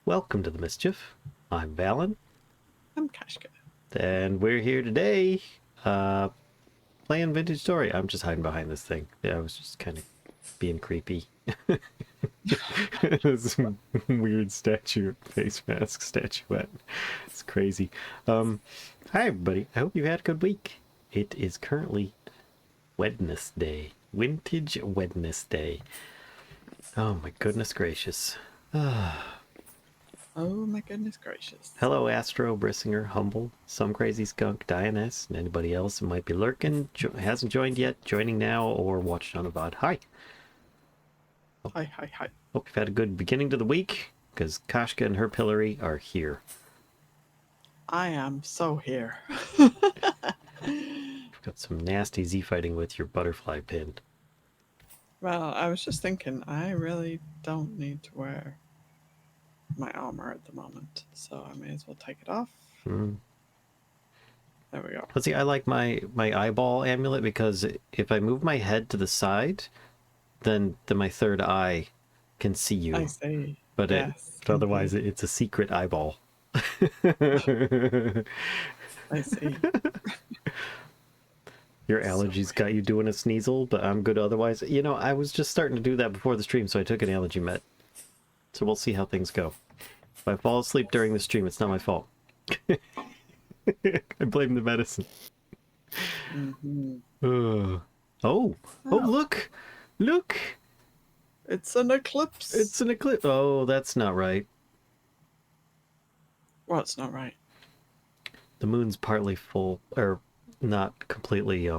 Welcome to the Mischief. I'm Valen, I'm Kashka. and we're here today playing Vintage Story. I'm just hiding behind this thing. Yeah, I was just kind of being creepy. This weird face mask statuette. It's crazy. Hi everybody. I hope you had a good week. It is currently Wednesday. Vintage Wednesday. Oh my goodness gracious. Oh my goodness gracious. Hello, Astro, Brissinger, Humble, Some Crazy Skunk, Dioness, and anybody else who might be lurking, hasn't joined yet, joining now, or watched on a VOD. Hi. Hi. Hope you've had a good beginning to the week, because Kashka and her pillory are here. I am so here. You've got some nasty Z fighting with your butterfly pin. Well, I was just thinking, I really don't need to wear my armor at the moment, so I may as well take it off. Mm. There we go. But see, I like my eyeball amulet because if I move my head to the side, then my third eye can see you. I see. But, Yes, but otherwise, it's a secret eyeball. I see. Your allergies got you doing a sneasel, but I'm good otherwise. You know, I was just starting to do that before the stream, so I took an allergy med. So we'll see how things go. If I fall asleep during the stream, it's not my fault. I blame the medicine. Mm-hmm. Oh, look! Look! It's an eclipse. It's an eclipse. Oh, that's not right. What's not right? The moon's partly full, or not completely,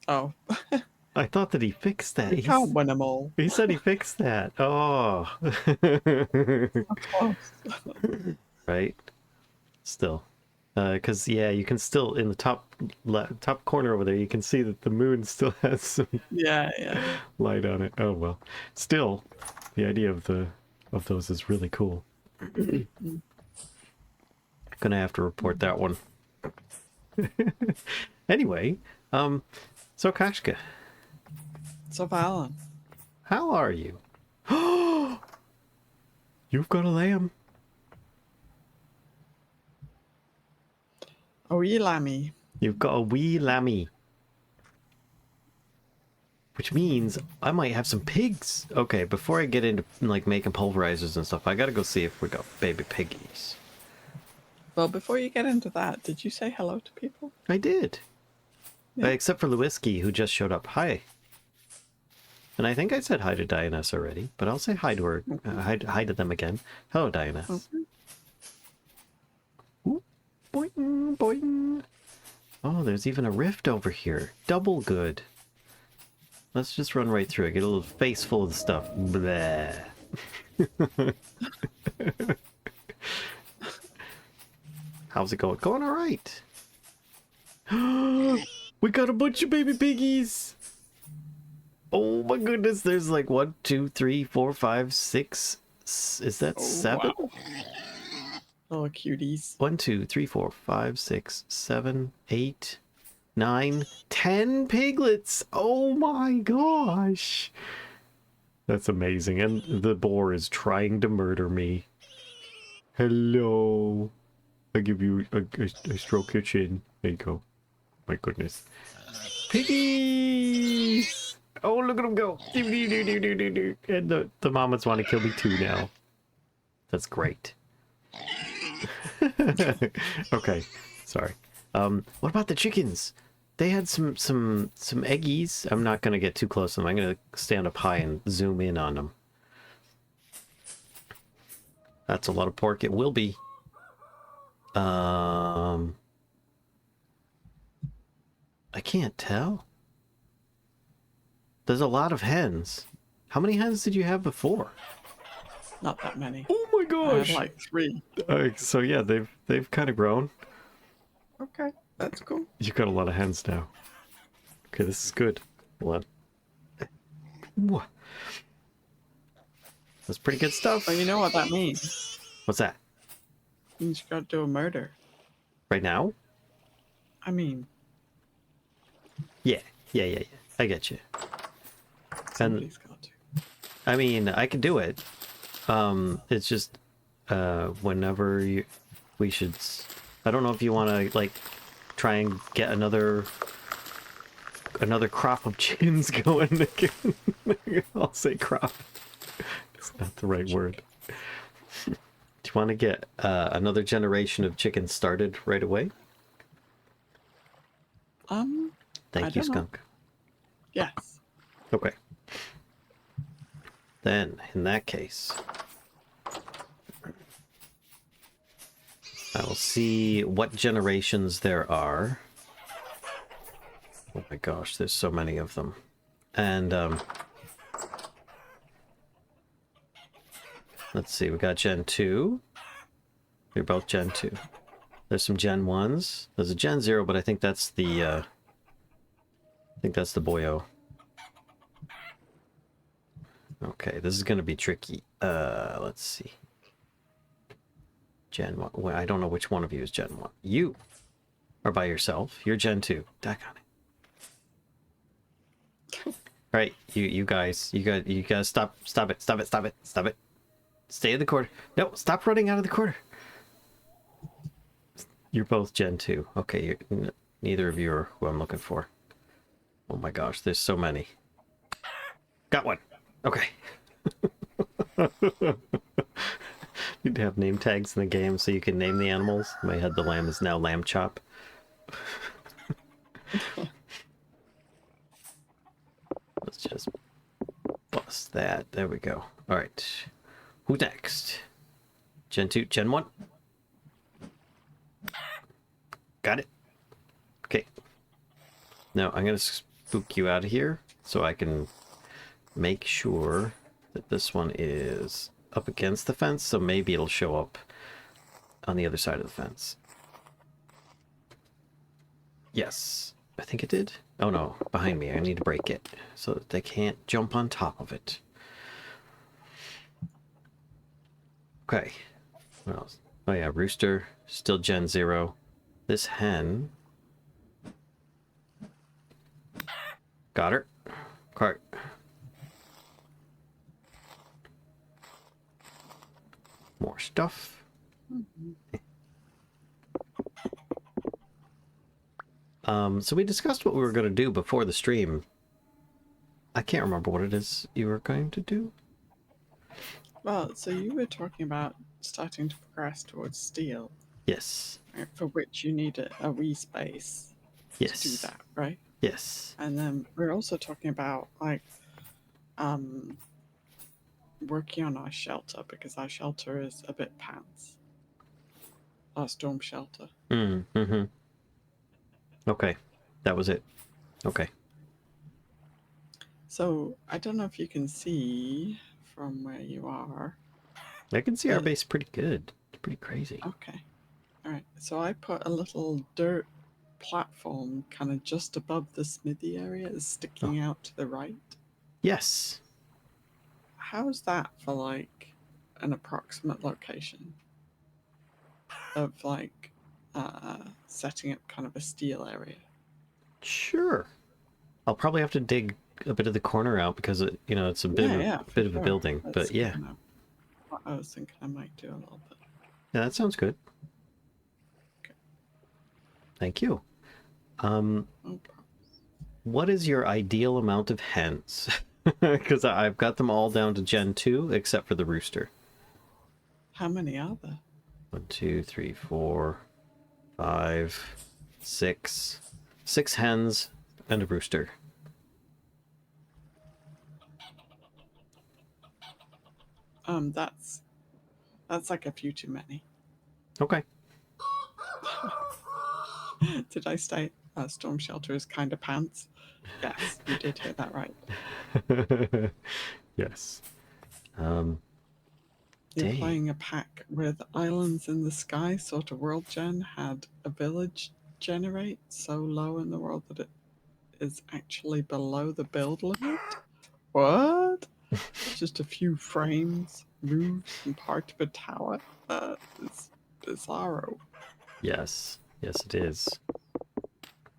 Oh. I thought that he fixed that. You can't win them all. He said he fixed that. Oh. Close. Right? Still. Because, yeah, you can still, in the top corner over there, you can see that the moon still has some Yeah. light on it. Oh, well. Still, the idea of those is really cool. Gonna have to report that one. Anyway, so Kashka. So Valen. How are you? You've got a lamb. A wee lammy. You've got a wee lammy. Which means I might have some pigs. Okay, before I get into like making pulverizers and stuff, I gotta go see if we got baby piggies. Well, before you get into that, did you say hello to people? I did. Yeah. Except for Lewinsky, who just showed up. Hi. And I think I said hi to Dioness already, but I'll say hi to her. Hi to them again. Hello, Dioness. Okay. Ooh, boing, boing. Oh, there's even a rift over here. Double good. Let's just run right through it. Get a little face full of the stuff. Bleh. How's it going? Going all right. We got a bunch of baby piggies. Oh my goodness, there's like 1, 2, 3, 4, 5, 6. Is that 7? Wow. Oh, cuties. 1, 2, 3, 4, 5, 6, 7, 8, 9, 10 piglets. Oh my gosh. That's amazing. And the boar is trying to murder me. Hello. I give you a stroke your chin. There you go. My goodness. Piggies! Oh, look at them go. And the mamas want to kill me too now. That's great. Okay, sorry. What about the chickens? They had some eggies. I'm not gonna get too close to them. I'm gonna stand up high and zoom in on them. That's a lot of pork. It will be. I can't tell. There's a lot of hens. How many hens did you have before? Not that many. Oh my gosh! I had like 3. So yeah, they've kind of grown. Okay, that's cool. You've got a lot of hens now. Okay, this is good. Hold on. That's pretty good stuff. Well, you know what that means. What's that? You just gotta do a murder. Right now? I mean, Yeah. I get you. somebody's got to. I mean, I can do it. It's just whenever we should. I don't know if you want to like try and get another crop of chickens going again. I'll say crop. It's not the right word. Do you want to get another generation of chickens started right away? Thank you, don't know. Skunk. Yes. Okay. Then, in that case, I will see what generations there are. Oh my gosh, there's so many of them. And, let's see, we got Gen 2. They're both Gen 2. There's some Gen 1s. There's a Gen 0, but I think that's the, boyo. Okay, this is gonna be tricky. Let's see. Gen 1. Well, I don't know which one of you is Gen 1. You are by yourself. You're Gen 2. Daggone it. Alright, you guys. You guys stop it. Stay in the corner. No, stop running out of the corner. You're both Gen 2. Okay, neither of you are who I'm looking for. Oh my gosh, there's so many. Got one. Okay. You'd have name tags in the game so you can name the animals. In my head, the lamb is now Lamb Chop. Let's just bust that. There we go. All right. Who's next? Gen 2, Gen 1? Got it. Okay. Now I'm going to spook you out of here so I can make sure that this one is up against the fence, so maybe it'll show up on the other side of the fence. Yes, I think it did. Oh no, behind me. I need to break it so that they can't jump on top of it. Okay. What else? Oh yeah, rooster, still Gen 0. This hen. Got her. Cart. More stuff. So we discussed what we were going to do before the stream. I can't remember what it is you were going to do. Well, so you were talking about starting to progress towards steel. Yes. Right, for which you need a wee space Yes. to do that, right? Yes. And then we're also talking about like working on our shelter because our shelter is a bit pants. Our storm shelter. Mm-hmm. Okay. That was it. Okay. So I don't know if you can see from where you are. I can see our base pretty good. It's pretty crazy. Okay. All right. So I put a little dirt platform kind of just above the smithy area, sticking out to the right. Yes. How's that for like an approximate location of like setting up kind of a steel area? Sure. I'll probably have to dig a bit of the corner out because it's a bit of a building. That's but yeah. kind of what I was thinking I might do a little bit. Yeah, that sounds good. Okay. Thank you. No problem. What is your ideal amount of hens? Because I've got them all down to Gen 2 except for the rooster. How many are there? 1, 2, 3, 4, 5, 6. 6 hens and a rooster. That's like a few too many. Okay. Did I state storm shelter is kind of pants? Yes, you did hear that right. Yes. You're Dang. playing a pack with islands in the sky, sort of world gen had a village generate so low in the world that it is actually below the build limit. What? Just a few frames, roofs, and part of a tower. It's bizarro. Yes. Yes, it is.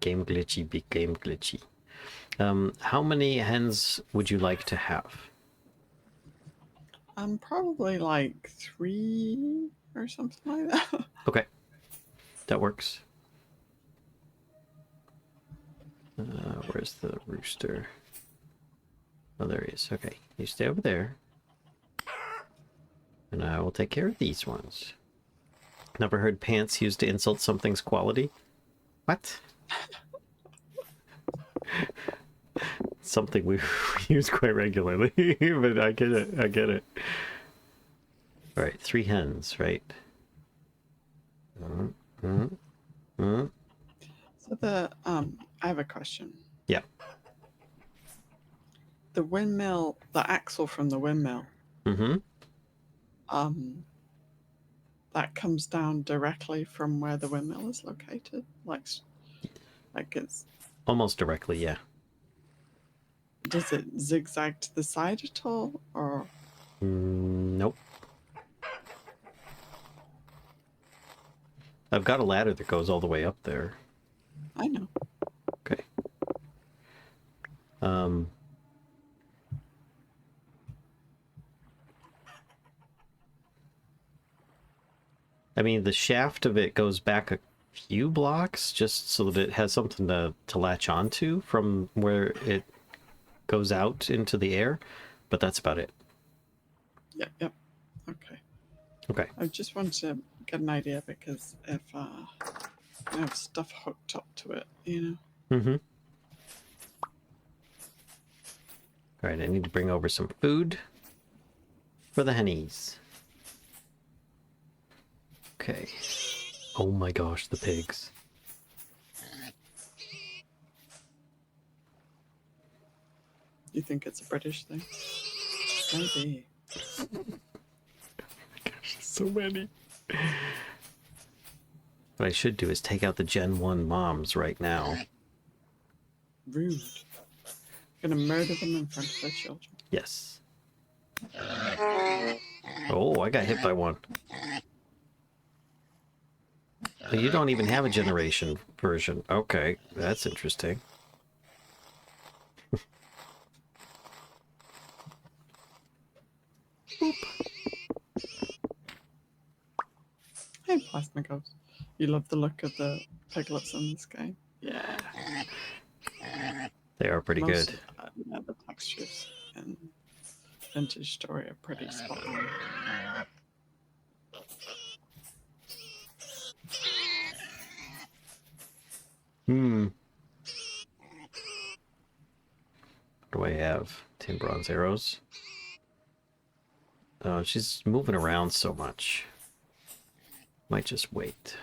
Game glitchy, big game glitchy. How many hens would you like to have? Probably like 3 or something like that. Okay, that works. Where's the rooster? Oh, there he is. Okay, you stay over there. And I will take care of these ones. Never heard pants used to insult something's quality? What? Something we use quite regularly, but I get it. I get it. All right, 3 hens, right? So I have a question. Yeah. The windmill, the axle from the windmill, Mm-hmm. um, that comes down directly from where the windmill is located, like it's. Almost directly, yeah. Does it zigzag to the side at all, or? Nope. I've got a ladder that goes all the way up there. I know. Okay. Um. I mean, the shaft of it goes back a few blocks just so that it has something to latch onto from where it goes out into the air, but that's about it. Yep. Okay. Okay. I just wanted to get an idea because if I have stuff hooked up to it, Mm-hmm. All right, I need to bring over some food for the hennies. Okay. Oh my gosh, the pigs. You think it's a British thing? Maybe. Gosh, so many. What I should do is take out the Gen 1 moms right now. Rude. You're gonna murder them in front of their children. Yes. Oh, I got hit by one. Oh, you don't even have a generation version. Okay, that's interesting. Hey, Plasma Ghost. You love the look of the piglets in this game? Yeah. They are pretty Most good. the textures in Vintage Story are pretty spot on. Hmm. What do I have? 10 bronze arrows. Oh, she's moving around so much. Might just wait.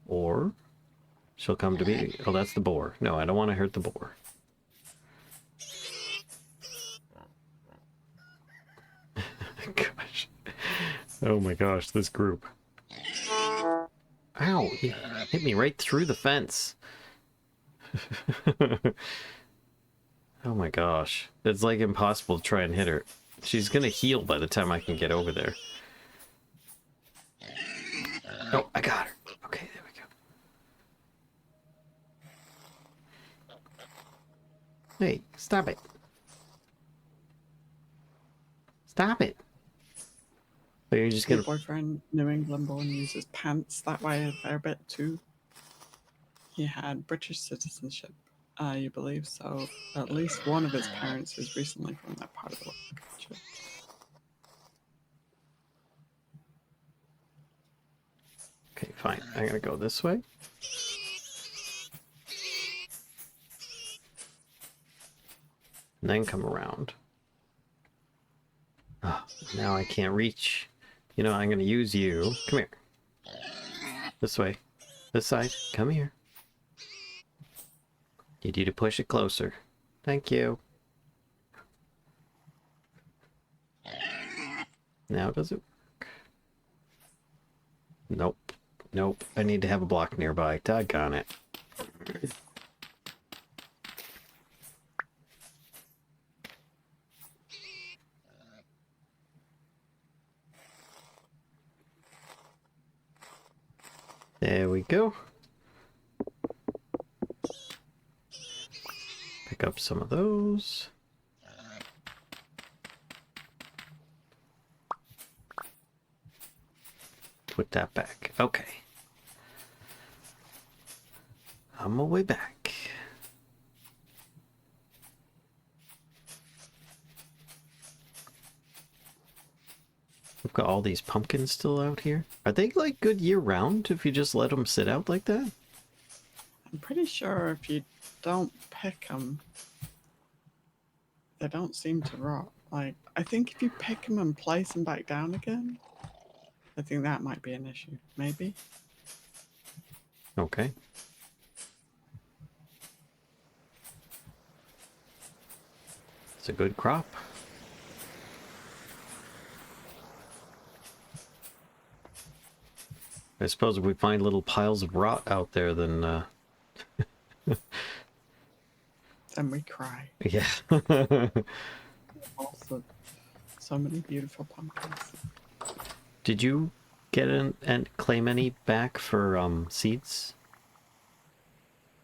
Or she'll come to me. Oh, that's the boar. No, I don't want to hurt the boar. Gosh. Oh my gosh, this group. Ow, he hit me right through the fence. Oh my gosh. It's like impossible to try and hit her. She's gonna heal by the time I can get over there. Oh, I got her. Okay, there we go. Hey, stop it. Stop it. Are you just Your gonna... boyfriend, New England born, uses pants that way a fair bit too. He had British citizenship, you believe, so at least one of his parents is recently from that part of the country. Okay, fine. I'm gonna go this way. And then come around. Oh, now I can't reach. You know, I'm gonna use you. Come here. This way. This side. Come here. Need you to push it closer. Thank you. Now does it work? Nope. Nope. I need to have a block nearby. Doggone it. There we go. Pick up some of those. put that back. Okay. On my way back. We've got all these pumpkins still out here. Are they like good year round if you just let them sit out like that? I'm pretty sure if you don't pick them, they don't seem to rot. Like, I think if you pick them and place them back down again, I think that might be an issue. Maybe. Okay. It's a good crop. I suppose if we find little piles of rot out there, then Then we cry. yeah. Also, so many beautiful pumpkins. Did you get and claim any back for seeds?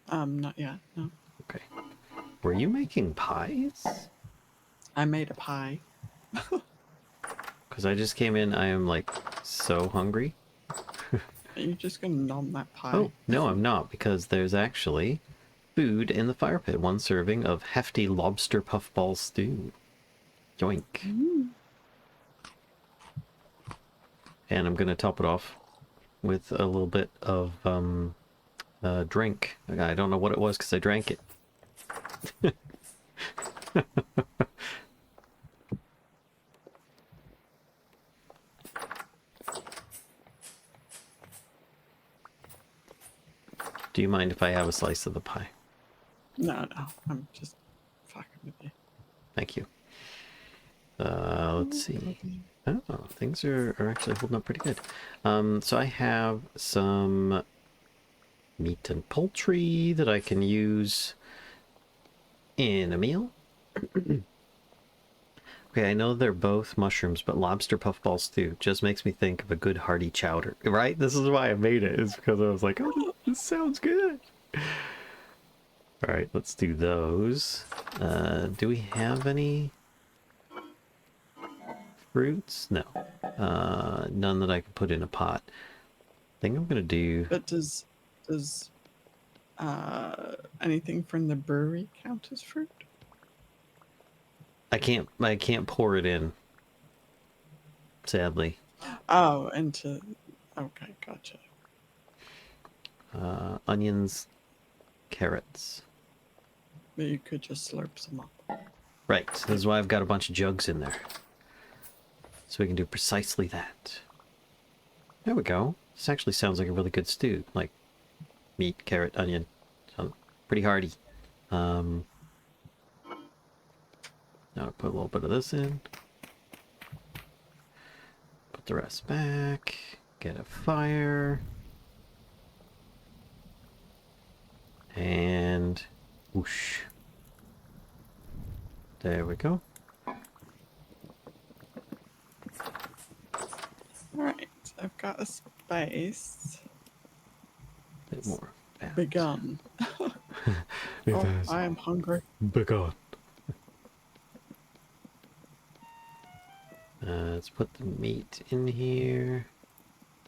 Not yet. No. Okay. Were you making pies? I made a pie. Because I just came in, I am like so hungry. Are you just gonna nom that pie? Oh, no, I'm not, because there's actually food in the fire pit. 1 serving of hefty lobster puffball stew. Yoink. Mm. And I'm going to top it off with a little bit of drink. I don't know what it was because I drank it. Do you mind if I have a slice of the pie? No, I'm just fucking with you. Thank you. Let's see. Oh, things are actually holding up pretty good. So I have some meat and poultry that I can use in a meal. Okay, I know they're both mushrooms, but lobster puffball stew just makes me think of a good hearty chowder, right? This is why I made it, is because I was like, oh, this sounds good. All right, let's do those. Do we have any fruits? No. None that I can put in a pot. I think I'm gonna do... But does anything from the brewery count as fruit? I can't pour it in, sadly. Oh, into... Okay, gotcha. Onions, carrots. But you could just slurp some up. Right, so this is why I've got a bunch of jugs in there. So we can do precisely that. There we go. This actually sounds like a really good stew. Like meat, carrot, onion. So pretty hearty. Now I put a little bit of this in. Put the rest back. Get a fire. And whoosh. There we go. Alright, I've got a space. A bit more. Begun. Oh, I am hungry. Begun. Let's put the meat in here.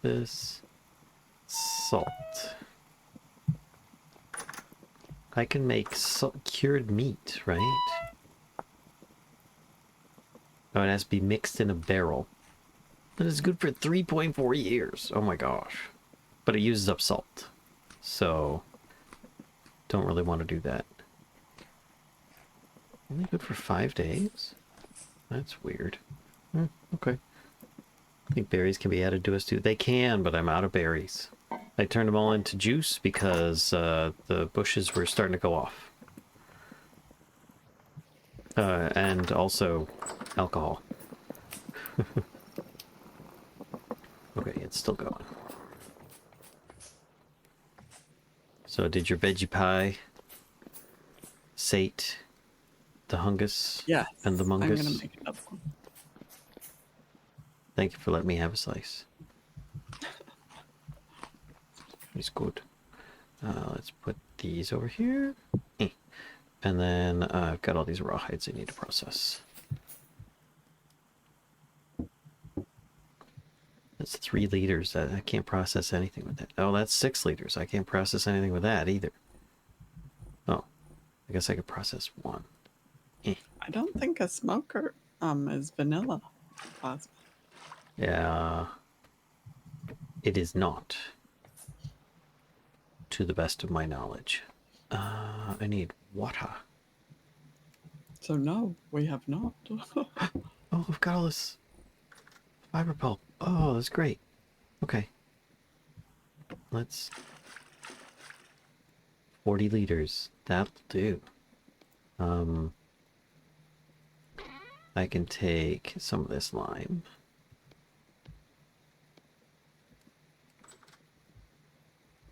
This salt. I can make cured meat, right? Oh, it has to be mixed in a barrel. That is good for 3.4 years. Oh my gosh. But it uses up salt. So, don't really want to do that. Only good for 5 days? That's weird. Okay. I think berries can be added to a stew. They can, but I'm out of berries. I turned them all into juice because the bushes were starting to go off. And also alcohol. Okay, it's still going. So did your veggie pie sate the hungus Yes. and the mungus? I'm gonna make another one. Thank you for letting me have a slice. It's good. Let's put these over here. And then I've got all these rawhides I need to process. That's 3 liters. I can't process anything with that. Oh, that's 6 liters. I can't process anything with that either. Oh, I guess I could process 1. I don't think a smoker is vanilla plasma. Yeah, it is not, to the best of my knowledge. I need water. So no, we have not. Oh, I've got all this fiber pulp. Oh, that's great. Okay. Let's... 40 liters. That'll do. I can take some of this lime.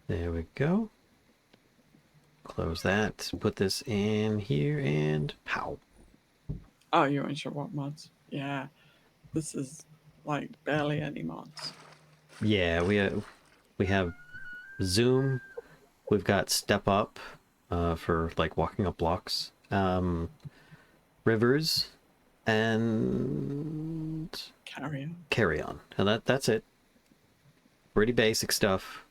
There we go. Close that. Put this in here and pow. Oh, you weren't sure what mods? Yeah, this is like barely any mods. Yeah, we have zoom. We've got step up for like walking up blocks. Rivers and Carry on. on. And that's it. Pretty basic stuff.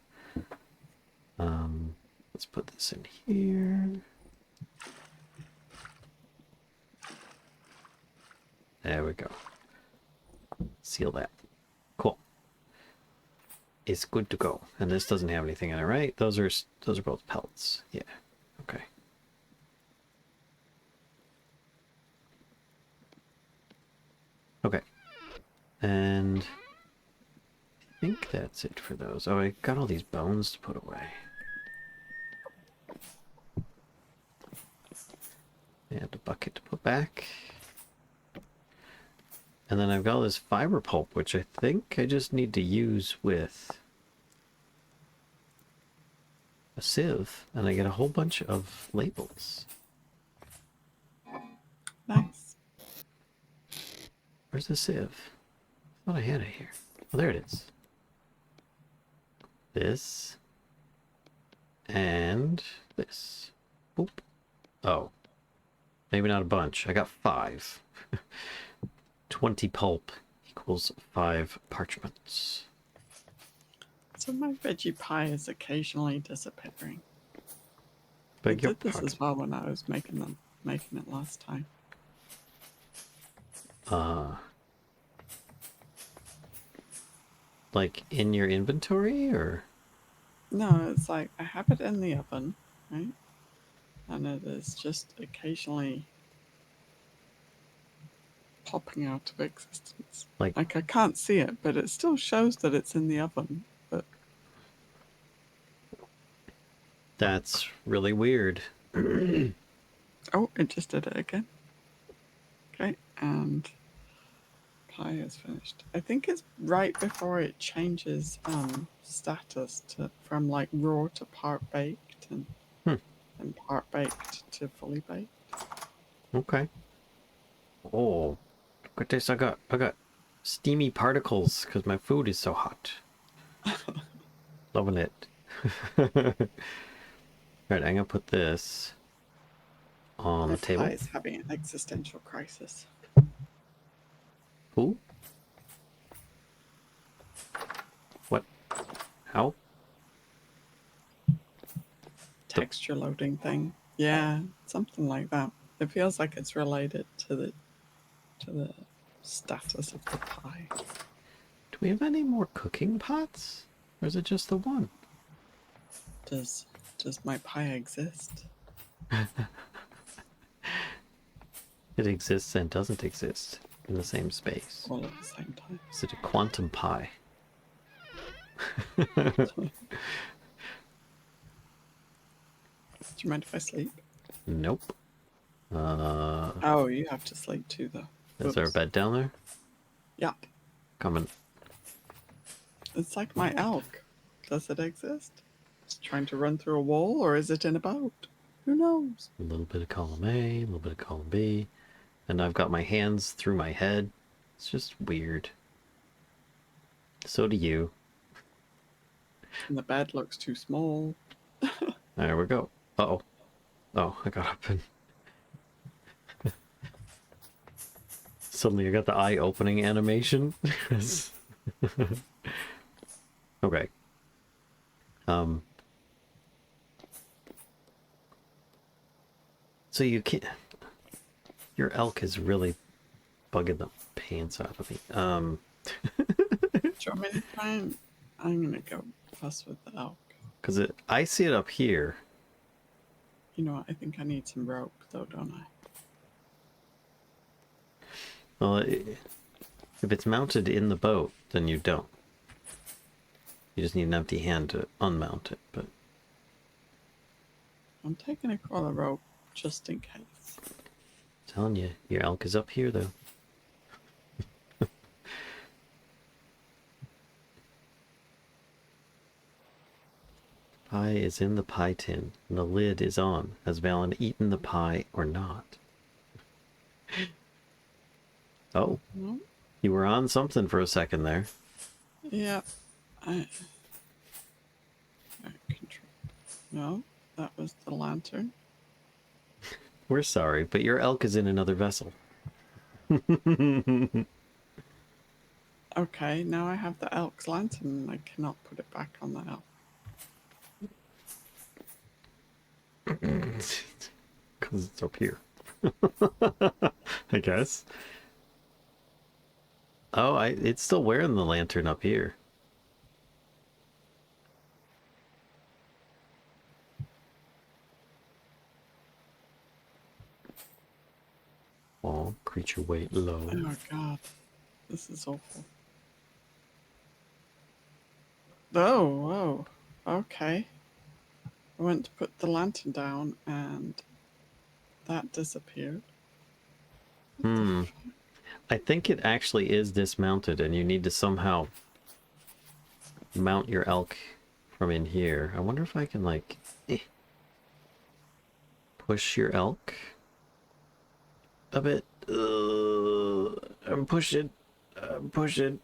Let's put this in here. There we go. Seal that. Cool. It's good to go. And this doesn't have anything in it, right? Those are both pellets. Yeah. Okay. Okay. And I think that's it for those. Oh, I got all these bones to put away. And a bucket to put back. And then I've got all this fiber pulp, which I think I just need to use with a sieve, and I get a whole bunch of labels. Nice. Where's the sieve? I thought I had it here. Oh, there it is. This. And this. Boop. Oh. Maybe not a bunch. I got 5. 20 pulp equals 5 parchments. So my veggie pie is occasionally disappearing. I Beg your did this pardon. as well when I was making it last time. Like in your inventory, or? No, it's like I have it in the oven, right? And it is just occasionally popping out of existence. Like, I can't see it, but it still shows that it's in the oven. But that's really weird. oh, it just did it again. Okay, and pie is finished. I think it's right before it changes status from like raw to part baked and part baked to fully baked. Okay. Oh, look at this. I got steamy particles because my food is so hot. Loving it. Alright, I'm gonna put this on the table. Pie is having an existential crisis. Who? What? How? Texture loading thing. Yeah, something like that. It feels like it's related to the status of the pie. Do we have any more cooking pots? Or is it just the one? Does my pie exist? It exists and doesn't exist in the same space. All at the same time. Is it a quantum pie? Do you mind if I sleep? Nope. Oh, you have to sleep too, though. Is there a bed down there? Yep. Coming. It's like my elk. Does it exist? It's trying to run through a wall, or is it in a boat? Who knows? A little bit of column A, a little bit of column B. And I've got my hands through my head. It's just weird. So do you. And the bed looks too small. There we go. Uh-oh. Oh, I got up and... Suddenly I got the eye-opening animation. Okay. So you can't... Your elk is really bugging the pants out of me. Do you want me to try and... I'm gonna go fuss with the elk. Because I see it up here. You know what? I think I need some rope, though, don't I? Well, if it's mounted in the boat, then you don't. You just need an empty hand to unmount it, but... I'm taking a coil of rope just in case. I'm telling you, your elk is up here, though. Pie is in the pie tin, and the lid is on. Has Valen eaten the pie or not? Oh, No? you were on something for a second there. Yeah. I control. No, that was the lantern. We're sorry, but your elk is in another vessel. Okay, now I have the elk's lantern and I cannot put it back on the elk. Because it's up here. I guess. Oh, it's still wearing the lantern up here. Oh, creature weight low. Oh god, this is awful. Oh, whoa. Okay. I went to put the lantern down and that disappeared. What the fuck? I think it actually is dismounted, and you need to somehow mount your elk from in here. I wonder if I can, like, push your elk a bit. I'm pushing. I'm pushing.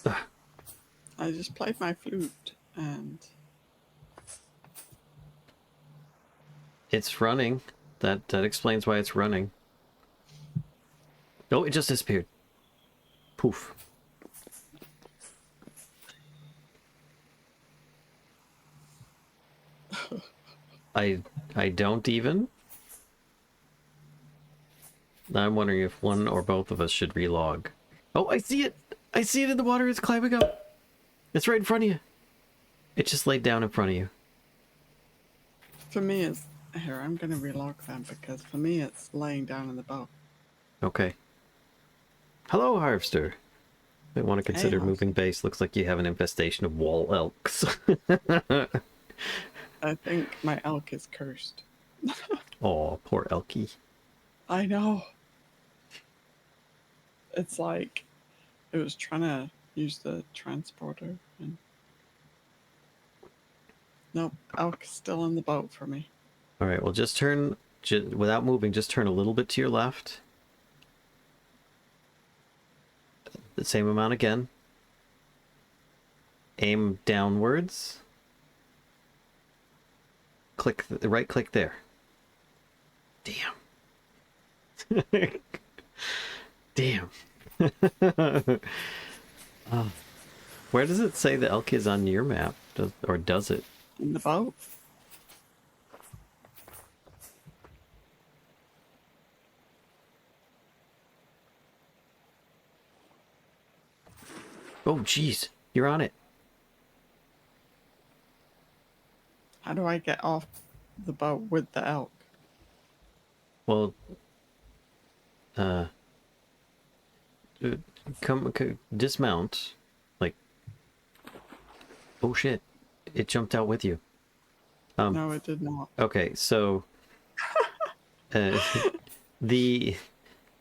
I just played my flute and It's running. That explains why it's running. Oh, it just disappeared. Poof. I don't even. I'm wondering if one or both of us should relog. Oh, I see it! I see it in the water. It's climbing up. It's right in front of you. It just laid down in front of you. for me it's here, I'm gonna relog them because for me it's laying down in the boat. Okay. Hello, Harvester. Might want to consider Harvester. moving base. Looks like you have an infestation of wall elks. I think my elk is cursed. Oh, poor Elkie. I know. It's like it was trying to use the transporter and nope, elk is still in the boat for me. All right, well, just turn, without moving, just turn a little bit to your left. The same amount again. Aim downwards. Click, right click there. Damn. Damn. Oh. Where does it say the elk is on your map? Or does it? In the boat? Oh, jeez. You're on it. How do I get off the boat with the elk? Well, come dismount. Like, oh shit. It jumped out with you. No, it did not. Okay, so uh, the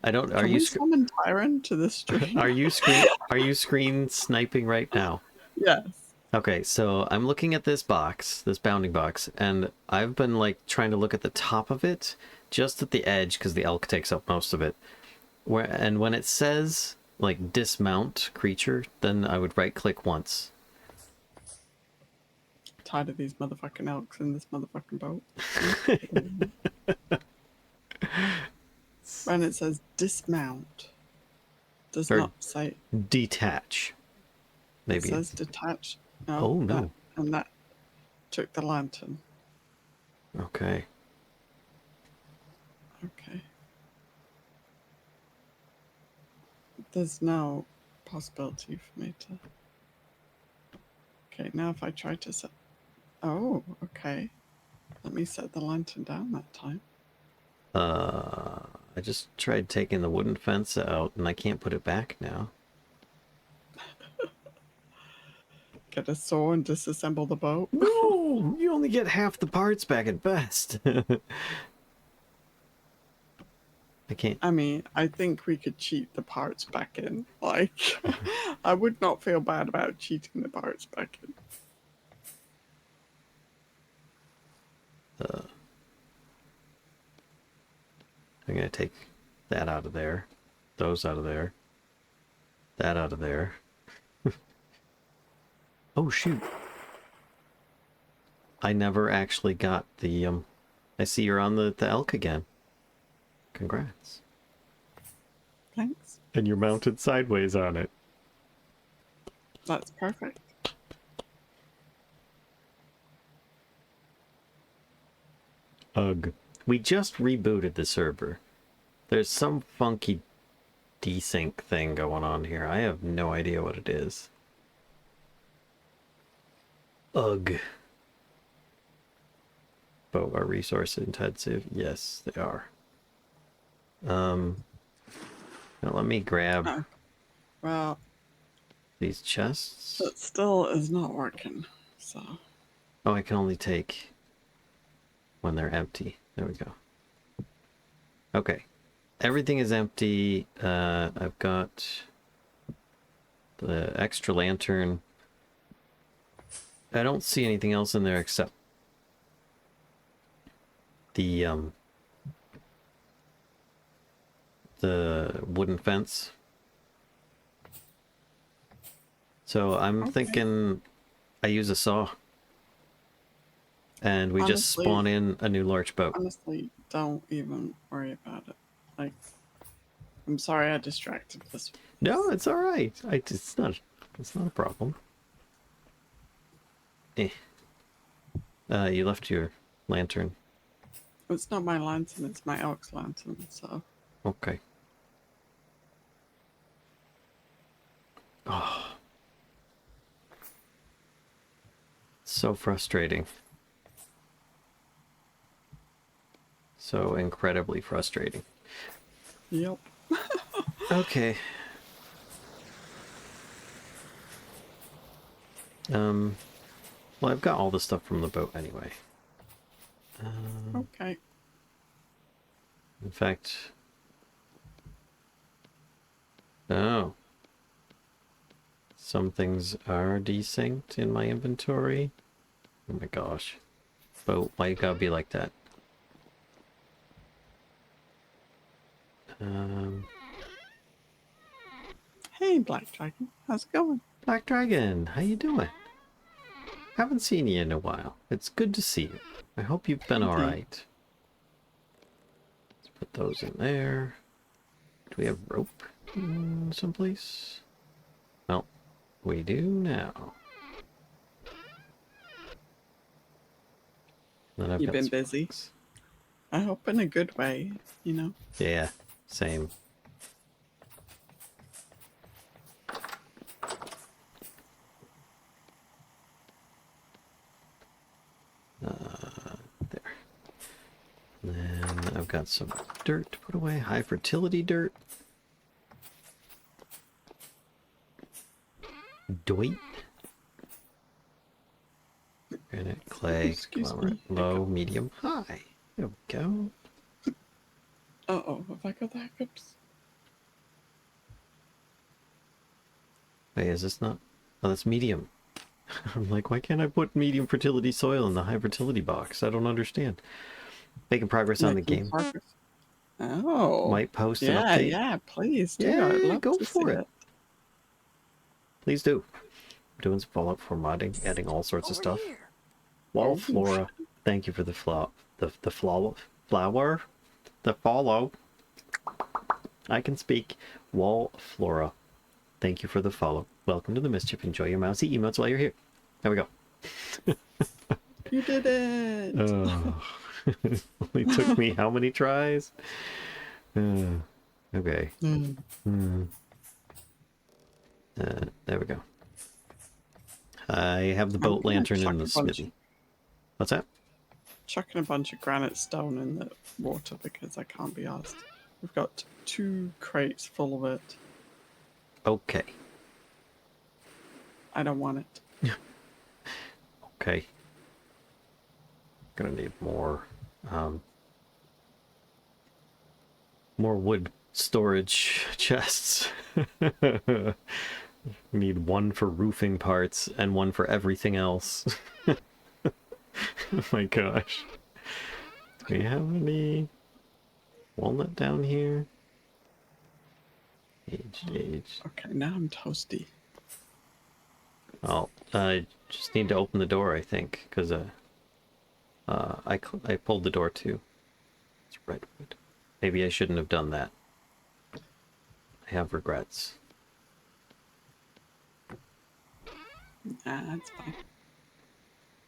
I don't Can we summon Tyron to the stream? are you screen sniping right now? Yes. Okay, so I'm looking at this box, this bounding box, and I've been like trying to look at the top of it, just at the edge because the elk takes up most of it. And when it says like dismount creature, then I would right click once. Tired of these motherfucking elks in this motherfucking boat. When it says dismount, does Or not say detach. It Maybe says it's... detached. No, Oh, that no. and that took the lantern. Okay. Okay. There's no possibility for me to. Okay, now if I try to set. Oh, okay. Let me set the lantern down that time. I just tried taking the wooden fence out, and I can't put it back now. Get a saw and disassemble the boat. No! You only get half the parts back at best. I can't... I mean, I think we could cheat the parts back in. Like, I would not feel bad about cheating the parts back in. I'm gonna take that out of there, those out of there, that out of there. Oh, shoot. I never actually got the, I see you're on the elk again. Congrats. Thanks. And you're mounted sideways on it. That's perfect. Ugh. We just rebooted the server. There's some funky desync thing going on here. I have no idea what it is. Ugh. Both are resource intensive. Yes, they are. Now let me grab Well, these chests. it still is not working. So. Oh, I can only take when they're empty. There we go. Okay. Everything is empty. I've got the extra lantern. I don't see anything else in there except the wooden fence. So I'm thinking I use a saw. And we just spawn in a new large boat. Honestly, don't even worry about it. Like, I'm sorry I distracted this. No, it's all right. It's not a problem. You left your lantern. It's not my lantern, it's my elk's lantern, so. Okay. Oh. So frustrating. So incredibly frustrating. Yep. Okay. Well, I've got all the stuff from the boat anyway. Okay. In fact... Oh. Some things are desynced in my inventory. Oh my gosh. Boat, why you gotta be like that? Hey, Black Dragon. How's it going? Black Dragon, how you doing? Haven't seen you in a while. It's good to see you. I hope you've been alright. Let's put those in there. Do we have rope someplace? Well, we do now. Then I've You've got been busy. books. I hope in a good way, you know? Yeah, same. There. Then I've got some dirt to put away. High fertility dirt. Doit. Granite, clay, conglomerate, low, medium, high. There we go. Uh-oh, have I got the hiccups? Wait, is this not? Oh, that's medium. I'm like, why can't I put medium fertility soil in the high fertility box? I don't understand. Making progress on the game. Progress. Oh. Might post an update. Yeah, please do. Yeah, I'd love go to for see it. Please do. I'm doing some Fallout 4 modding, adding all sorts of stuff. Wall flora. Thank you for the flower. The flower. The follow. I can speak. Wall flora. Thank you for the follow. Welcome to the Mischief. Enjoy your mousy emotes while you're here. There we go. You did it! Oh. Only took me how many tries? Okay. There we go. I have the boat lantern in the smithy. What's that? Chucking a bunch of granite stone in the water because I can't be asked. We've got 2 crates full of it. Okay. I don't want it. Okay. Gonna need more wood storage chests. Need one for roofing parts and one for everything else. Oh my gosh. Do we have any walnut down here? Aged. Okay, now I'm toasty. Well, I just need to open the door, I think, because I pulled the door too. It's redwood. Maybe I shouldn't have done that. I have regrets. Nah, that's fine.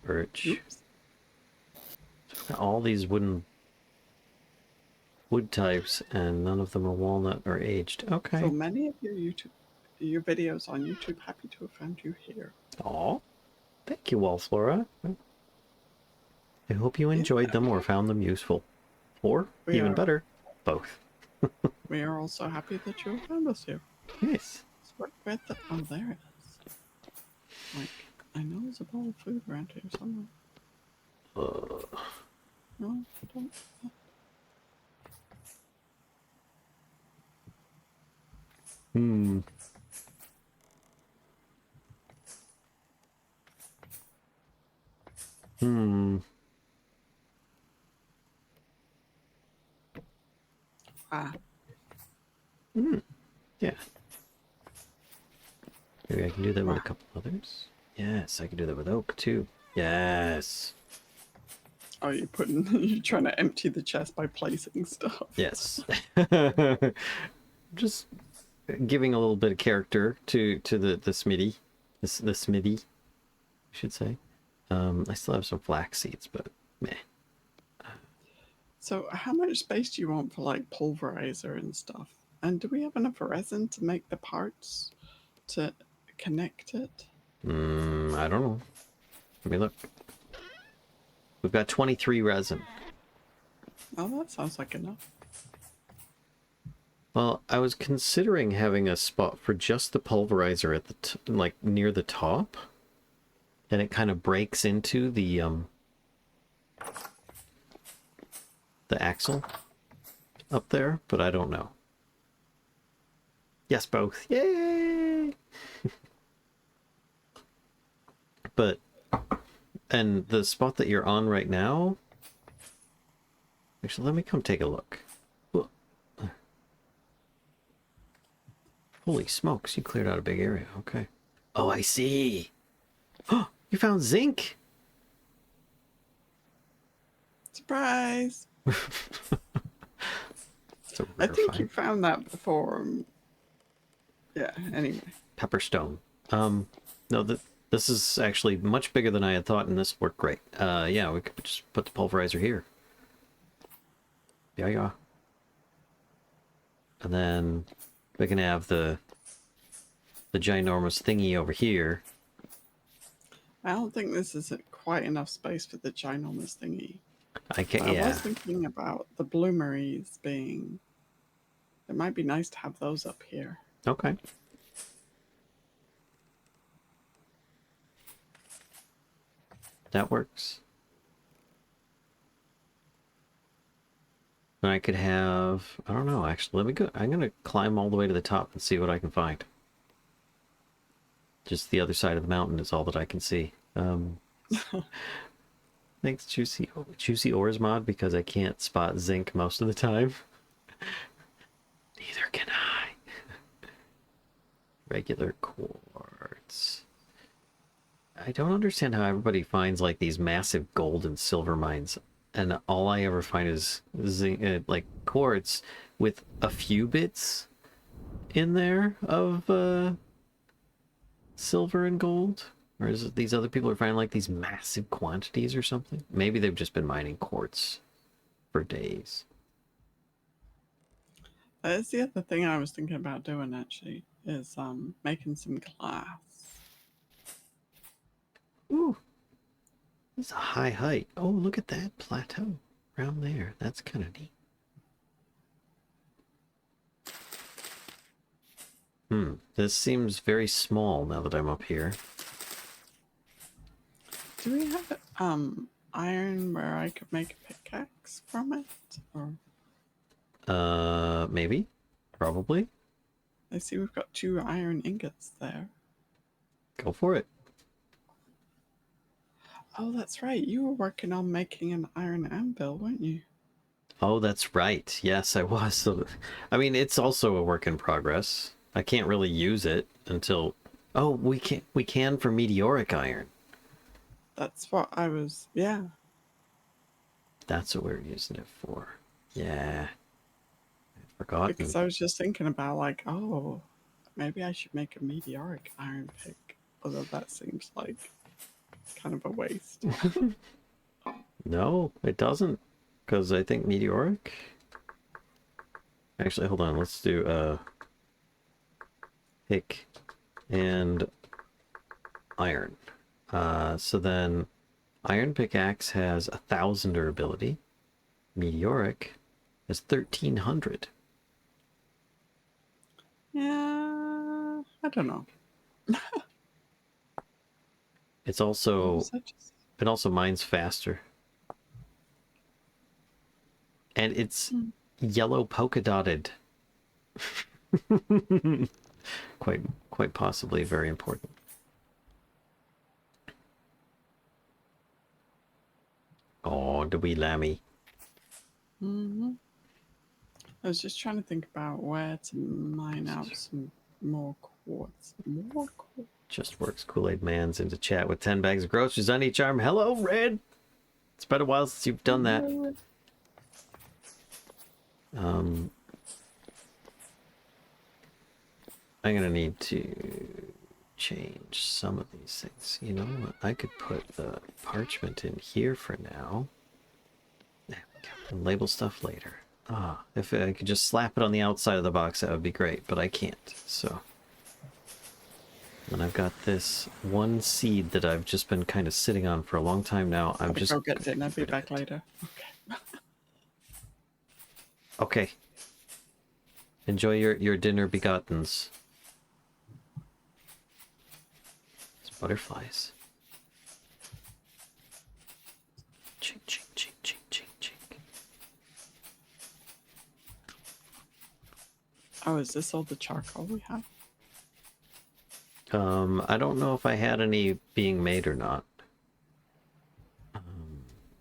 Birch. Oops. So I've got all these wood types, and none of them are walnut or aged. Okay. So many of your videos on YouTube. Happy to have found you here. Aw. Thank you, Wallflora. I hope you enjoyed them or found them useful. Or, even better, both. We are also happy that you found us here. Yes. So where the... Oh, there it is. Like, I know there's a bowl of food around here somewhere. No, don't. Hmm. Ah. Yeah. Maybe I can do that with a couple others. Yes, I can do that with oak too. Yes. Oh, you're trying to empty the chest by placing stuff. Yes. Just giving a little bit of character to the smithy. The smithy, I should say. I still have some flax seeds, but meh. So how much space do you want for like pulverizer and stuff? And do we have enough resin to make the parts to connect it? I don't know. Let me look. We've got 23 resin. Oh, that sounds like enough. Well, I was considering having a spot for just the pulverizer at the like near the top, and it kind of breaks into the axle up there, but I don't know. Yes, both. Yay! But and the spot that you're on right now. Actually, let me come take a look. Holy smokes, you cleared out a big area. Okay. Oh, I see. Oh, you found zinc. Surprise! I think you found that before. Yeah, anyway. Pepperstone. No, this is actually much bigger than I had thought, and this worked great. Yeah, we could just put the pulverizer here. Yeah. And then we can have the ginormous thingy over here. I don't think this is quite enough space for the ginormous thingy. I I was thinking about the bloomeries being... It might be nice to have those up here. Okay. That works. And I could have... I don't know, actually. Let me go. I'm going to climb all the way to the top and see what I can find. Just the other side of the mountain is all that I can see. Thanks, Juicy Ores mod, because I can't spot zinc most of the time. Neither can I. Regular quartz. I don't understand how everybody finds like these massive gold and silver mines, and all I ever find is zinc, like quartz with a few bits in there of silver and gold? Or is it these other people are finding like these massive quantities or something? Maybe they've just been mining quartz for days. That is the other thing I was thinking about doing actually, is making some glass. Ooh, this is a high height. Oh, look at that plateau around there. That's kind of neat. This seems very small now that I'm up here. Do we have iron where I could make a pickaxe from it? Or Maybe? Probably? I see we've got 2 iron ingots there. Go for it. Oh, that's right. You were working on making an iron anvil, weren't you? Oh, that's right. Yes, I was. So, I mean, it's also a work in progress. I can't really use it until... Oh, we can for meteoric iron. That's what I was. Yeah. That's what we're using it for. Yeah. I'd forgotten. Because I was just thinking about, like, oh, maybe I should make a meteoric iron pick. Although that seems like kind of a waste. No, it doesn't. Because I think meteoric... Actually, hold on. Let's do pick and iron. So then iron pickaxe has 1,000 durability. Meteoric has 1,300. Yeah, I don't know. It's also Just... it also mines faster. And it's yellow polka dotted. quite possibly very important. Oh, the wee lammy. I was just trying to think about where to mine out some more quartz. More quartz. Just works. Kool-Aid Man's into chat with 10 bags of groceries on each arm. Hello, Red. It's been a while since you've done that. I'm gonna need to change some of these things. You know what? I could put the parchment in here for now. There we go. And label stuff later. Ah, if I could just slap it on the outside of the box, that would be great, but I can't, so. And I've got this one seed that I've just been kind of sitting on for a long time now. I'm just... Go get dinner. Be back later. Okay. Okay. Enjoy your dinner begottens. It's butterflies. Chink, chink, chink, chink, chink, chink. Oh, is this all the charcoal we have? I don't know if I had any being made or not.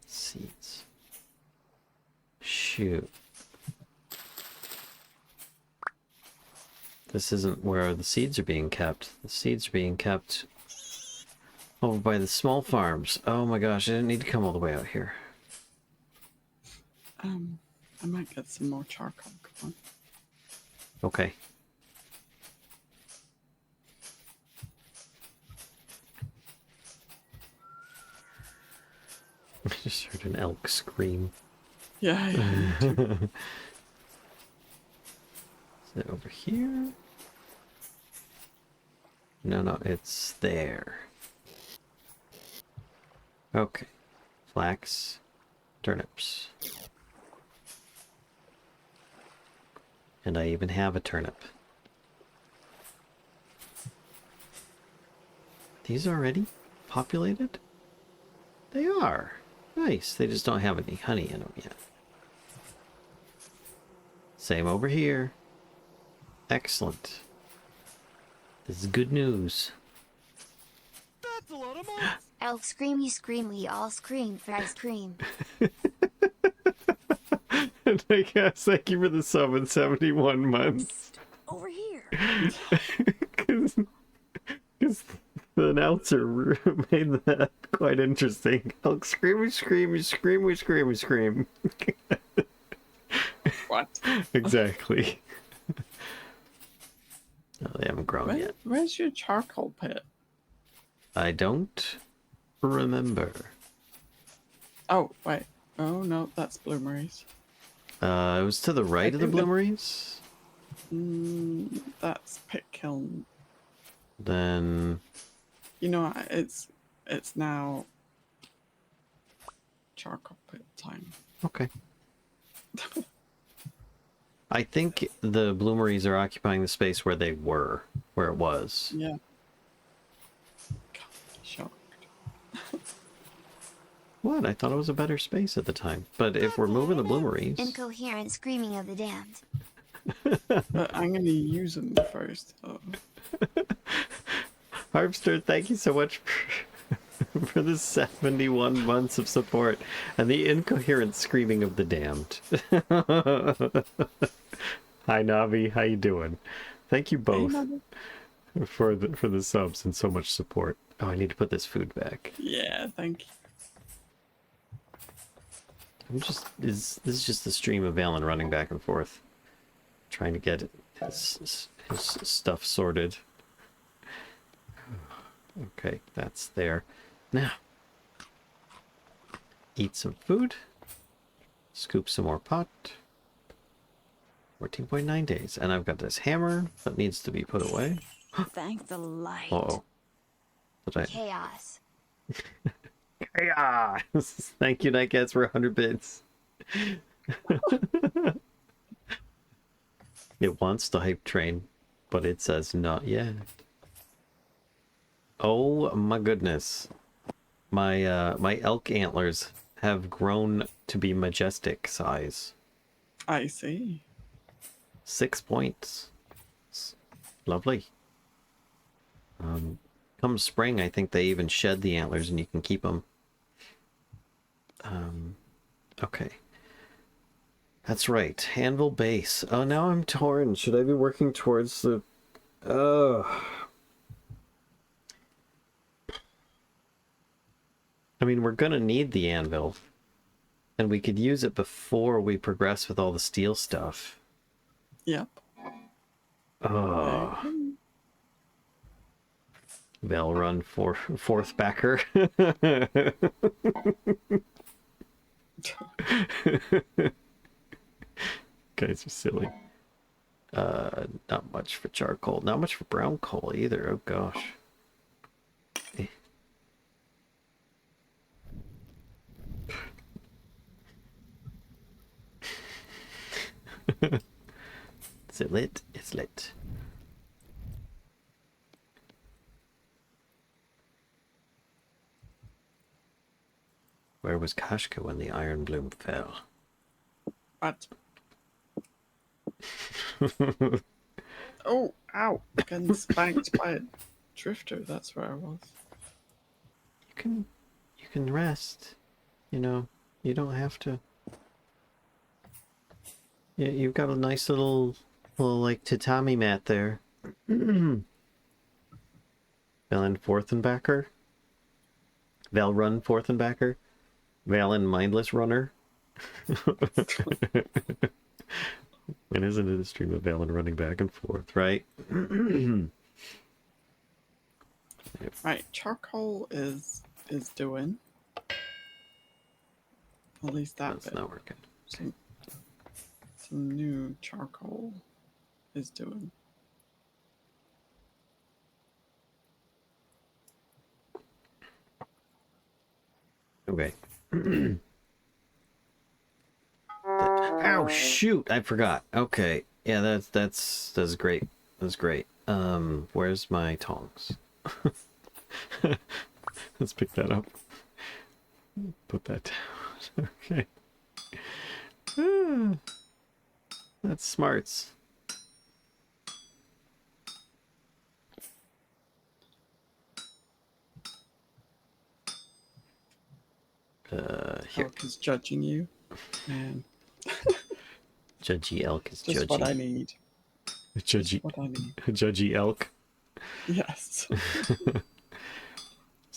Seeds. Shoot. This isn't where the seeds are being kept. The seeds are being kept over by the small farms. Oh my gosh, I didn't need to come all the way out here. I might get some more charcoal. Come on. Okay. I just heard an elk scream. Yeah. Is it over here? No, it's there. Okay. Flax, turnips. And I even have a turnip. These already populated? They are. Nice. They just don't have any honey in them yet. Same over here. Excellent. This is good news. That's a lot of months. Elk scream, you scream, we all scream for ice cream. And I guess thank you for the sub in 71 months. Over here. Because the announcer made that quite interesting. Elk scream, we scream, we scream, we scream, we scream. What? Exactly. grown yet. Where's your charcoal pit? I don't remember. Oh, wait. Oh, no, that's Bloomeries. It was to the right of the think the- bloomeries. That's Pit Kiln. Then You know, it's now charcoal pit time. okay. I think the bloomeries are occupying the space where they were, where it was. Yeah. God, shocked. What? I thought it was a better space at the time. But if we're moving the bloomeries, Incoherent screaming of the damned. But I'm going to use them first. Oh. Harpster, thank you so much for the 71 months of support and the incoherent screaming of the damned. Hi Navi, how you doing? Thank you both for the subs and so much support. Oh, I need to put this food back. Yeah, thank you. This is just the stream of Alan running back and forth, trying to get his stuff sorted. Okay, that's there. Now, eat some food, scoop some more pot. 14.9 days, and I've got this hammer that needs to be put away. Thank the light. Uh-oh. Chaos. Chaos! Thank you, Nightcats, for 100 bits. It wants the hype train, but it says not yet. Oh my goodness. My elk antlers have grown to be majestic size. I see. 6 points. It's lovely. Come spring, I think they even shed the antlers and you can keep them. Okay. That's right. Anvil base. Oh, now I'm torn. Should I be working towards the... I mean, we're gonna need the anvil. And we could use it before we progress with all the steel stuff. Yep. Oh. Bell run for fourth backer. Guys are silly. Not much for charcoal. Not much for brown coal either. Oh gosh. Is it lit? It's lit. Where was Kashka when the iron bloom fell? What? Oh, ow. Getting spanked by a drifter. That's where I was. You can rest. You know, you don't have to. Yeah, you've got a nice little like tatami mat there. Valen Forthenbacker. Valrun Forthenbacker. Valen Mindless Runner. And isn't it a stream of Valen running back and forth, right? Right, charcoal is doing. At least that That's bit. not working. Some new charcoal is doing. Okay. Ow, shoot! I forgot. Okay. Yeah, that's great. That's great. Where's my tongs? Let's pick that up. Put that down. Okay. That's smarts. Here. Elk is judging you. Man, Judgy elk is just what I judgy. need. Judgy, What I need. judgy elk. Yes. Isn't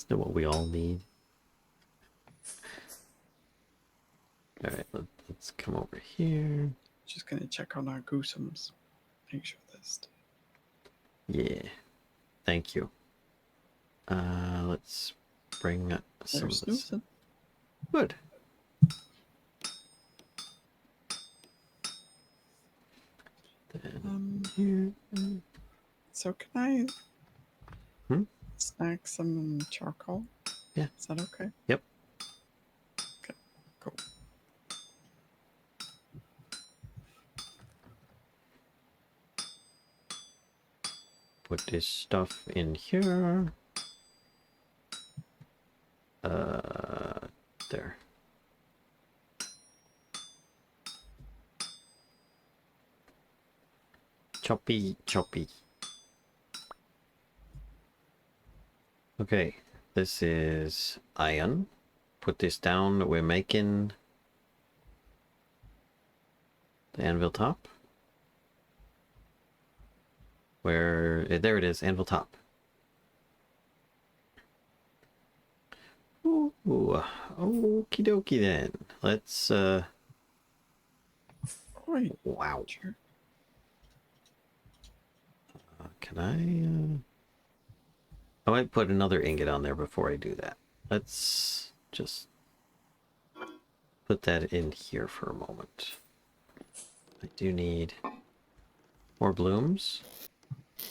that what we all need? All right, let's come over here. Just gonna check on our goosums. Make sure this. Yeah. Thank you. Let's bring some They're of this. snoozing. Good. Here. So can I Hmm? snack some charcoal? Yeah. Is that okay? Yep. Okay, cool. Put this stuff in here. There. Choppy, choppy. Okay, this is iron. Put this down. We're making the anvil top. Where there it is, anvil top. Ooh, okie dokie then. Let's Wait, wow. sure. Can I might put another ingot on there before I do that. Let's just put that in here for a moment. I do need more blooms.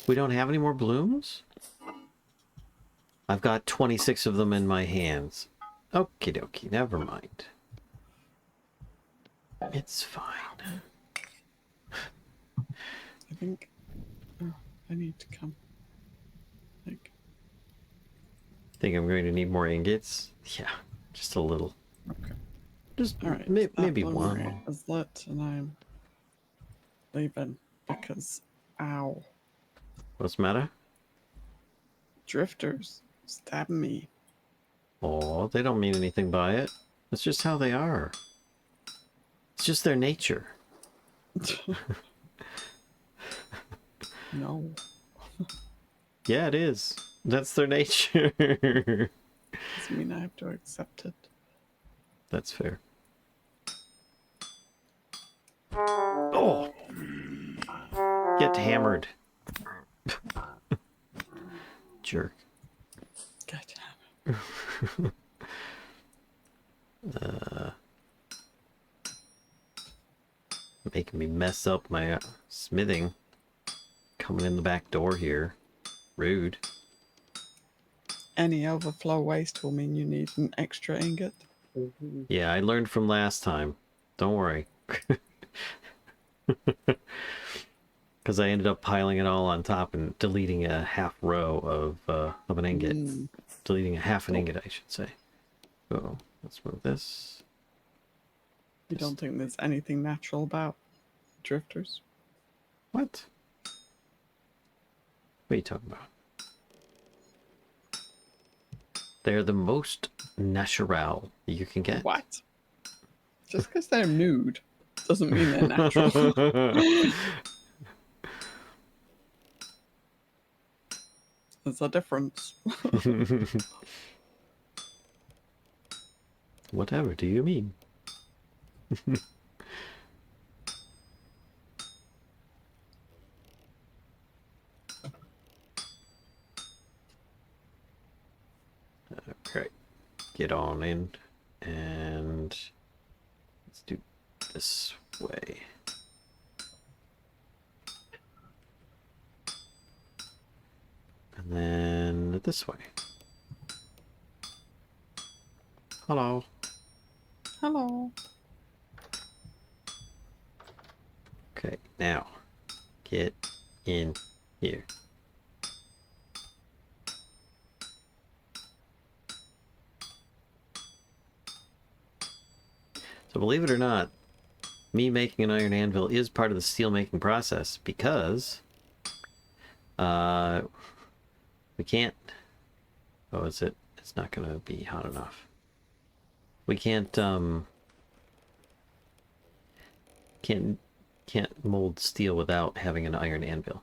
We don't have any more blooms? I've got 26 of them in my hands. Okie dokie, never mind. It's fine. I think I need to come. Like, Think I'm going to need more ingots? Yeah, just a little. okay. Just All right. maybe that one. blue is lit, and I'm leaving because, ow, What's the matter? drifters stabbing me. Oh, they don't mean anything by it. That's just how they are. It's just their nature. No. Yeah, it is. That's their nature. Doesn't mean I have to accept it. That's fair. Oh! Get hammered. Jerk. Get Making me mess up my smithing. Coming in the back door here. Rude. Any overflow waste will mean you need an extra ingot. Yeah, I learned from last time. Don't worry. Because I ended up piling it all on top and deleting a half row of an ingot. Deleting a half an ingot, I should say. So let's move this. You don't think there's anything natural about drifters? What? What are you talking about? They're the most natural you can get. What? Just because they're nude doesn't mean they're natural. There's a difference. Whatever do you mean? Okay, get on in and let's do this way. And then this way. Hello. Hello. Okay, now get in here. So believe it or not, me making an iron anvil is part of the steel making process because we can't. Oh, is it? It's not gonna be hot enough. We can't can't mold steel without having an iron anvil.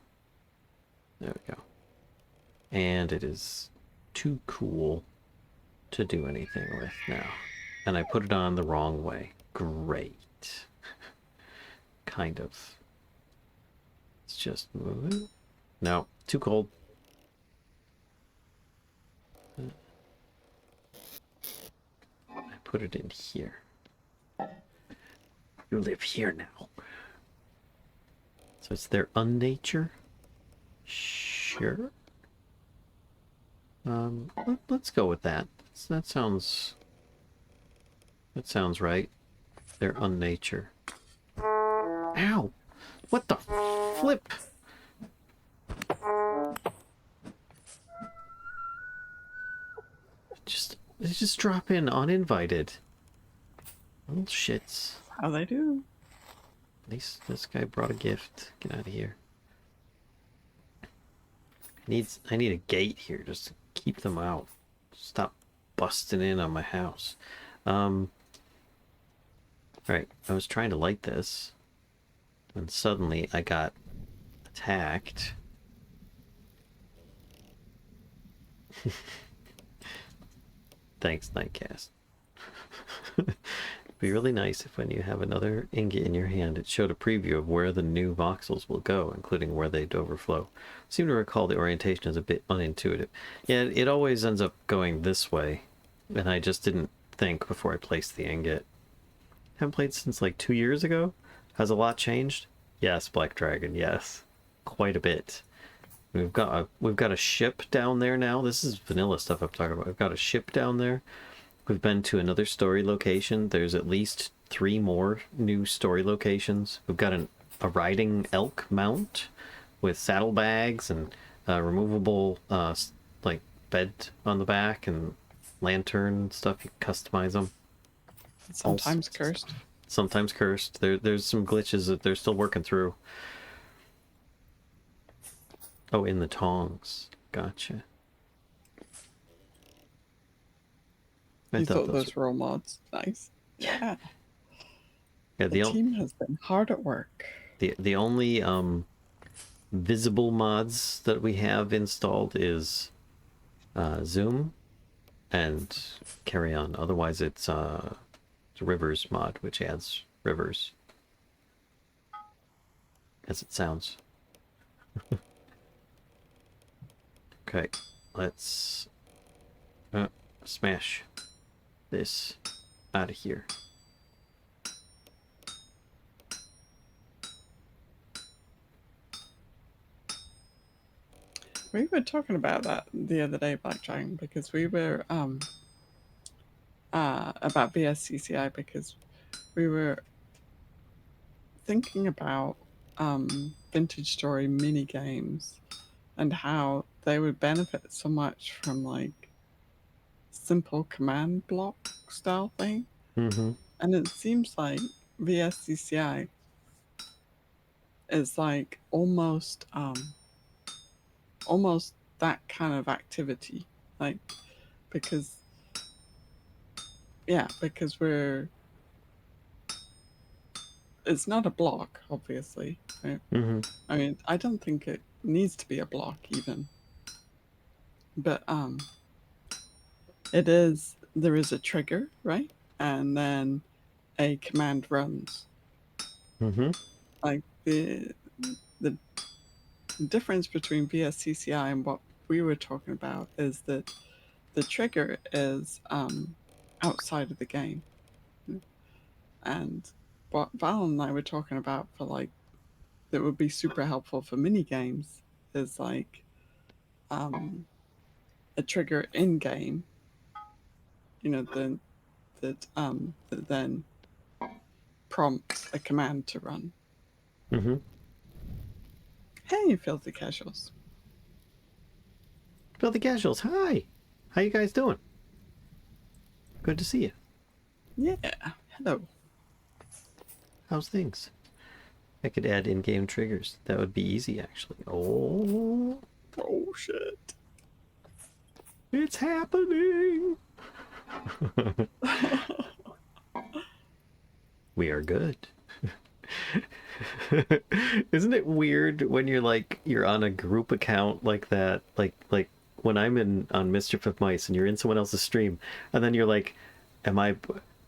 There we go. And it is too cool to do anything with now. And I put it on the wrong way. Great. Kind of. Let's just move it. No, too cold. I put it in here. You live here now. So it's their unnature? Sure. Let's go with that. That sounds right. Their unnature. Ow! What the flip? They just drop in uninvited. Little shits. How they do. At least this guy brought a gift. Get out of here. I need a gate here just to keep them out. Stop busting in on my house. Alright, I was trying to light this. And suddenly I got attacked. Thanks, Nightcast. It'd be really nice if when you have another ingot in your hand, it showed a preview of where the new voxels will go, including where they'd overflow. I seem to recall the orientation is a bit unintuitive. Yeah, it always ends up going this way, and I just didn't think before I placed the ingot. Haven't played since like 2 years ago? Has a lot changed? Yes, Black Dragon, yes. Quite a bit. We've got a ship down there now. This is vanilla stuff I'm talking about. We've got a ship down there. We've been to another story location. There's at least 3 more new story locations. We've got a riding elk mount with saddlebags and removable like bed on the back and lantern stuff. You can customize them. Sometimes cursed. Sometimes cursed. There's some glitches that they're still working through. Oh, in the tongs. Gotcha. You thought those were all mods. Nice. Yeah. Yeah, the team has been hard at work. The only visible mods that we have installed is Zoom and Carry On. Otherwise, it's Rivers mod, which adds rivers. As it sounds. Okay, let's smash this out of here. We were talking about that the other day, Black Dragon, because we were about BSCCI, because we were thinking about vintage story mini games and how they would benefit so much from like simple command block style thing. Mm-hmm. And it seems like VSCCI is like almost that kind of activity, like because it's not a block, obviously, right? Mm-hmm. I mean, I don't think it needs to be a block even, but there is a trigger, right? And then a command runs. Mm-hmm. Like the difference between VSCCI and what we were talking about is that the trigger is outside of the game, and what Val and I were talking about for like that would be super helpful for mini games is like a trigger in game, that then prompts a command to run. Mm-hmm. Hey, filthy casuals. Filthy Casuals, hi! How you guys doing? Good to see you. Yeah, hello. How's things? I could add in-game triggers. That would be easy, actually. Oh shit. It's happening! We are good. Isn't it weird when you're on a group account like that, like when I'm on Mischief of Mice and you're in someone else's stream, and then you're like,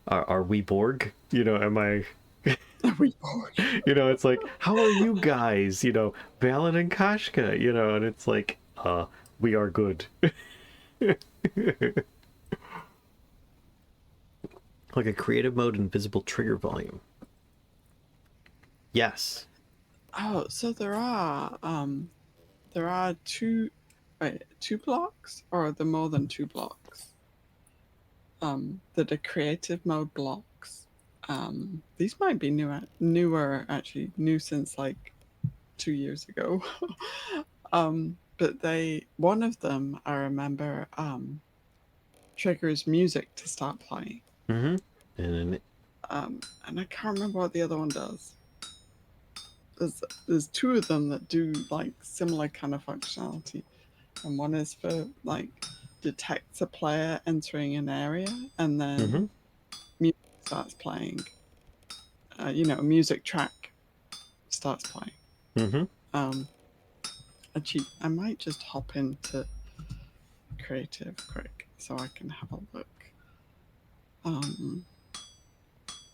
are we Borg? Am I Are we bored? You know, it's like, how are you guys? You know, Valen and Kashka, you know, and it's like, we are good. Like a creative mode invisible trigger volume. Yes. Oh, so there are two, wait, two blocks, or are there more than two blocks? That are creative mode blocks. These might be newer actually, new since like 2 years ago. But one of them I remember triggers music to start playing. Mm-hmm. And And I can't remember what the other one does. There's two of them that do like similar kind of functionality, and one is for like detects a player entering an area, and then music starts playing. You know, a music track starts playing. mm-hmm. Actually, I might just hop into creative quick so I can have a look.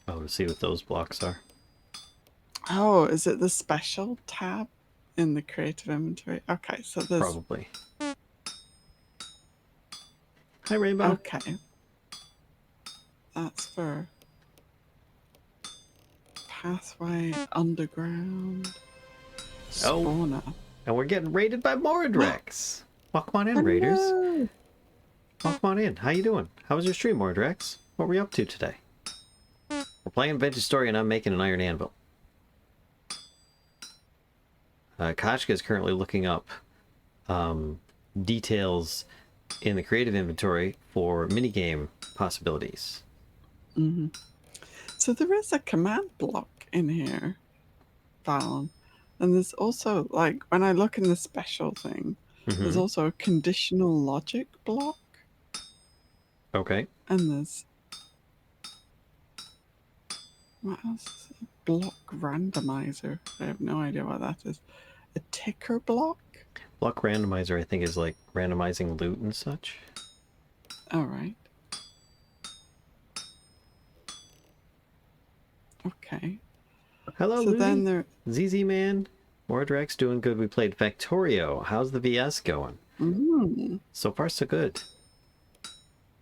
Oh, to see what those blocks are. Oh, is it the special tab in the creative inventory? Okay, so there's Probably. Hi, Rainbow. okay. That's for pathway underground spawner. And we're getting raided by Moradrex. Welcome on in, Raiders. Hello. Welcome on in. How you doing? How was your stream, Moradrex? What were you up to today? We're playing Vintage Story and I'm making an iron anvil. Kashka is currently looking up details in the creative inventory for minigame possibilities. Mm-hmm. So there is a command block in here, Val. And there's also, like, when I look in the special thing, there's also a conditional logic block. Okay. And there's... what else is it? Block randomizer. I have no idea what that is. A ticker block? Block randomizer, I think, is like randomizing loot and such. All right. Okay. Hello, So Looney. then there... ZZ Man. Moradrex doing good. We played Factorio. How's the VS going? So far, so good.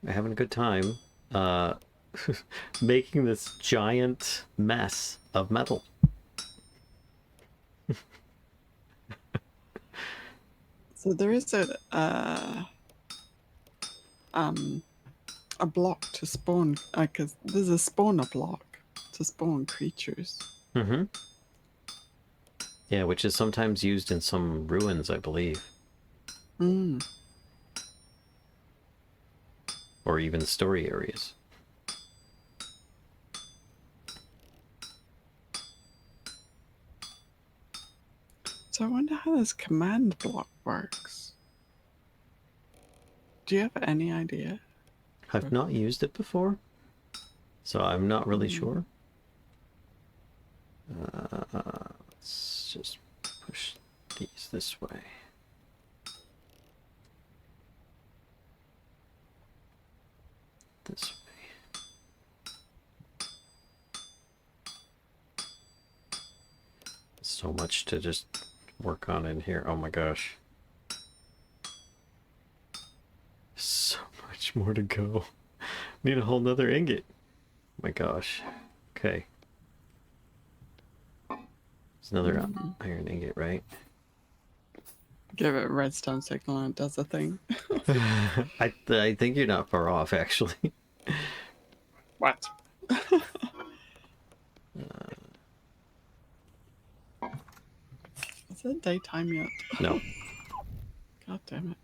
We're having a good time. Making this giant mess of metal. So there is a block to spawn, because there's a spawner block to spawn creatures. Mm-hmm. Yeah, which is sometimes used in some ruins, I believe. Or even story areas. So I wonder how this command block works. Do you have any idea? I've not used it before, so I'm not really sure. Let's just push these this way. This way. So much to just work on in here. Oh my gosh. So much more to go. Need a whole nother ingot. Oh my gosh. Okay. It's another iron ingot, right? Give it a redstone signal and it does a thing. I think you're not far off, actually. What? Is it daytime yet? No. God damn it.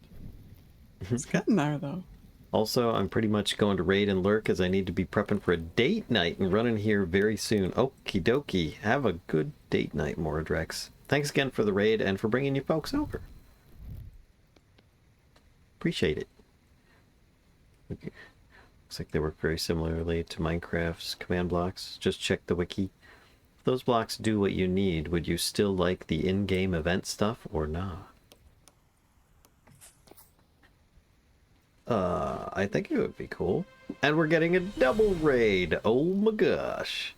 It's getting there, though. Also, I'm pretty much going to raid and lurk as I need to be prepping for a date night and running here very soon. Okie dokie. Have a good date night, Moradrex. Thanks again for the raid and for bringing you folks over. Appreciate it. Okay. Looks like they work very similarly to Minecraft's command blocks. Just check the wiki. If those blocks do what you need, would you still like the in-game event stuff or not? I think it would be cool. And we're getting a double raid. Oh my gosh.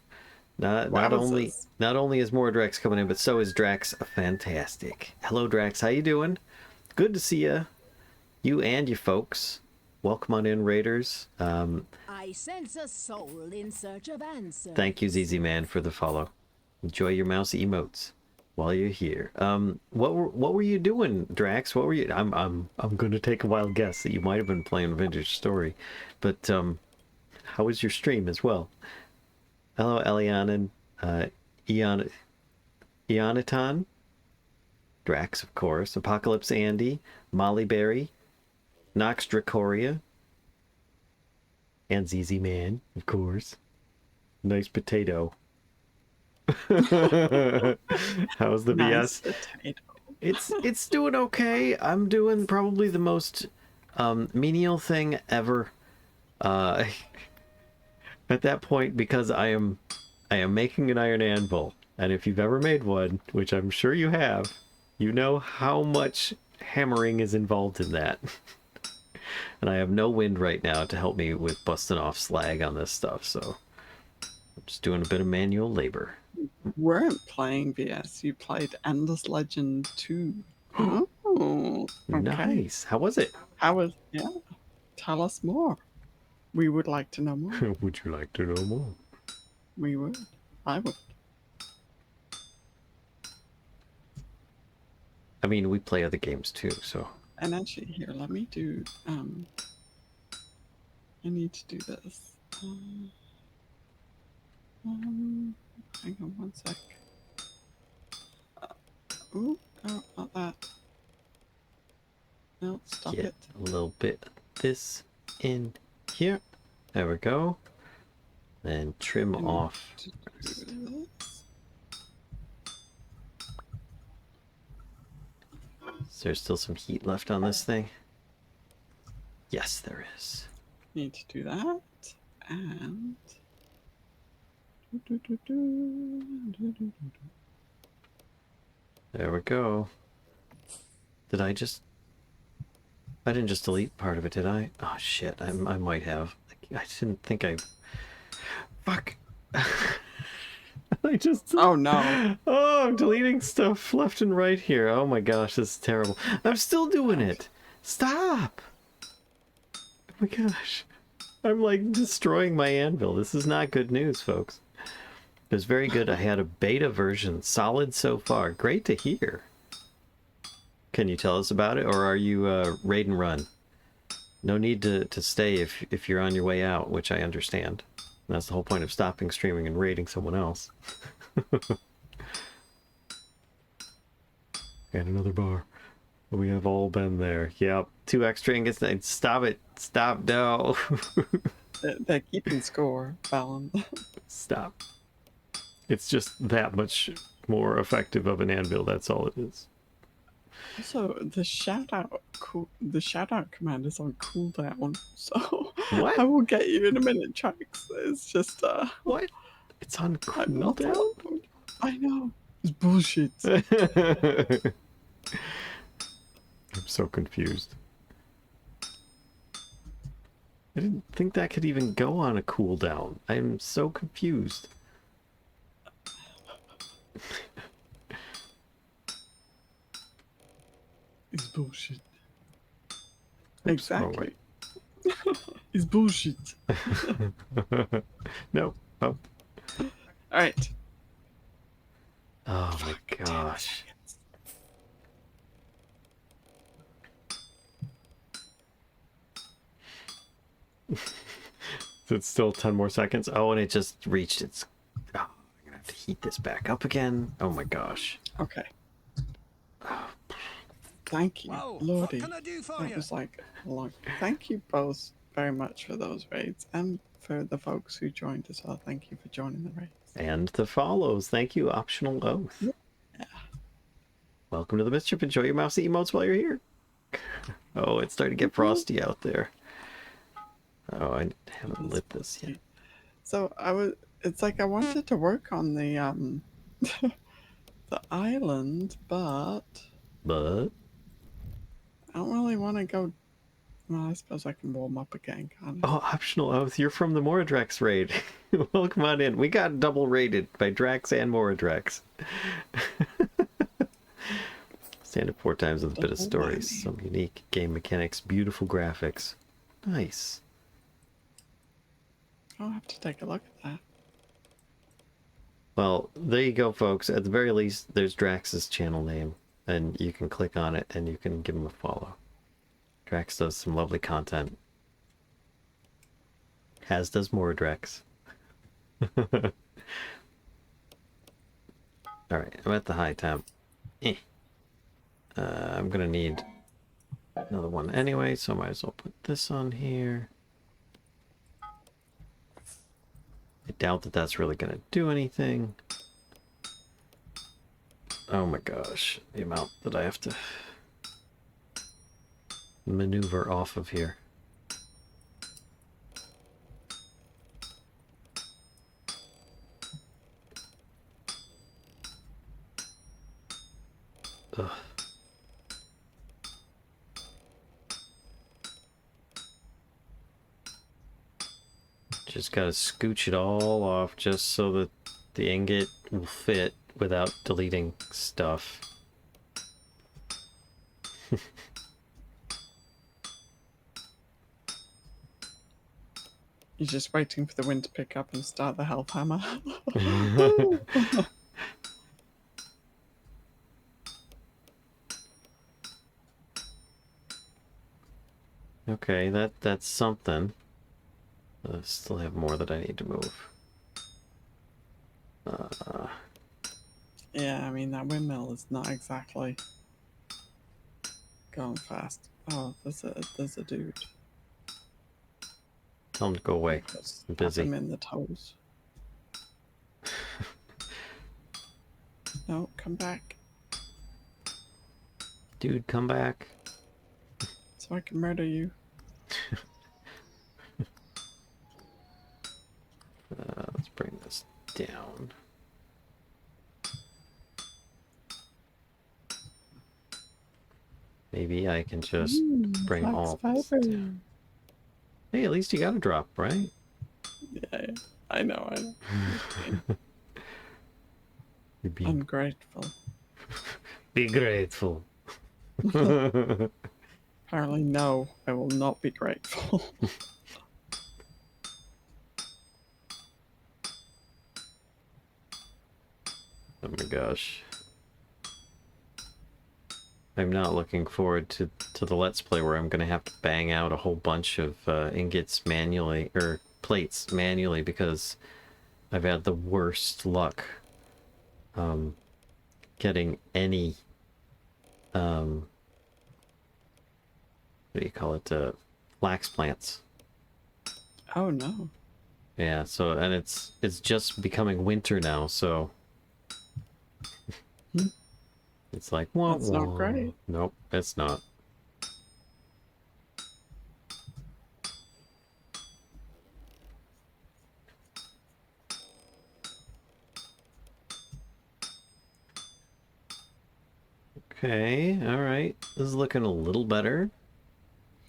Not only Wowzers. not only is more Drax coming in, but so is Drax fantastic. Hello, Drax. How you doing? Good to see you. You and you folks. Welcome on in, Raiders. I sense a soul in search of answers. Thank you, ZZ Man, for the follow. Enjoy your mouse emotes while you're here. What were you doing, Drax? What were you? I'm gonna take a wild guess that you might have been playing Vintage Story, but how was your stream as well? Hello, Elianan, Eonaton, Drax, of course, Apocalypse Andy, Molly Berry, Nox Dracoria, and ZZ Man, of course. Nice potato. How's the Nice BS? potato. It's doing okay. I'm doing probably the most menial thing ever. At that point, because I am making an iron anvil, and if you've ever made one, which I'm sure you have, you know how much hammering is involved in that. And I have no wind right now to help me with busting off slag on this stuff, so I'm just doing a bit of manual labor. Weren't playing VS. You played Endless Legend 2. Oh, okay. Nice. How was it? How was? Yeah. Tell us more. We would like to know more. Would you like to know more? We would. I would. I mean, we play other games too, so. And actually, here, let me do. I need to do this. Hang on one sec. Ooh, no, not that. No, stop Get it. a little bit of this in here. There we go. Then trim And off. to do this. Is there still some heat left on this thing? Yes, there is. Need to do that. And. There we go. Did I just... I didn't just delete part of it, did I? Oh, shit. I might have. I didn't think I... Fuck. I just... Oh no. Oh, I'm deleting stuff left and right here. Oh my gosh, this is terrible. I'm still doing it. Stop. Oh my gosh. I'm like destroying my anvil. This is not good news, folks. It was very good. I had a beta version. Solid so far. Great to hear. Can you tell us about it, or are you raid and run? No need to stay if you're on your way out, which I understand. That's the whole point of stopping streaming and raiding someone else. And another bar. We have all been there. Yep. 2 extra ingots. Stop it. Stop. No. They're keeping score, Fallon. Stop. It's just that much more effective of an anvil. That's all it is. Also, the shout out command is on cooldown, so What? I will get you in a minute, Tracks. It's just What? It's on I'm not cooldown? allowed. I know. It's bullshit. I'm so confused. I didn't think that could even go on a cooldown. I'm so confused. It's bullshit. Oops, wrong Exactly. It's bullshit. way. No. Oh. Alright. Oh my gosh. So it's still 10 more seconds. Oh, and it just reached its... Oh, I'm gonna have to heat this back up again. Oh my gosh. Okay. Thank you, Whoa, Lordy. what can I do for That you? was like a long. Thank you both very much for those raids and for the folks who joined as well. Thank you for joining the raids. And the follows. Thank you, Optional Oath. Yeah. Welcome to the Mischief. Enjoy your mouse emotes while you're here. Oh, it's starting to get frosty out there. Oh, I haven't lit this yet. So it's like I wanted to work on the the island, but But I don't really want to go Well, I suppose I can warm up again, can't I? Oh, optional oath. You're from the Moradrex raid. Welcome on in. We got double raided by Drax and Moradrex. Standard 4 times with a bit of Double stories. whammy. Some unique game mechanics. Beautiful graphics. Nice. I'll have to take a look at that. Well, there you go, folks. At the very least, there's Drax's channel name. And you can click on it and you can give him a follow. Drax does some lovely content. As does Moradrex. Alright, I'm at the high temp. I'm gonna need another one anyway, so I might as well put this on here. I doubt that that's really gonna do anything. Oh my gosh, the amount that I have to maneuver off of here. Ugh. Just gotta scooch it all off just so that the ingot will fit without deleting stuff. You're just waiting for the wind to pick up and start the health hammer. Okay, that's something. I still have more that I need to move. Yeah, I mean, that windmill is not exactly going fast. Oh, there's a dude. Tell him to go away. Just I'm tap busy. him in the toes. No, come back Dude, come back. so I can murder you. Let's bring this down. Maybe I can just bring all this down. Hey, at least you got a drop, right? Yeah, I know. You're being... Ungrateful. Be grateful. Apparently, no, I will not be grateful. Oh my gosh. I'm not looking forward to the Let's Play where I'm going to have to bang out a whole bunch of ingots manually, or plates manually, because I've had the worst luck getting any, what do you call it, flax plants. Oh no. Yeah, so, and it's just becoming winter now, so... It's like, wah, That's not great. Nope, it's not. Okay, alright. This is looking a little better.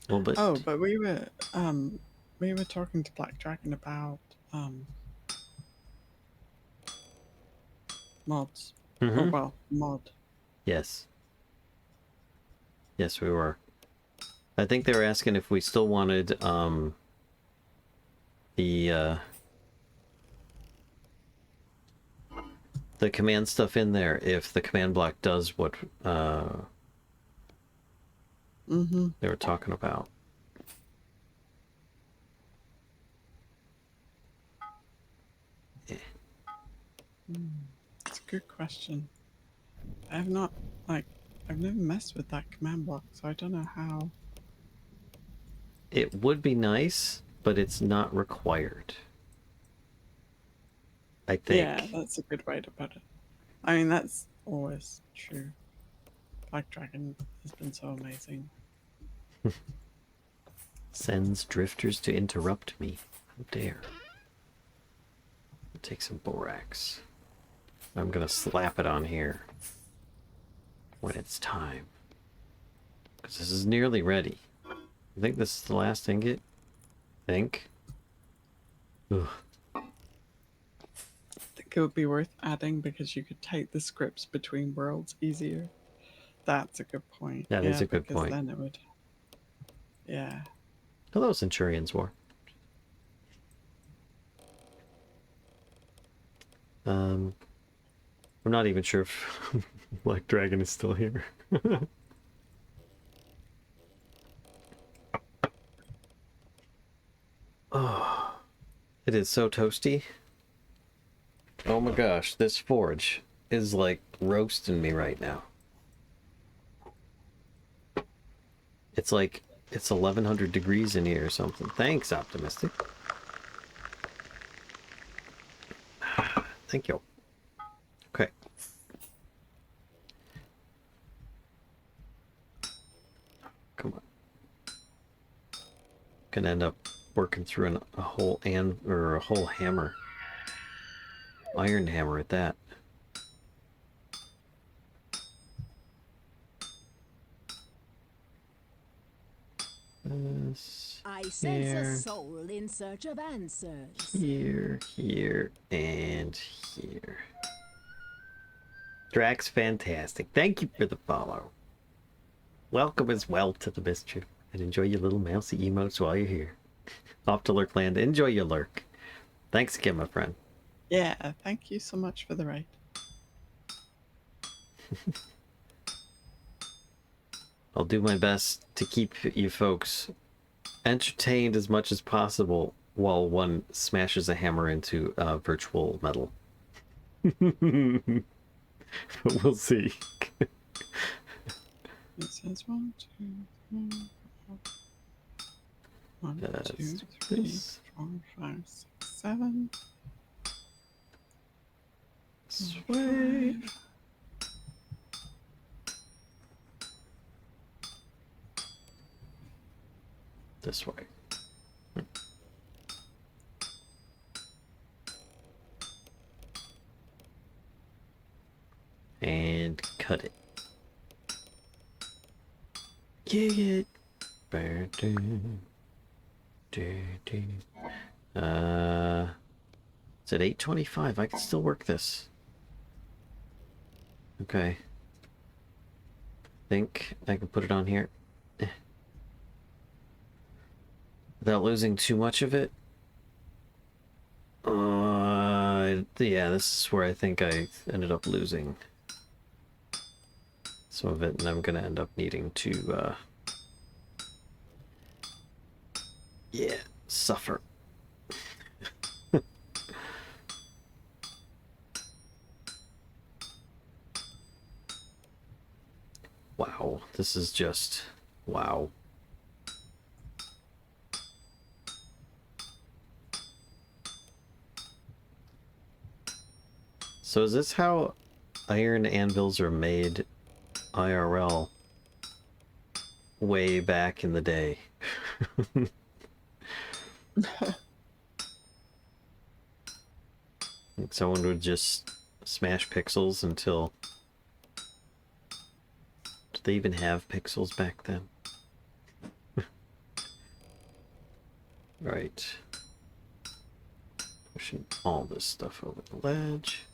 A little bit. Oh, but we were talking to Black Dragon about mods. Mhm. Oh well, mod. Yes. Yes, we were. I think they were asking if we still wanted, the command stuff in there if the command block does what, they were talking about. It's a good question. I've never messed with that command block, so I don't know how. It would be nice, but it's not required. I think. Yeah, that's a good way to put it. I mean, that's always true. Black Dragon has been so amazing. Sends drifters to interrupt me. How dare. I'll take some borax. I'm gonna slap it on here when it's time. Because this is nearly ready. I think this is the last ingot. Think. Ugh. I think it would be worth adding because you could take the scripts between worlds easier. That's a good point. That yeah, is a good because point. then it would. Yeah. Hello, Centurions War. I'm not even sure if Black Dragon is still here. Oh, it is so toasty. Oh my gosh, this forge is like roasting me right now. It's like it's 1100 degrees in here or something. Thanks, Optimistic. Thank you. Okay. Come on. Gonna end up working through a whole a whole hammer. Iron hammer at that. This, I sense here, a soul in search of answers. here, here, and here. Drax, fantastic. Thank you for the follow. Welcome as well to the Mischief, and enjoy your little mousy emotes while you're here. Off to Lurkland. Enjoy your lurk. Thanks again, my friend. Yeah, thank you so much for the raid. I'll do my best to keep you folks entertained as much as possible while one smashes a hammer into virtual metal. But we'll see. It says 1, 2, 3, 4. 1, 2, 3, 4, 5, 6, 7. Sway. This way. And cut it. Kick it. It's at 8:25. I can still work this. Okay. Think I can put it on here. Without losing too much of it. Yeah, this is where I think I ended up losing some of it, and I'm gonna end up needing to, yeah, suffer. Wow, this is just, wow. So is this how iron anvils are made IRL way back in the day? Like someone would just smash pixels until... Did they even have pixels back then? Right. Pushing all this stuff over the ledge.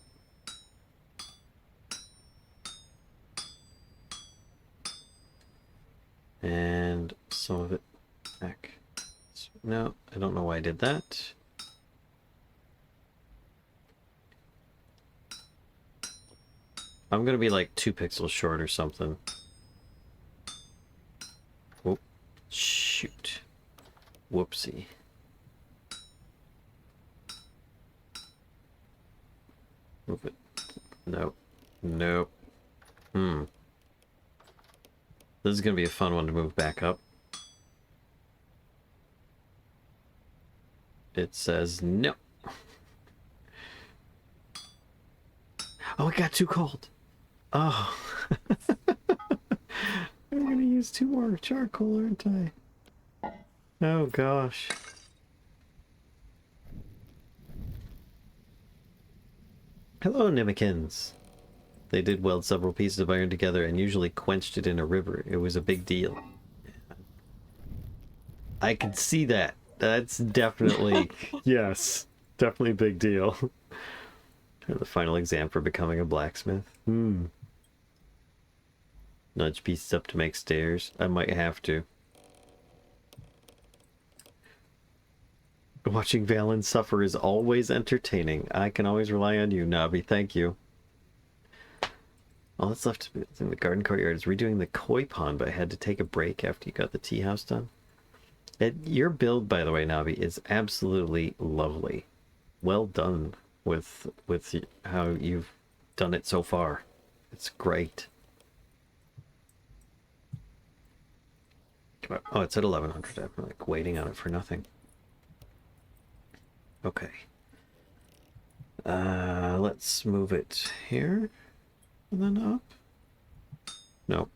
And some of it back. No, I don't know why I did that. I'm gonna be like 2 pixels short or something. Whoop. Shoot. Whoopsie. Move it. Nope. Nope. This is gonna be a fun one to move back up. It says no. Oh, it got too cold. Oh. I'm gonna use 2 more charcoal, aren't I? Oh gosh. Hello, Nimikins. They did weld several pieces of iron together and usually quenched it in a river. It was a big deal. I can see that. That's definitely yes, definitely a big deal. The final exam for becoming a blacksmith. Nudge pieces up to make stairs. I might have to. Watching Valen suffer is always entertaining. I can always rely on you, Navi. Thank you. All that's left in the garden courtyard is redoing the koi pond, but I had to take a break after you got the tea house done. Your build, by the way, Navi, is absolutely lovely. Well done with how you've done it so far. It's great. Come on. Oh, it's at 1100. I'm like waiting on it for nothing. Okay. Let's move it here and then up. Nope.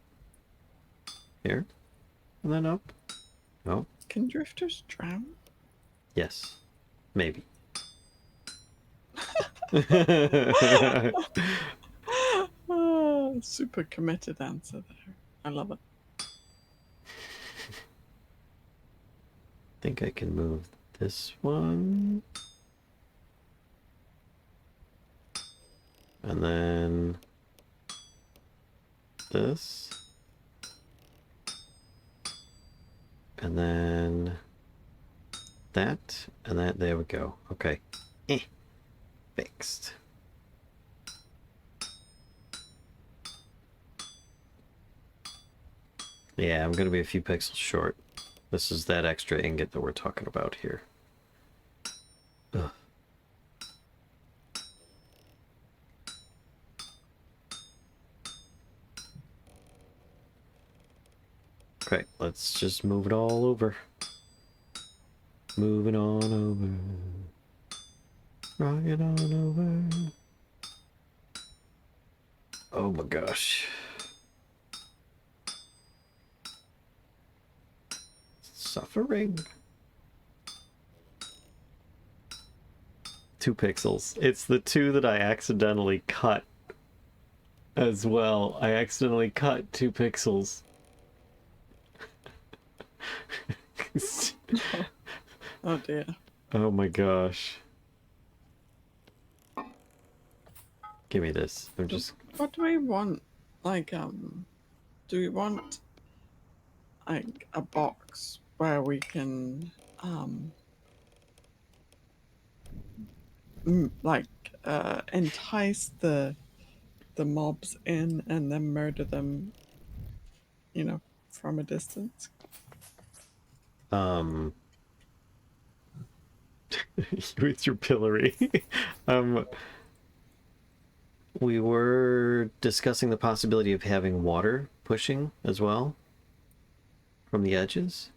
Here and then up. Nope. Can drifters drown? Yes. Maybe. Oh, super committed answer there. I love it. Think I can move this one. And then this. And then that. And that. There we go. Okay. Fixed. Yeah, I'm going to be a few pixels short. This is that extra ingot that we're talking about here. Ugh. Okay, let's just move it all over. Move it on over. Rock it on over. Oh my gosh. Suffering. 2 pixels. It's the 2 that I accidentally cut as well. I accidentally cut 2 pixels. Oh dear. Oh my gosh. Give me this. I'm just... What do we want? Like, do we want like a box where we can, entice the mobs in and then murder them, you know, from a distance? With your pillory. We were discussing the possibility of having water pushing as well from the edges.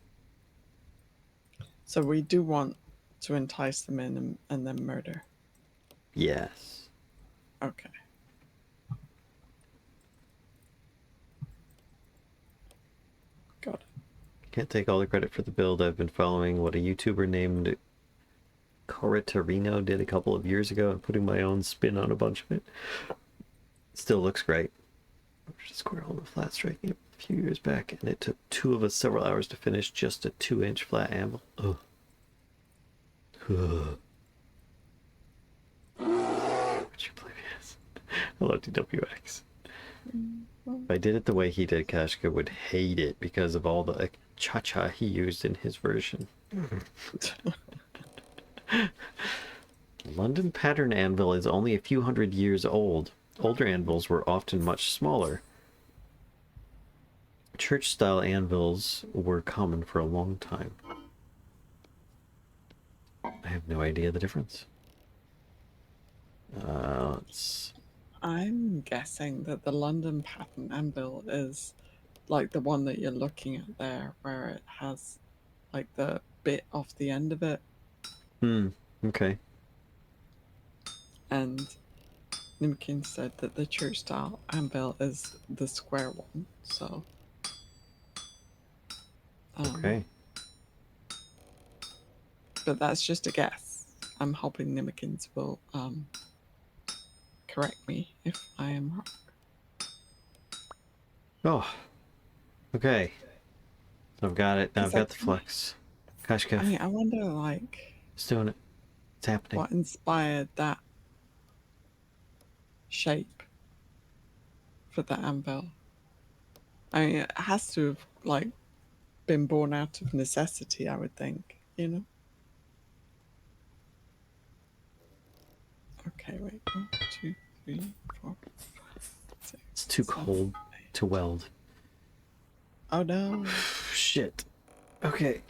So we do want to entice them in and then murder. Yes. Okay. Got it. Can't take all the credit for the build. I've been following what a YouTuber named Coratarino did a couple of years ago and putting my own spin on a bunch of it. Still looks great. Just square hole in the flat striking a few years back, and it took 2 of us several hours to finish just a 2-inch flat anvil. Ugh. What's your play? Yes. Hello, DWX. If I did it the way he did, Kashka would hate it because of all the cha-cha he used in his version. London pattern anvil is only a few hundred years old. Older anvils were often much smaller. Church-style anvils were common for a long time. I have no idea the difference. I'm guessing that the London pattern anvil is like the one that you're looking at there, where it has like the bit off the end of it. Okay. And Nimkin said that the church style anvil is the square one, so. Okay. But that's just a guess. I'm hoping Nimkins will correct me if I am wrong. Oh. Okay. So I've got it. Now I've got the Exactly. flex. Kashka, I mean, I wonder, like, it's doing it. It's happening. what inspired that shape for the anvil. I mean, it has to have, like, been born out of necessity, I would think, you know? Okay, wait. 1, 2, 3, 4, 6, It's too 7, cold 8. to weld. Oh no. Shit. Okay.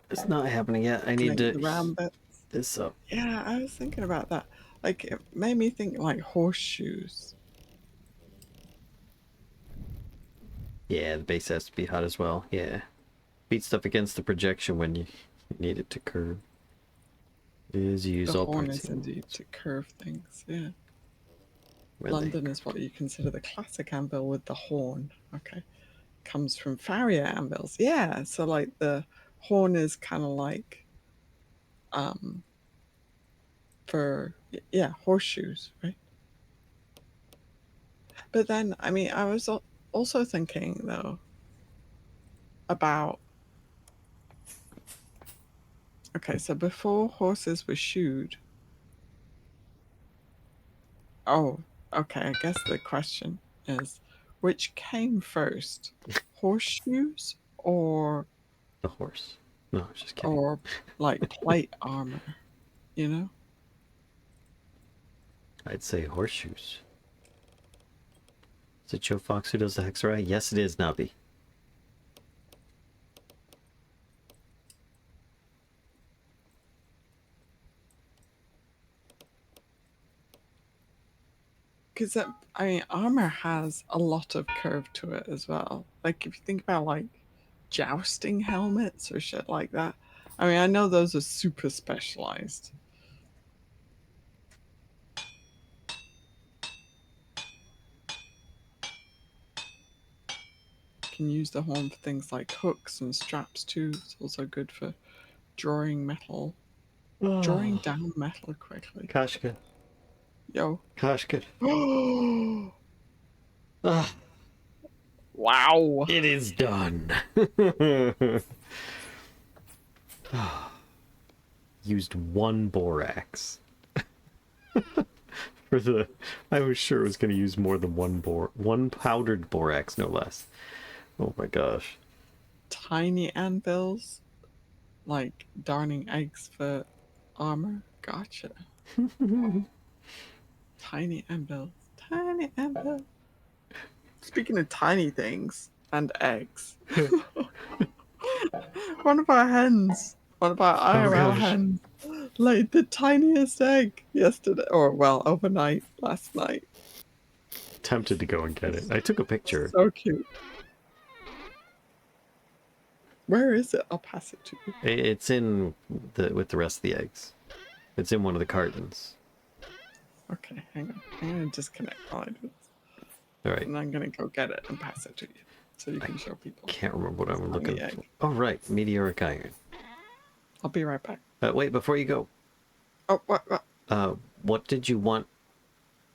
It's not happening yet. I need Connect to the round bit. this up. Yeah, I was thinking about that. Like, it made me think like horseshoes. Yeah, the base has to be hot as well. Yeah. Beat stuff against the projection when you need it to curve. Is use The all horn parts. is indeed to curve things, yeah. Where London is what you consider the classic anvil with the horn. Okay. Comes from farrier anvils. Yeah, so like the horn is kind of like um for yeah, horseshoes, right? But then I mean, I was also thinking though about okay, so before horses were shoed, oh, okay, I guess the question is which came first, horseshoes the horse. No, I was just kidding. or like plate armor, you know? I'd say horseshoes. Is it Joe Fox who does the Hexarai? Yes, it is, Nabi. Because I mean, armor has a lot of curve to it as well. Like if you think about like jousting helmets or shit like that. I mean, I know those are super specialized. Can use the horn for things like hooks and straps too. It's also good for drawing down metal quickly. Kashka. Yo. Kashka. Wow. Ah, it is done. Used one borax. For the I was sure it was gonna use more than one powdered borax, no less. Oh my gosh. Tiny anvils, like darning eggs for armor. Gotcha. Tiny anvils. Tiny anvil. Speaking of tiny things and eggs, one of our hens, one of our IRL gosh. hens, laid the tiniest egg yesterday, or well, overnight, last night. Tempted to go and get it. I took a picture. So cute. Where is it? I'll pass it to you. It's in with the rest of the eggs. It's in one of the cartons. Okay, hang on. I'm gonna disconnect while I do this. All right. And I'm gonna go get it and pass it to you, so you can show people. Can't remember what I'm looking egg. for. Oh right, meteoric iron. I'll be right back. Wait, before you go. Oh, what? What did you want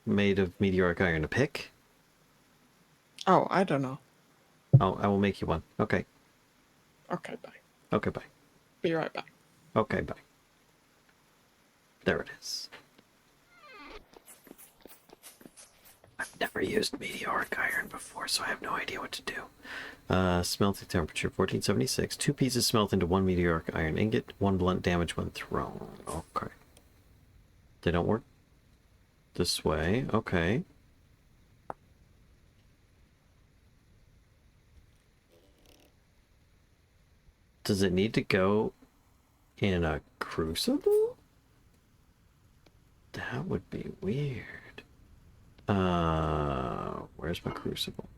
made of meteoric iron? A pick? Oh, I don't know. I will make you one. Okay. Okay, bye. Okay, bye. Be right back. Okay, bye. There it is. I've never used meteoric iron before, so I have no idea what to do. Smelting temperature 1476. 2 pieces smelt into 1 meteoric iron ingot. 1 blunt damage when thrown. Okay. They don't work this way. Okay. Does it need to go in a crucible? That would be weird. Where's my crucible?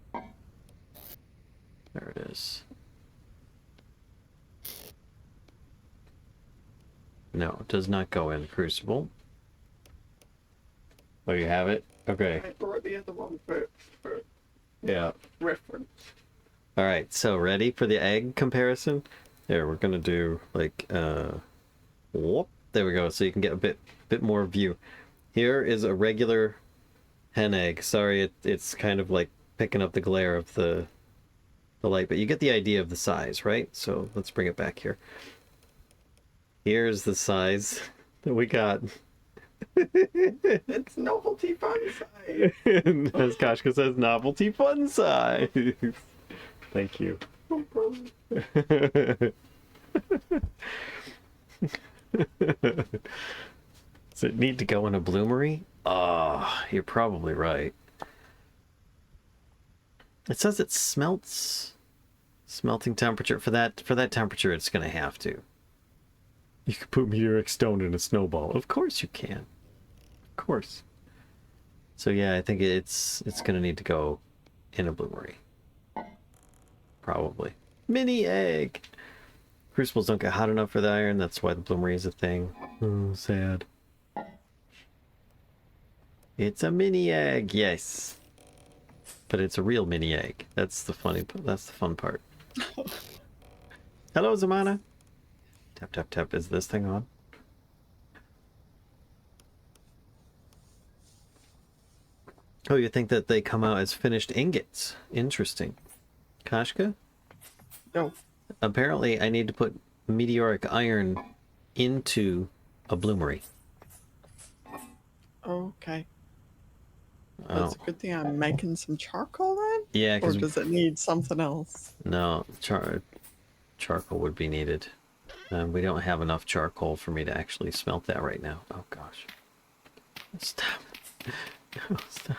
There it is. No, it does not go in crucible. Oh, you have it? Okay. I brought the other one for Yeah. reference. All right, so ready for the egg comparison? There, we're gonna do like whoop. There we go. So you can get a bit more view. Here is a regular hen egg. Sorry, it's kind of like picking up the glare of the light, but you get the idea of the size, right? So let's bring it back here. Here's the size that we got. It's novelty fun size. As Kashka says, novelty fun size. Thank you. Does it need to go in a bloomery? Ah, you're probably right. It says it smelts. Smelting temperature for that temperature it's gonna have to. You can put meteoric stone in a snowball. Of course you can. Of course. So yeah, I think it's gonna need to go in a bloomery. Probably. Mini egg! Crucibles don't get hot enough for the iron, that's why the bloomery is a thing. Oh, sad. It's a mini egg, yes. But it's a real mini egg. That's the fun part. Hello, Zamana. Tap, tap, tap. Is this thing on? Oh, you think that they come out as finished ingots? Interesting. Kashka? No. Apparently, I need to put meteoric iron into a bloomery. Okay. Oh. That's a good thing I'm making some charcoal then? Yeah, Or because... does it need something else? No, charcoal would be needed. We don't have enough charcoal for me to actually smelt that right now. Oh, gosh. Stop. No, stop.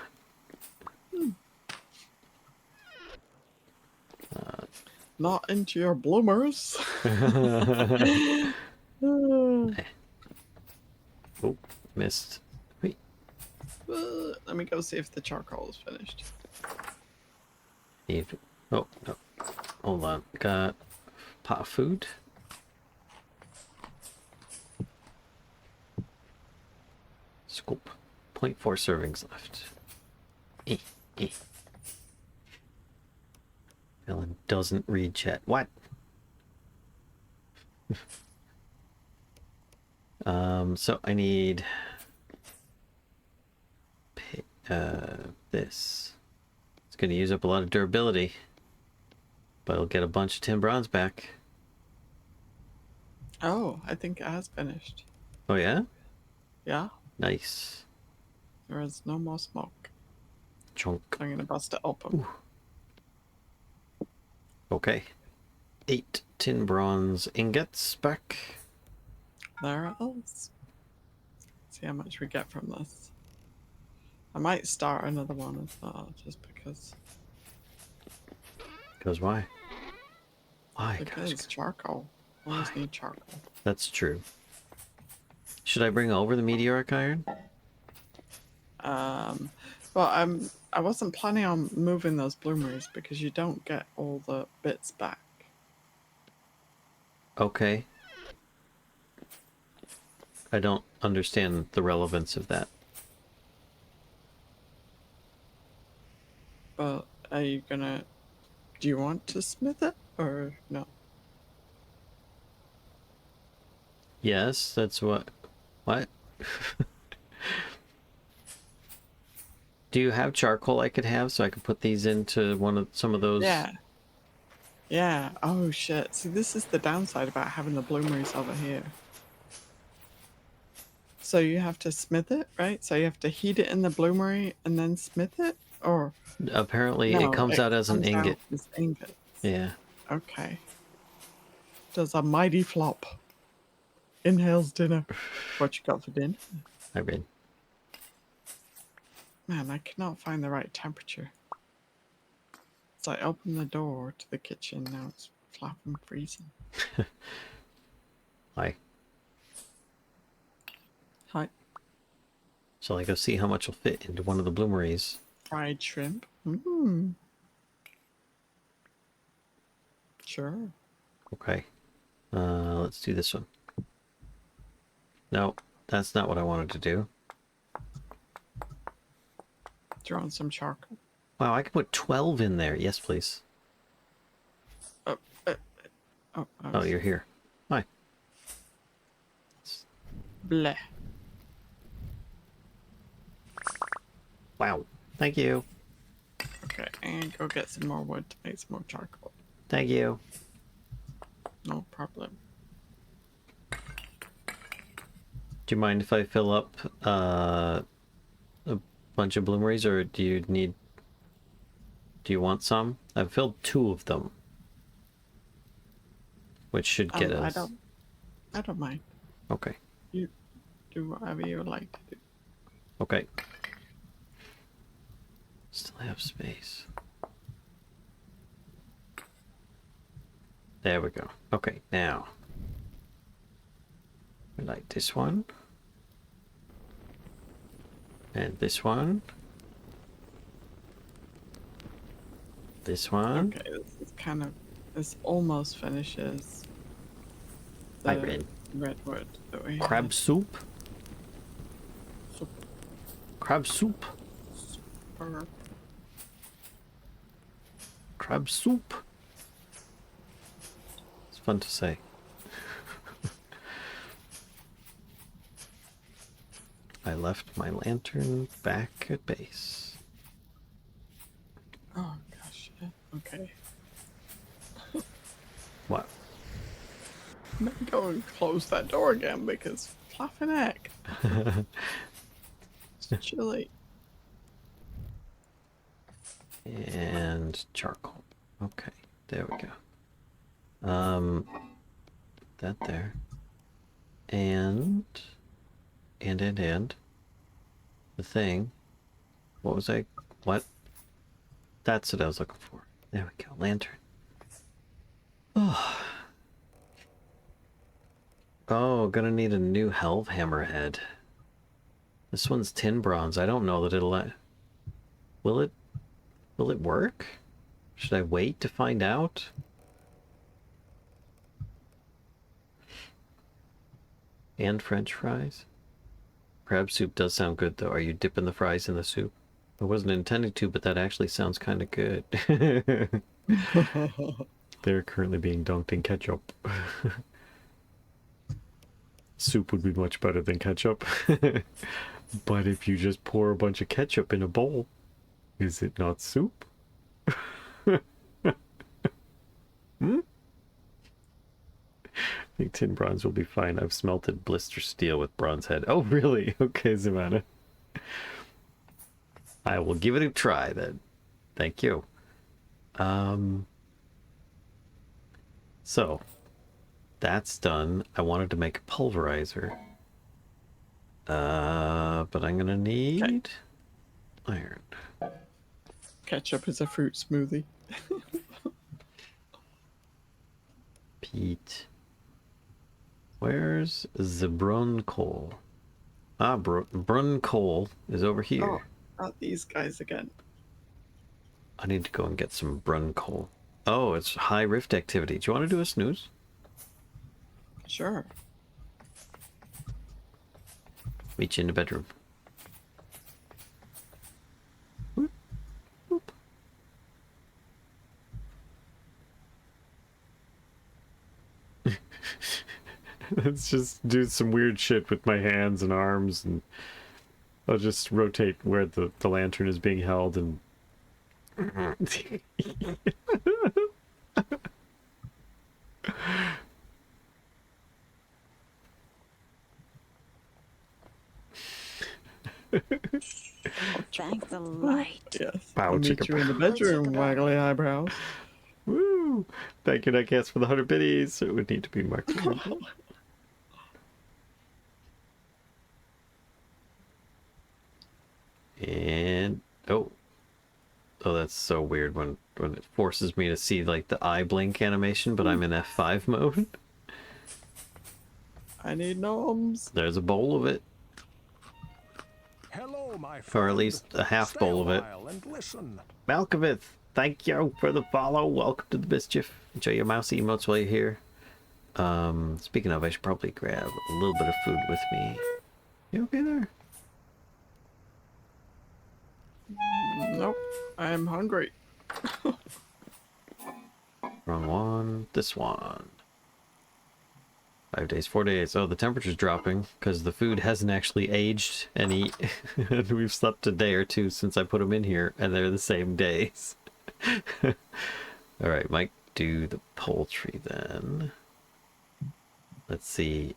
Not into your bloomers. Oh, missed. Wait. Let me go see if the charcoal is finished. Oh, no. Hold on. Got pot of food. Scoop. 0.4 servings left. Eh. Ellen doesn't read chat. What? So I need this. It's going to use up a lot of durability, but I'll get a bunch of tin bronze back. Oh, I think it has finished. Oh yeah? Yeah, Nice. there is no more smoke. Chunk. I'm gonna bust it open. Ooh. Okay. 8 tin bronze ingots back. There it is. See how much we get from this. I might start another one as well, just because. Because why? Why? Because Gosh, charcoal. Always need charcoal. that's true. Should I bring over the meteoric iron? Well, I wasn't planning on moving those bloomeries because you don't get all the bits back. Okay. I don't understand the relevance of that. But are you gonna? Do you want to smith it or no? Yes, that's what... What? Do you have charcoal I could have so I could put these into some of those? Yeah. Yeah. Oh shit. See, this is the downside about having the bloomeries over here. So you have to smith it, right? So you have to heat it in the bloomery and then smith it, or Apparently no, it comes out as an comes out ingot. as ingots. Yeah. Okay. Does a mighty flop. Inhales dinner. What you got for dinner? I read. Man, I cannot find the right temperature. So I opened the door to the kitchen. Now it's flapping freezing. Hi. Hi. Shall I go see how much will fit into one of the bloomeries? Fried shrimp. Mmm. Sure. Okay. Let's do this one. No, that's not what I wanted to do. Throw in some charcoal. Wow, I can put 12 in there. Yes, please. Oh, Oh, you're here. Hi. bleh. Wow. Thank you. Okay, and go get some more wood to make some more charcoal. Thank you. No problem. Do you mind if I fill up a bunch of bloomeries, or do you want some? I've filled 2 of them, which should get us. I don't mind. Okay. You do whatever you would like to do. Okay. Still have space. There we go. Okay, now we light this one. And this one. This one. Okay, this almost finishes I the read. redwood that we Crab had. soup. Soup. Crab soup. Or Crab soup. It's fun to say. I left my lantern back at base. oh gosh, yeah. Okay. What? Let me go and close that door again because fluffing heck. It's chilly. And charcoal. Okay, there we go. That there. And the thing. What was I? What? That's what I was looking for. There we go. Lantern. Oh. Oh, gonna need a new Helve Hammerhead. This one's tin bronze. I don't know that it'll. Will it work? Should I wait to find out? And French fries? Crab soup does sound good though. Are you dipping the fries in the soup? I wasn't intending to, but that actually sounds kind of good. They're currently being dunked in ketchup. Soup would be much better than ketchup. But if you just pour a bunch of ketchup in a bowl, is it not soup? Hmm? I think tin bronze will be fine. I've smelted blister steel with bronze head. Oh, really? Okay, Savannah. I will give it a try then. Thank you. So that's done. I wanted to make a pulverizer. But I'm gonna need iron. Ketchup is a fruit smoothie. Peat. Where's the brun coal? Ah, brun coal is over here. Oh, not these guys again. I need to go and get some brun coal. Oh, it's high rift activity. Do you want to do a snooze? Sure. Meet you in the bedroom. Whoop, whoop. Let's just do some weird shit with my hands and arms, and I'll just rotate where the lantern is being held and Thank the light. Yes. Pow, I'll meet chicka you in the pow. bedroom, Chicka pow. waggly eyebrows. woo! Thank you, Nightcast, for the 100 biddies. It would need to be marked. And oh, that's so weird when it forces me to see like the eye blink animation, but I'm in F5 mode. I need gnomes. There's a bowl of it, Hello, my or friend. at least a half Stay bowl of it. a while and listen. Malkovith, thank you for the follow. Welcome to the Mischief. Enjoy your mouse emotes while you're here. Speaking of, I should probably grab a little bit of food with me. You okay there? Nope. I'm hungry. Wrong one. This one. 5 days, 4 days. Oh, the temperature's dropping because the food hasn't actually aged any. And we've slept a day or two since I put them in here, and they're the same days. All right, might do the poultry then. Let's see.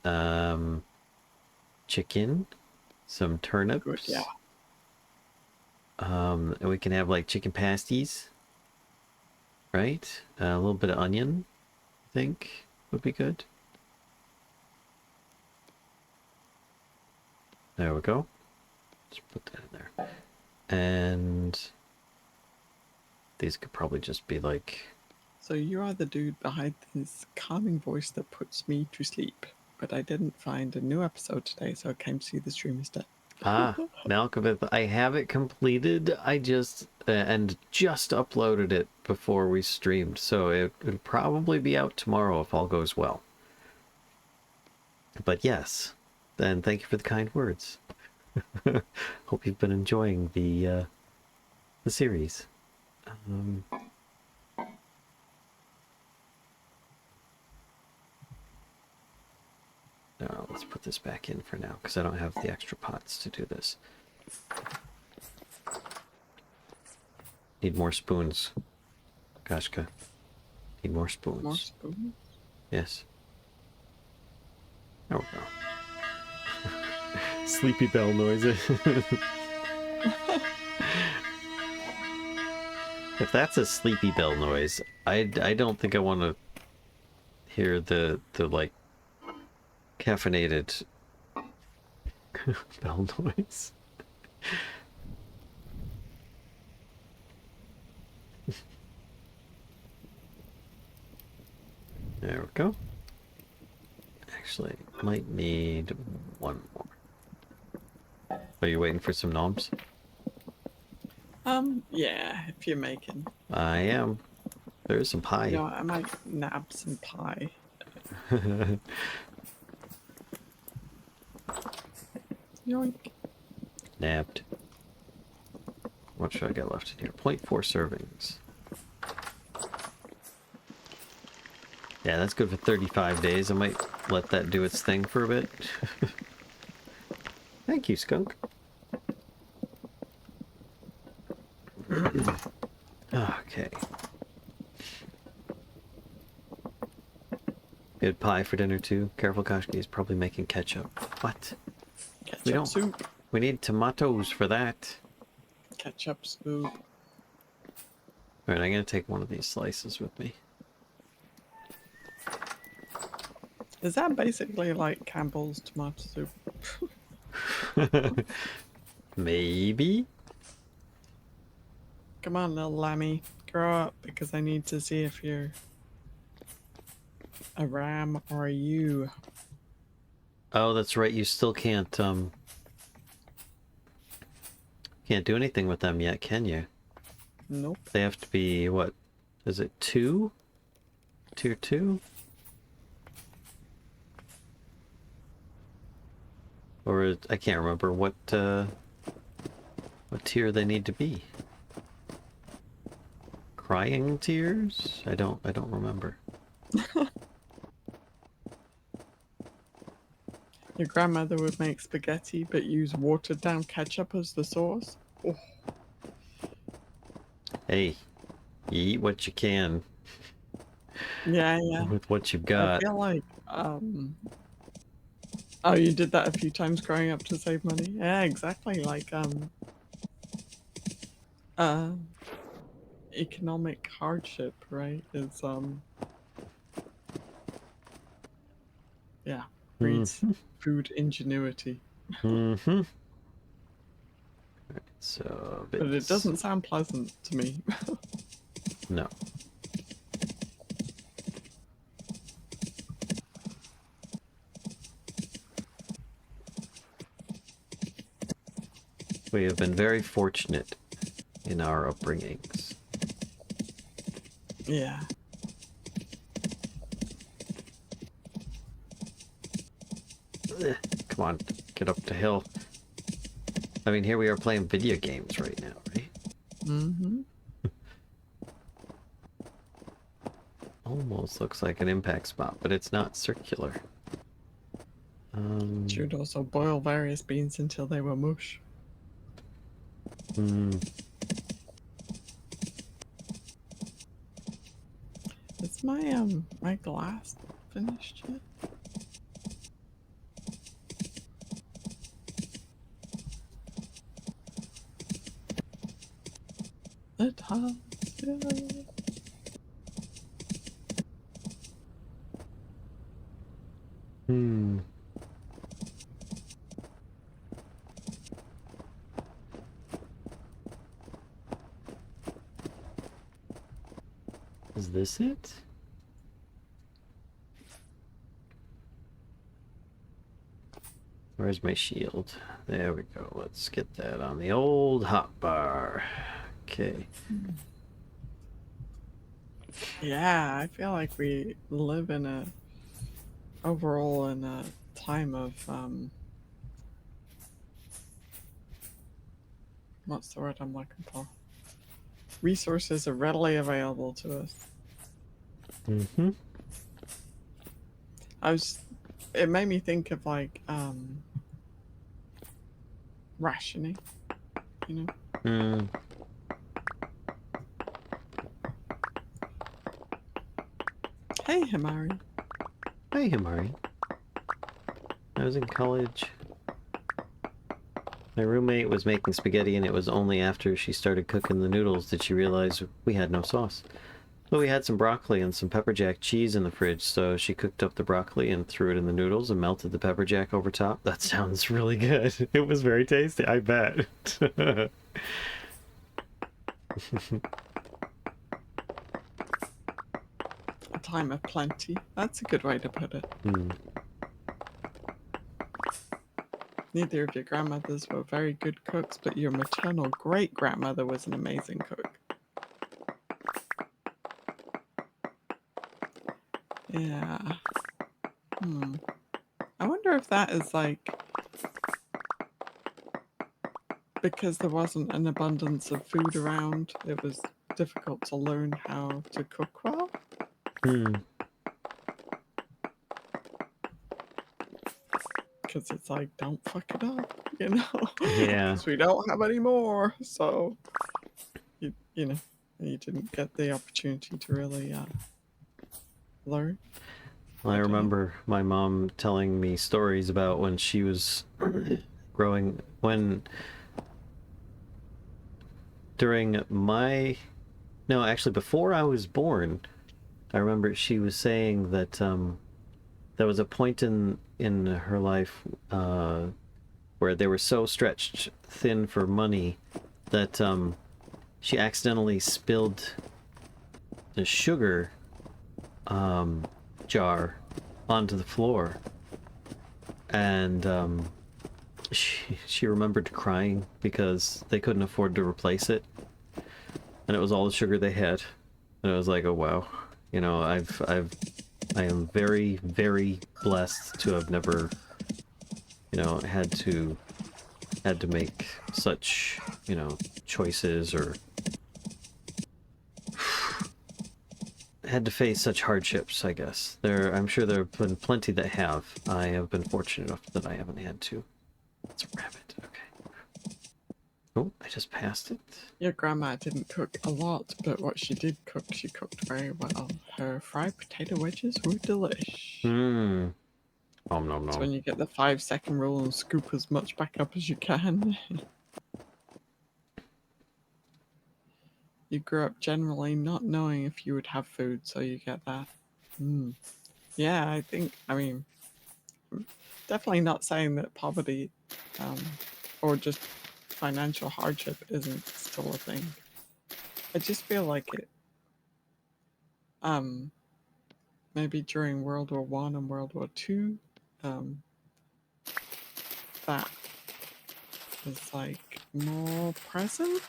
chicken, some turnips. Good, yeah. And we can have like chicken pasties, right? A little bit of onion, I think would be good. There we go. Just put that in there. And these could probably just be like... So you are the dude behind this calming voice that puts me to sleep. But I didn't find a new episode today, so I came to see the stream instead. Ah, Malkovith, I have it completed. I just and just uploaded it before we streamed, so it'll probably be out tomorrow if all goes well. But yes, then thank you for the kind words. Hope you've been enjoying the series. No, let's put this back in for now because I don't have the extra pots to do this. Need more spoons, Kashka. Need more spoons. More spoons? Yes. There we go. Sleepy bell noises. If that's a sleepy bell noise, I don't think I want to hear the like caffeinated bell noise. There we go. Actually, might need one more. Are you waiting for some gnomes? Yeah, if you're making. I am. There's some pie. You know, I might nab some pie. Yoink. Nabbed. What should I get left in here? 0.4 servings. Yeah, that's good for 35 days. I might let that do its thing for a bit. Thank you, Skunk. Okay. Good pie for dinner too. Careful, Koshki is probably making ketchup. What? Ketchup soup. We need tomatoes for that. Ketchup soup. Alright, I'm gonna take one of these slices with me. Is that basically like Campbell's tomato soup? Maybe? Come on, little lammy. Grow up, because I need to see if you're a ram or a ewe. Oh, that's right. You still can't do anything with them yet, can you? Nope. They have to be, what? Is it 2? Tier 2? Or I can't remember what tier they need to be. Crying tears? I don't remember. Your grandmother would make spaghetti but use watered down ketchup as the sauce. Oh. Hey, you eat what you can Yeah, yeah. with what you've I got. feel like, oh, you did that a few times growing up to save money? Yeah, exactly. Like, economic hardship, right? Is, yeah, breeds food ingenuity. Mm-hmm. So, But it doesn't sound pleasant to me. No. We have been very fortunate in our upbringings. Yeah. Come on, get up the hill. I mean, here we are playing video games right now, right? Mm-hmm. Almost looks like an impact spot, but it's not circular. Should also boil various beans until they were mush. Is my glass finished yet? It has. Yeah. Hmm. Is this it? Where's my shield? There we go. Let's get that on the old hotbar. Okay. Yeah, I feel like we live in a overall in a time of what's the word I'm looking for? Resources are readily available to us. Mm-hmm. It made me think of like rationing, you know. Mm. Hey, Himari. Hey, Himari. I was in college. My roommate was making spaghetti, and it was only after she started cooking the noodles that she realized we had no sauce. But we had some broccoli and some pepper jack cheese in the fridge, so she cooked up the broccoli and threw it in the noodles and melted the pepper jack over top. That sounds really good. It was very tasty, I bet. A time of plenty. That's a good way to put it. Hmm. Neither of your grandmothers were very good cooks, but your maternal great grandmother was an amazing cook. Yeah. I wonder if that is like because there wasn't an abundance of food around, it was difficult to learn how to cook well. Hmm. Because it's like, don't fuck it up, you know? Yeah. Because we don't have any more. So, you know, you didn't get the opportunity to really learn. I don't know. remember my mom telling me stories about when she was before I was born. I remember she was saying that there was a point in her life where they were so stretched thin for money that she accidentally spilled the sugar jar onto the floor, and she remembered crying because they couldn't afford to replace it, and it was all the sugar they had. And it was like, oh wow, you know, I am very, very blessed to have never, you know, had to make such, you know, choices, or had to face such hardships, I guess. I'm sure there have been plenty that have. I have been fortunate enough that I haven't had to. It's a rabbit, okay. Oh, I just passed it. Your grandma didn't cook a lot, but what she did cook, she cooked very well. Her fried potato wedges were delish. Mmm. Nom nom It's nom. when you get the 5-second rule and scoop as much back up as you can. You grew up generally not knowing if you would have food, so you get that. Yeah, I mean, definitely not saying that poverty or just financial hardship isn't still a thing. I just feel like it, maybe during World War One and World War Two, that is like more present.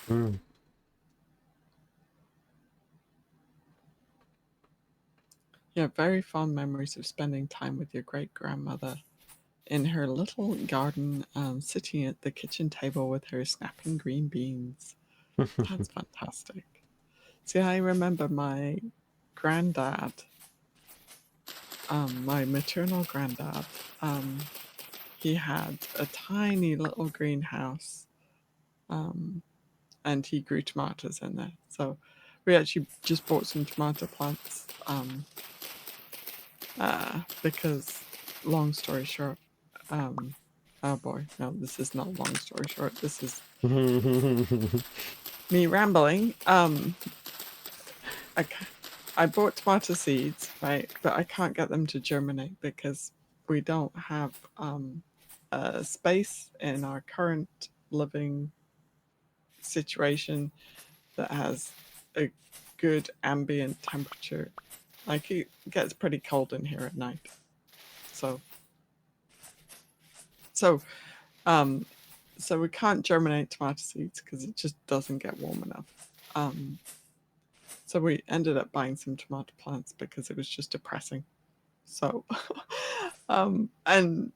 Mm. Yeah, very fond memories of spending time with your great grandmother in her little garden, sitting at the kitchen table with her snapping green beans. That's fantastic. See, I remember my granddad, my maternal granddad, he had a tiny little greenhouse, and he grew tomatoes in there. So we actually just bought some tomato plants because, long story short, oh boy, no, this is not long story short. This is me rambling. I, ca- I bought tomato seeds, right? But I can't get them to germinate because we don't have space in our current living situation that has a good ambient temperature. Like it gets pretty cold in here at night. So so um so we can't germinate tomato seeds because it just doesn't get warm enough. So we ended up buying some tomato plants because it was just depressing. So and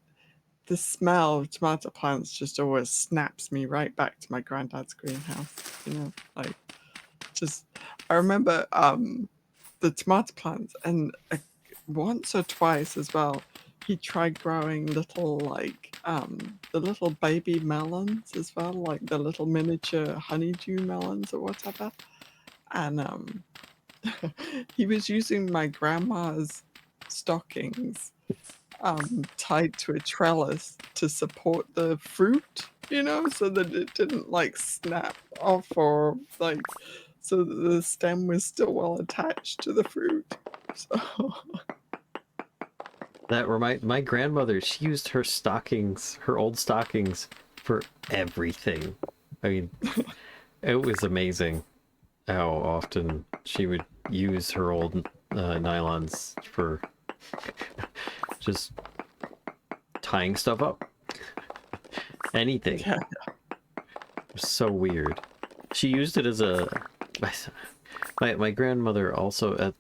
the smell of tomato plants just always snaps me right back to my granddad's greenhouse, you know, like just I remember the tomato plants and once or twice as well he tried growing little like the little baby melons as well, like the little miniature honeydew melons or whatever, and he was using my grandma's stockings tied to a trellis to support the fruit, you know, so that it didn't like snap off or like so that the stem was still well attached to the fruit. So That remind my grandmother, she used her stockings, her old stockings, for everything. I mean, it was amazing how often she would use her old nylons for just tying stuff up. Anything. yeah, It was so weird. She used it as a my grandmother also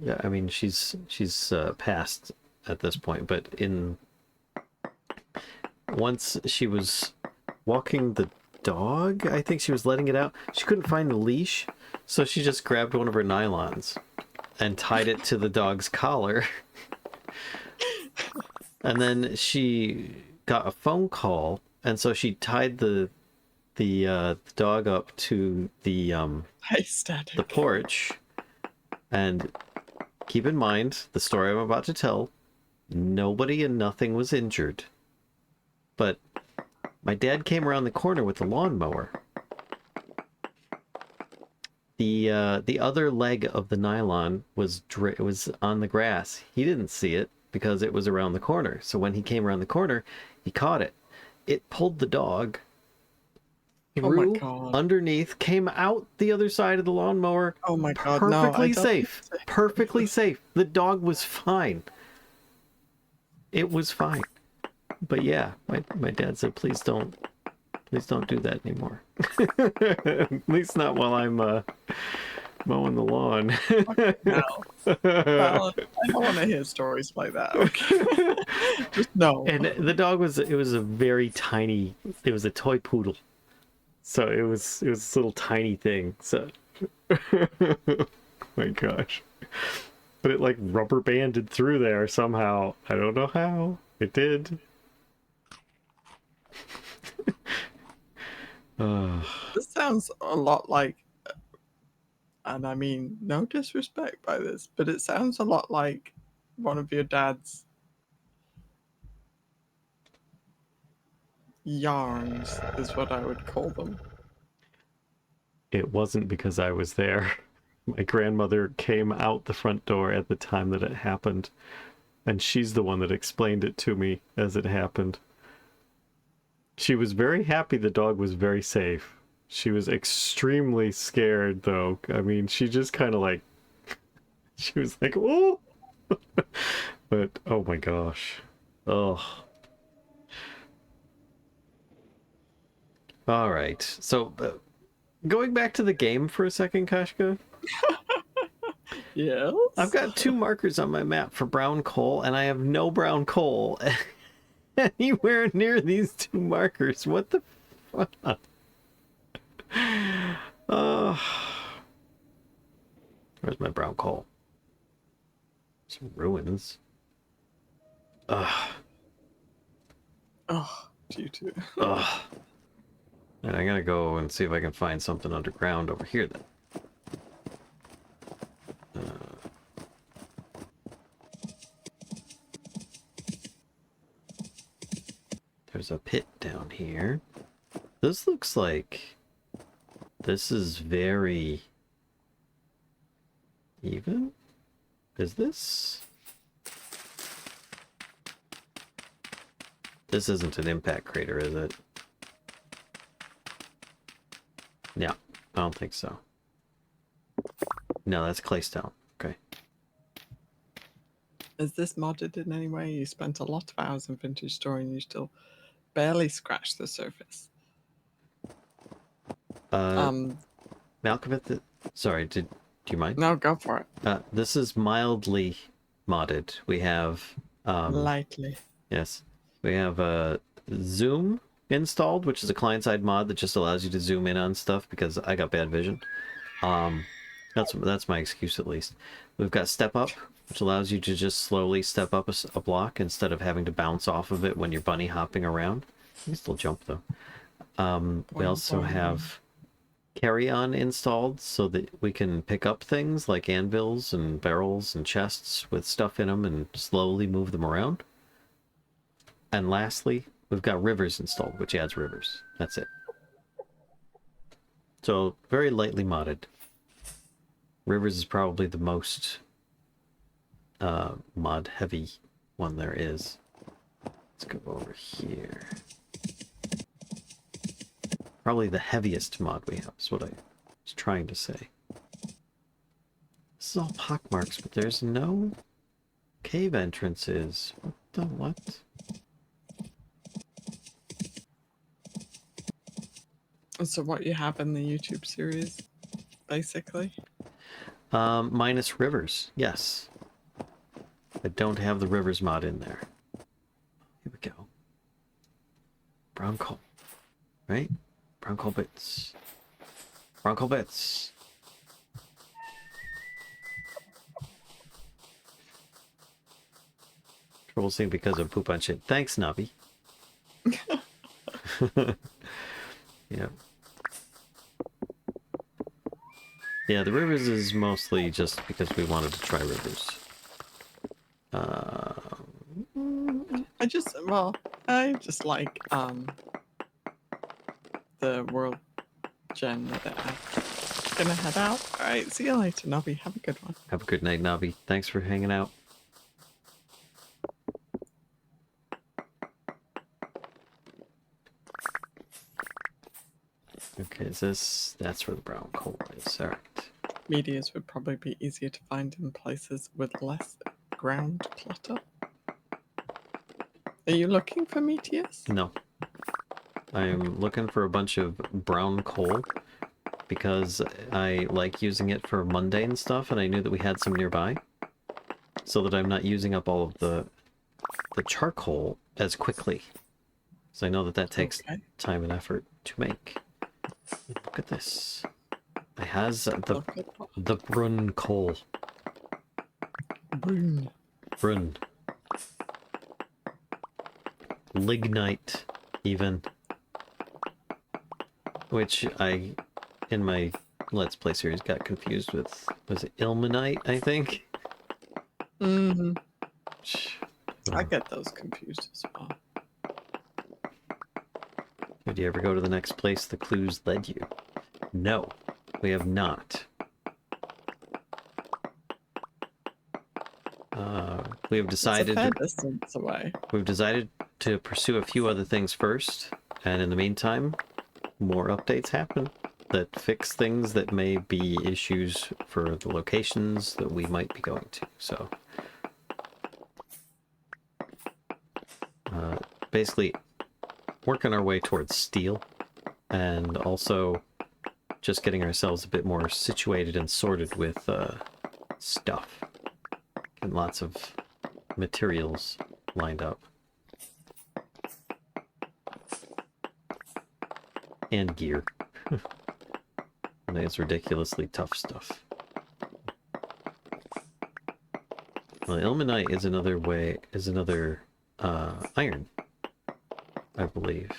yeah, I mean she's passed at this point, but in once she was walking the dog, I think she was letting it out. She couldn't find the leash, so she just grabbed one of her nylons and tied it to the dog's collar. And then she got a phone call, and so she tied the dog up to the hey, static. porch. And keep in mind the story I'm about to tell. Nobody and nothing was injured. But my dad came around the corner with the lawnmower. The other leg of the nylon was on the grass. He didn't see it because it was around the corner. So when he came around the corner, he caught it. It pulled the dog Oh my through god. underneath, came out the other side of the lawnmower. Oh my god. No, I Perfectly don't safe. need to- Perfectly safe. The dog was fine. It was fine. But yeah, my dad said, please don't do that anymore. At least not while I'm mowing the lawn. No. Well, I don't want to hear stories like that. Okay. Just no. And the dog was it was a very tiny, it was a toy poodle. So it was this little tiny thing. So my gosh. But it like rubber banded through there somehow. I don't know how. It did. This sounds a lot like, and I mean no disrespect by this, but it sounds a lot like one of your dad's yarns, is what I would call them. It wasn't because I was there. My grandmother came out the front door at the time that it happened, and she's the one that explained it to me as it happened. She was very happy the dog was very safe. She was extremely scared, though. I mean, she just kind of like... She was like, oh! But, oh my gosh. Oh. Alright, so... going back to the game for a second, Kashka. Yes. I've got 2 markers on my map for brown coal, and I have no brown coal anywhere near these 2 markers. What the fuck? Where's my brown coal? Some ruins. Ugh. Oh, you too. Ugh. And I gotta go and see if I can find something underground over here then. There's a pit down here. This looks like this is very even. Is this? This isn't an impact crater, is it? No, I don't think so. No, that's claystone. Okay. Is this modded in any way? You spent a lot of hours in Vintage Store and you still barely scratched the surface. Malkovich, sorry, do you mind? No, go for it. This is mildly modded. We have, Lightly. yes, we have Zoom installed, which is a client-side mod that just allows you to zoom in on stuff because I got bad vision. That's my excuse at least. We've got Step Up, which allows you to just slowly step up a block instead of having to bounce off of it when you're bunny hopping around. You can still jump though. We also have Carry On installed so that we can pick up things like anvils and barrels and chests with stuff in them and slowly move them around. And lastly, we've got Rivers installed, which adds rivers. That's it. So very lightly modded. Rivers is probably the most mod heavy one there is. Let's go over here. Probably the heaviest mod we have is what I was trying to say. This is all pockmarks, but there's no cave entrances. What the what? So what you have in the YouTube series, basically? Minus rivers, yes. I don't have the rivers mod in there. Here we go. Brown coal, right? Brown coal bits. Brown coal bits. Trouble seeing because of poop on shit. Thanks, Navi. Yeah. Yeah, the rivers is mostly just because we wanted to try rivers. I just like the world gen with it. I'm gonna head out. Alright, see you later, Nobby. Have a good one. Have a good night, Navi. Thanks for hanging out. Okay, is this... That's where the brown coal is. Alright. Medias would probably be easier to find in places with less ground clutter. Are you looking for meteors? No. I'm looking for a bunch of brown coal because I like using it for mundane stuff, and I knew that we had some nearby, so that I'm not using up all of the charcoal as quickly. So I know that that takes time and effort to make. Look at this. It has the brun coal. Brun. Lignite, even. Which I, in my Let's Play series, got confused with, was it ilmenite, I think? Mm-hmm. I get those confused as well. Did you ever go to the next place the clues led you? No, we have not. We have decided... It's a fair distance away. We've decided to pursue a few other things first, and in the meantime, more updates happen that fix things that may be issues for the locations that we might be going to. So, basically, working our way towards steel, and also just getting ourselves a bit more situated and sorted with stuff, and lots of materials lined up. And gear. I think it's ridiculously tough stuff. Well, ilmenite is another iron, I believe.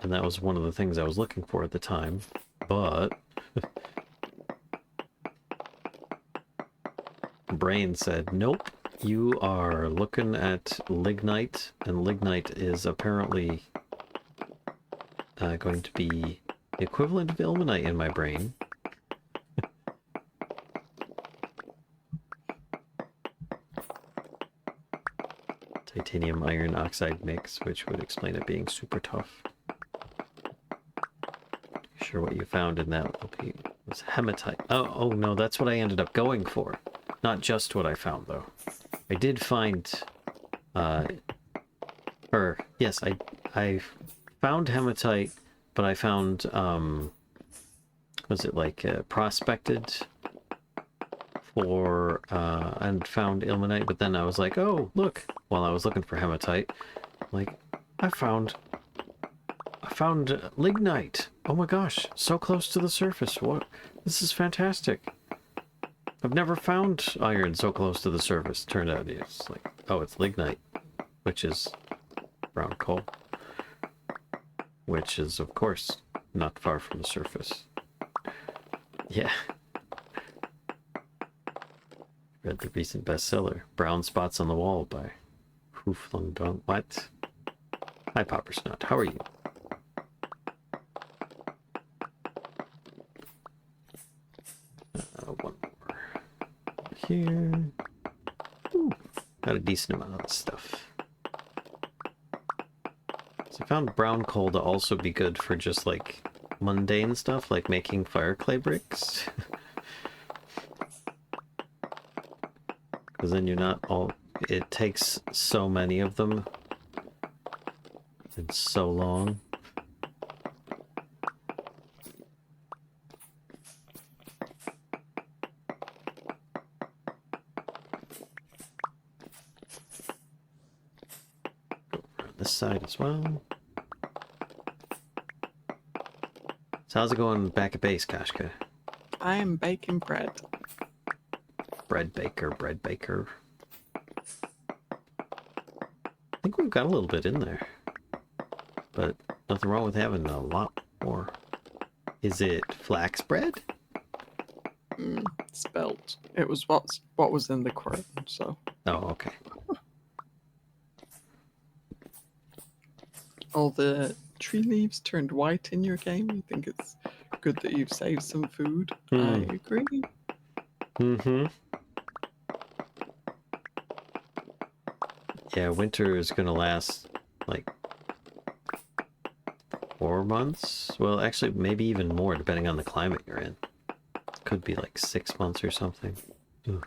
And that was one of the things I was looking for at the time, but brain said, nope, you are looking at lignite, and lignite is apparently going to be the equivalent of ilmenite in my brain. Titanium iron oxide mix, which would explain it being super tough. Sure what you found in that was hematite. Oh no, that's what I ended up going for. Not just what I found though. I did find yes, I found hematite, but I found was it like prospected for and found ilmenite, but then I was like, oh look, while I was looking for hematite, like I found lignite. Oh my gosh, so close to the surface. What? This is fantastic. I've never found iron so close to the surface. Turned out it's like, oh, it's lignite, which is brown coal, which is of course not far from the surface. Yeah. Read the recent bestseller, Brown Spots on the Wall by Hooflung Dong. What? Hi, Poppersnot. How are you? One more here. Ooh, got a decent amount of this stuff. So I found brown coal to also be good for just like mundane stuff, like making fire clay bricks. Because then you're not all... It takes so many of them. And so long. Go around this side as well. So how's it going back at base, Kashka? I am baking bread. Bread baker, bread baker. I think we've got a little bit in there. But nothing wrong with having a lot more. Is it flax bread? Spelt. It was what was in the quote, so. Oh, okay. All the tree leaves turned white in your game. You think it's good that you've saved some food. I agree. Mm-hmm. Yeah, winter is gonna last like 4 months. Well, actually, maybe even more, depending on the climate you're in. Could be like 6 months or something. Ooh.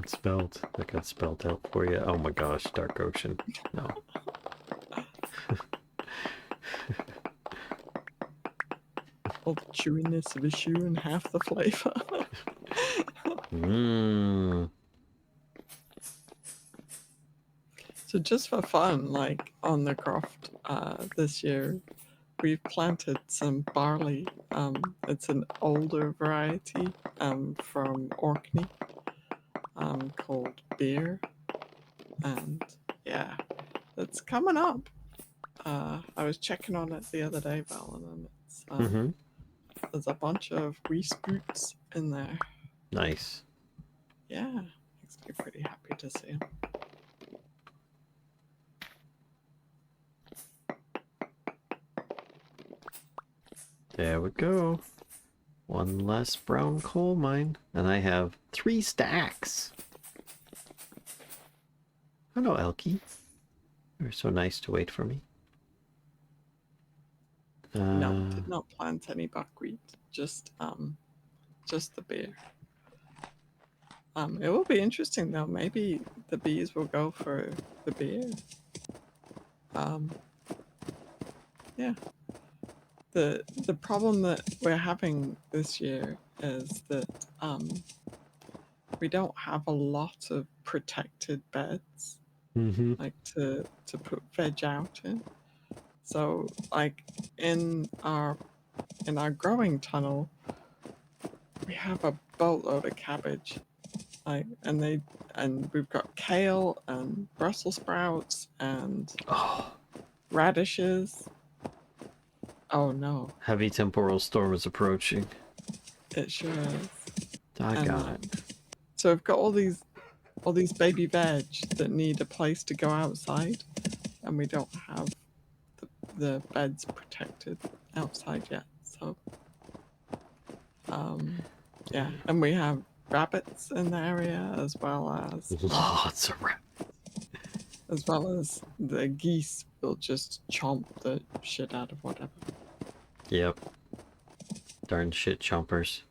Spelt. I got spelt out for you. Oh my gosh, Dark Ocean. No. All the chewiness of a shoe and half the flavor. So just for fun, like on the croft this year, we've planted some barley. It's an older variety from Orkney called Beer. And yeah, it's coming up. I was checking on it the other day, Valen, and it's there's a bunch of wee spoots in there. Nice. Yeah, makes me pretty happy to see them. There we go. One less brown coal mine. And I have 3 stacks. Hello, Elkie. You're so nice to wait for me. No, did not plant any buckwheat. Just the beer. It will be interesting though. Maybe the bees will go for the beer. Yeah. The problem that we're having this year is that we don't have a lot of protected beds like to put veg out in. So like in our growing tunnel, we have a boatload of cabbage. Like and we've got kale and Brussels sprouts and radishes. Oh no. Heavy temporal storm is approaching. It sure is. I And, got it. So I've got all these baby veg that need a place to go outside, and we don't have the beds protected outside yet. So, yeah, and we have rabbits in the area as well Lots of rats. the geese will just chomp the shit out of whatever. Yep. Darn shit chompers.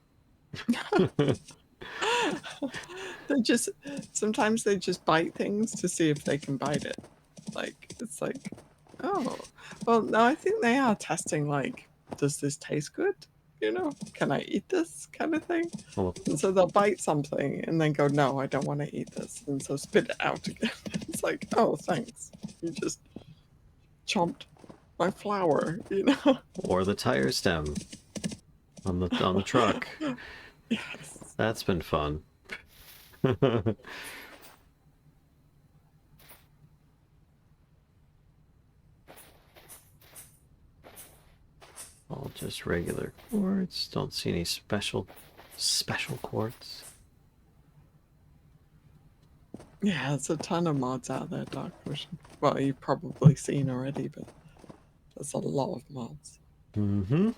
Sometimes they just bite things to see if they can bite it. Like, it's like, oh, well, no, I think they are testing, like, does this taste good? You know, can I eat this kind of thing? Well, And so they'll bite something and then go, no, I don't want to eat this. And so spit it out again. It's like, oh, thanks. You just chomped my flour, you know? or the tire stem on the truck. Yes. That's been fun. All just regular quartz. Don't see any special quartz. Yeah, there's a ton of mods out there, Dark Ocean. Well, you've probably seen already, but there's a lot of mods. Mm-hmm.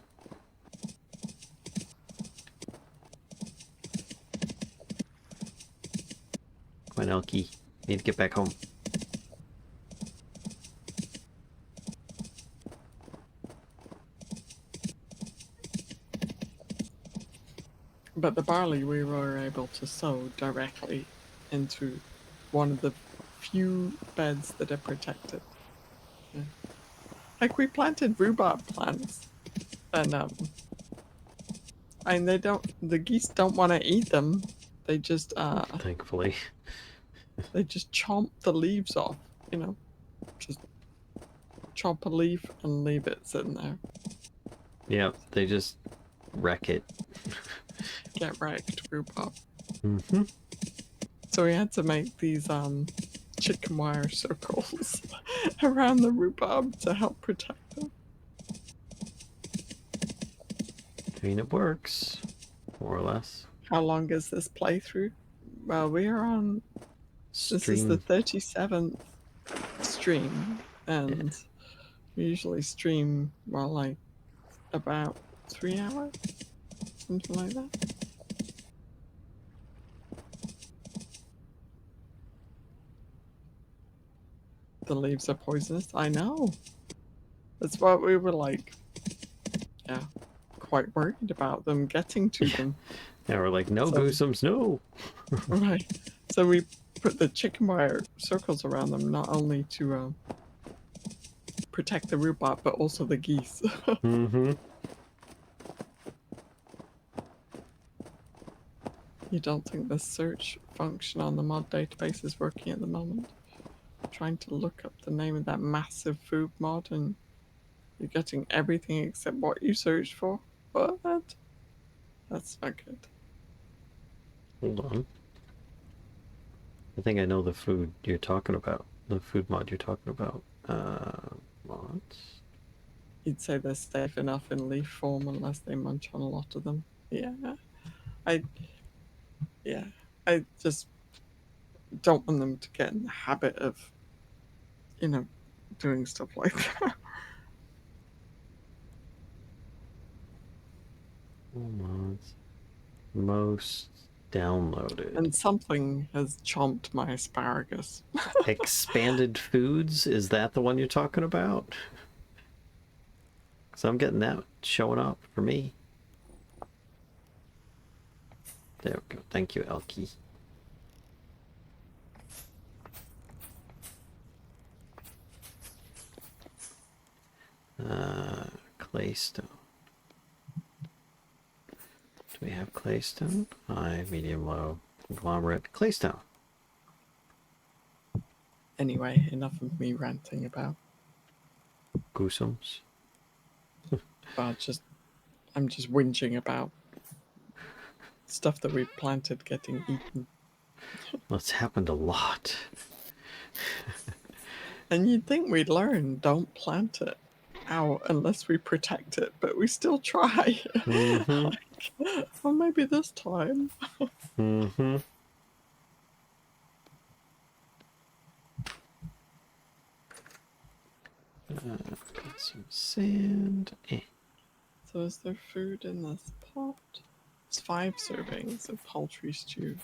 Come on, Elkie. Need to get back home. But the barley we were able to sow directly into one of the few beds that are protected. Yeah. Like we planted rhubarb plants, and the geese don't want to eat them. They just Thankfully. they just chomp the leaves off, you know, just chomp a leaf and leave it sitting there. Yep, they just wreck it. Get wrecked, rhubarb. Mm-hmm. So we had to make these chicken wire circles around the rhubarb to help protect them. I mean, it works, more or less. How long is this playthrough? Well, we are on. This is the 37th stream, and we usually stream, well, like about 3 hours, something like that. The leaves are poisonous. I know. That's why we were like, yeah, quite worried about them getting to them. Yeah, we're like, no, So- Goosums, no. Right. So we put the chicken wire circles around them, not only to protect the rhubarb, but also the geese. Mm-hmm. You don't think the search function on the mod database is working at the moment? Trying to look up the name of that massive food mod, and you're getting everything except what you searched for? What? That's not good. Hold on. I think I know the food you're talking about. The food mod you're talking about. Mods? You'd say they're safe enough in leaf form unless they munch on a lot of them. Yeah. I just don't want them to get in the habit of, you know, doing stuff like that. Mods. Most downloaded. And something has chomped my asparagus. Expanded foods? Is that the one you're talking about? So I'm getting that showing up for me. There we go. Thank you, Elkie. Claystone. Do we have claystone? High, medium, low, conglomerate, claystone. Anyway, enough of me ranting about. Goosums. I'm just whinging about stuff that we've planted getting eaten. Well, it's happened a lot. And you'd think we'd learn, don't plant it out unless we protect it, but we still try. Mm-hmm. Like, Well, maybe this time. Mm-hmm. Got some sand. So is there food in this pot? It's 5 servings of poultry stew.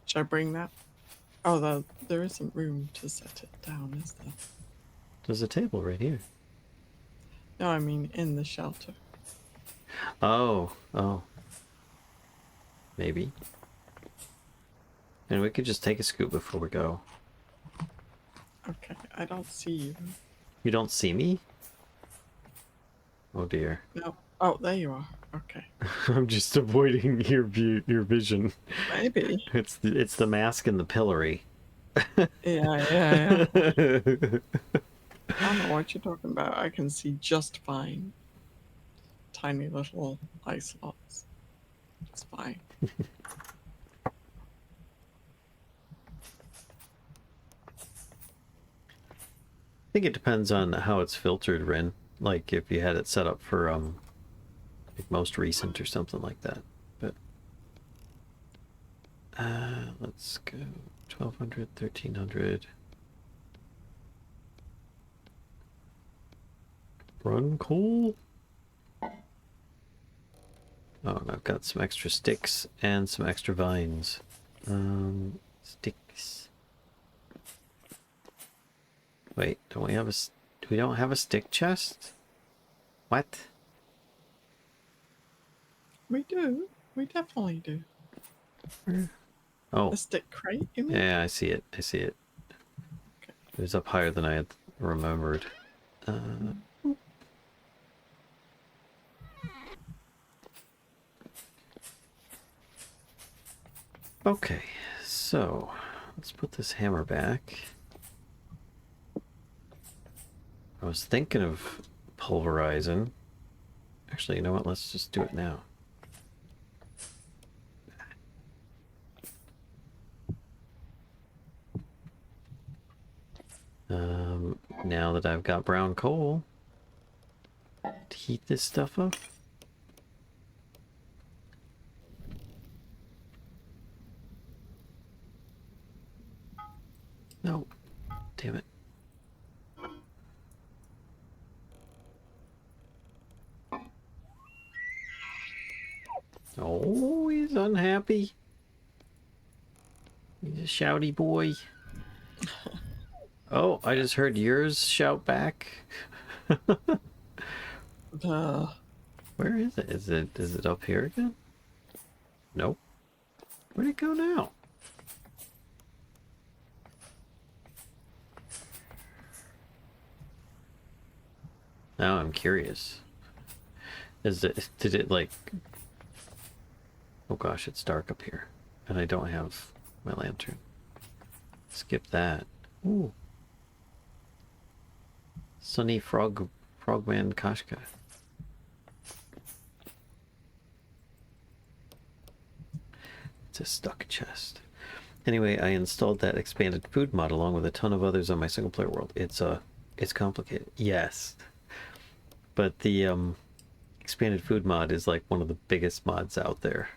Should I bring that? Oh, there isn't room to set it down, is there? There's a table right here. No, I mean in the shelter. Oh. Maybe. And we could just take a scoop before we go. Okay, I don't see you. You don't see me? Oh dear. No. Oh, there you are. Okay. I'm just avoiding your vision. Maybe. It's the mask and the pillory. Yeah. I don't know what you're talking about. I can see just fine. Tiny little eye slots. It's fine. I think it depends on how it's filtered, Rin. Like if you had it set up for like most recent or something like that. But let's go 1200, 1300. Run coal. Oh, and I've got some extra sticks and some extra vines. Sticks. Wait, don't we have a? We don't have a stick chest? What? We do. We definitely do. Oh, A stick crate, you mean? yeah, I see it. I see it. Okay. It was up higher than I had remembered. Okay, so let's put this hammer back. I was thinking of pulverizing. Actually, you know what? Let's just do it now. Now that I've got brown coal to heat this stuff up. No, damn it. Oh, he's unhappy. He's a shouty boy. Oh, I just heard yours shout back. Where is it? Is it up here again? Nope. Where'd it go now? Now I'm curious. Did it like... Oh gosh, it's dark up here. And I don't have my lantern. Skip that. Ooh. Sunny Frogman Kashka. It's a stuck chest. Anyway, I installed that expanded food mod along with a ton of others on my single player world. It's complicated. Yes. But the expanded food mod is like one of the biggest mods out there.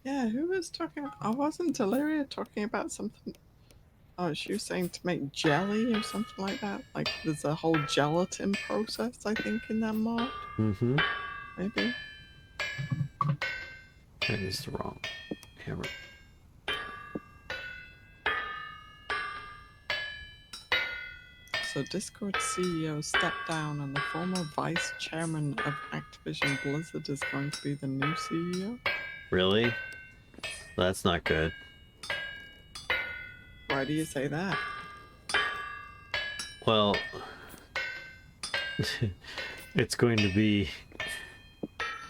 Yeah, who was talking? I wasn't Deliria talking about something. Oh, she was saying to make jelly or something like that. Like there's a whole gelatin process, I think, in that mod. Mm-hmm. Maybe. That is the wrong hammer. So Discord CEO stepped down and the former vice chairman of Activision Blizzard is going to be the new CEO? Really? That's not good. Why do you say that? Well, it's going to be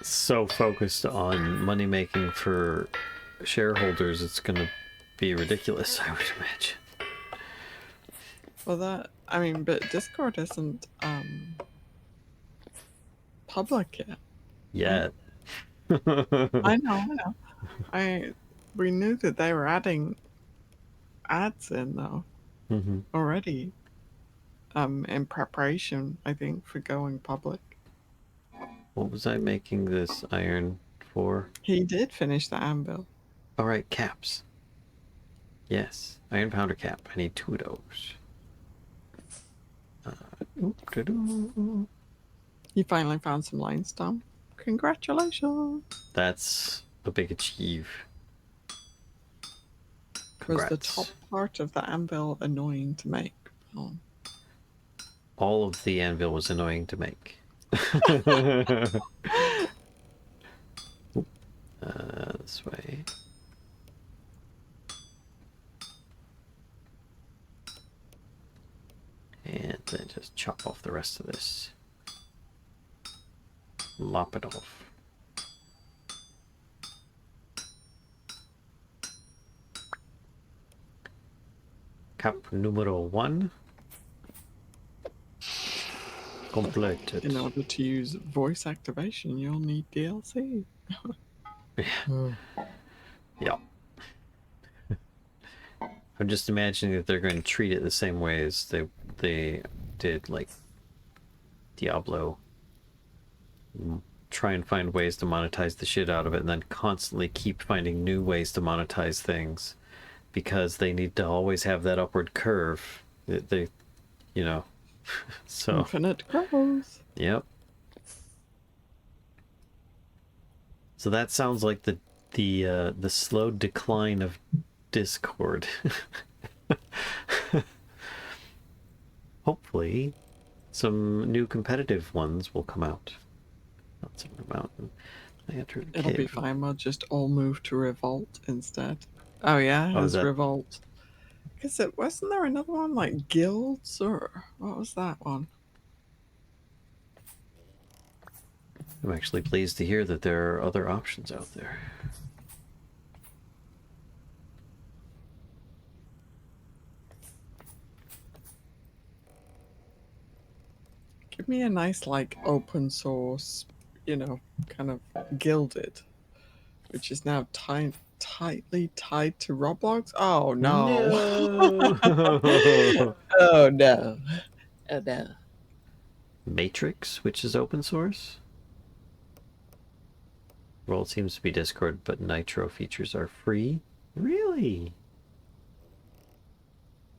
so focused on money making for shareholders, it's going to be ridiculous, I would imagine. Well, but Discord isn't public yet. Yet. I know. We knew that they were adding ads in though Mm-hmm. already. In preparation, I think, for going public. What was I making this iron for? He did finish the anvil. All right, caps. Yes, iron powder cap. I need 2 of those. Oop-de-doo. You finally found some limestone. Congratulations. That's a big achieve. Was Congrats. the top part of the anvil annoying to make? Oh. All of the anvil was annoying to make. This way. And then just chop off the rest of this. Lop it off. Cap numero 1. Completed. In order to use voice activation, you'll need DLC. Yeah. I'm just imagining that they're going to treat it the same way as they did like Diablo. Try and find ways to monetize the shit out of it, and then constantly keep finding new ways to monetize things, because they need to always have that upward curve. They you know, so Infinite growth. yep. So that sounds like the slow decline of Discord. Hopefully, some new competitive ones will come out. Not Silver Mountain. It'll be fine. We'll just all move to Revolt instead. Oh yeah, it Oh, has that- Revolt. Because it wasn't there another one like guilds, or what was that one? I'm actually pleased to hear that there are other options out there. Give me a nice like open source, kind of gilded, which is now tightly tied to Roblox. Oh no! No. Oh no! Oh no! Matrix, which is open source. Well, it seems to be Discord, but Nitro features are free. Really?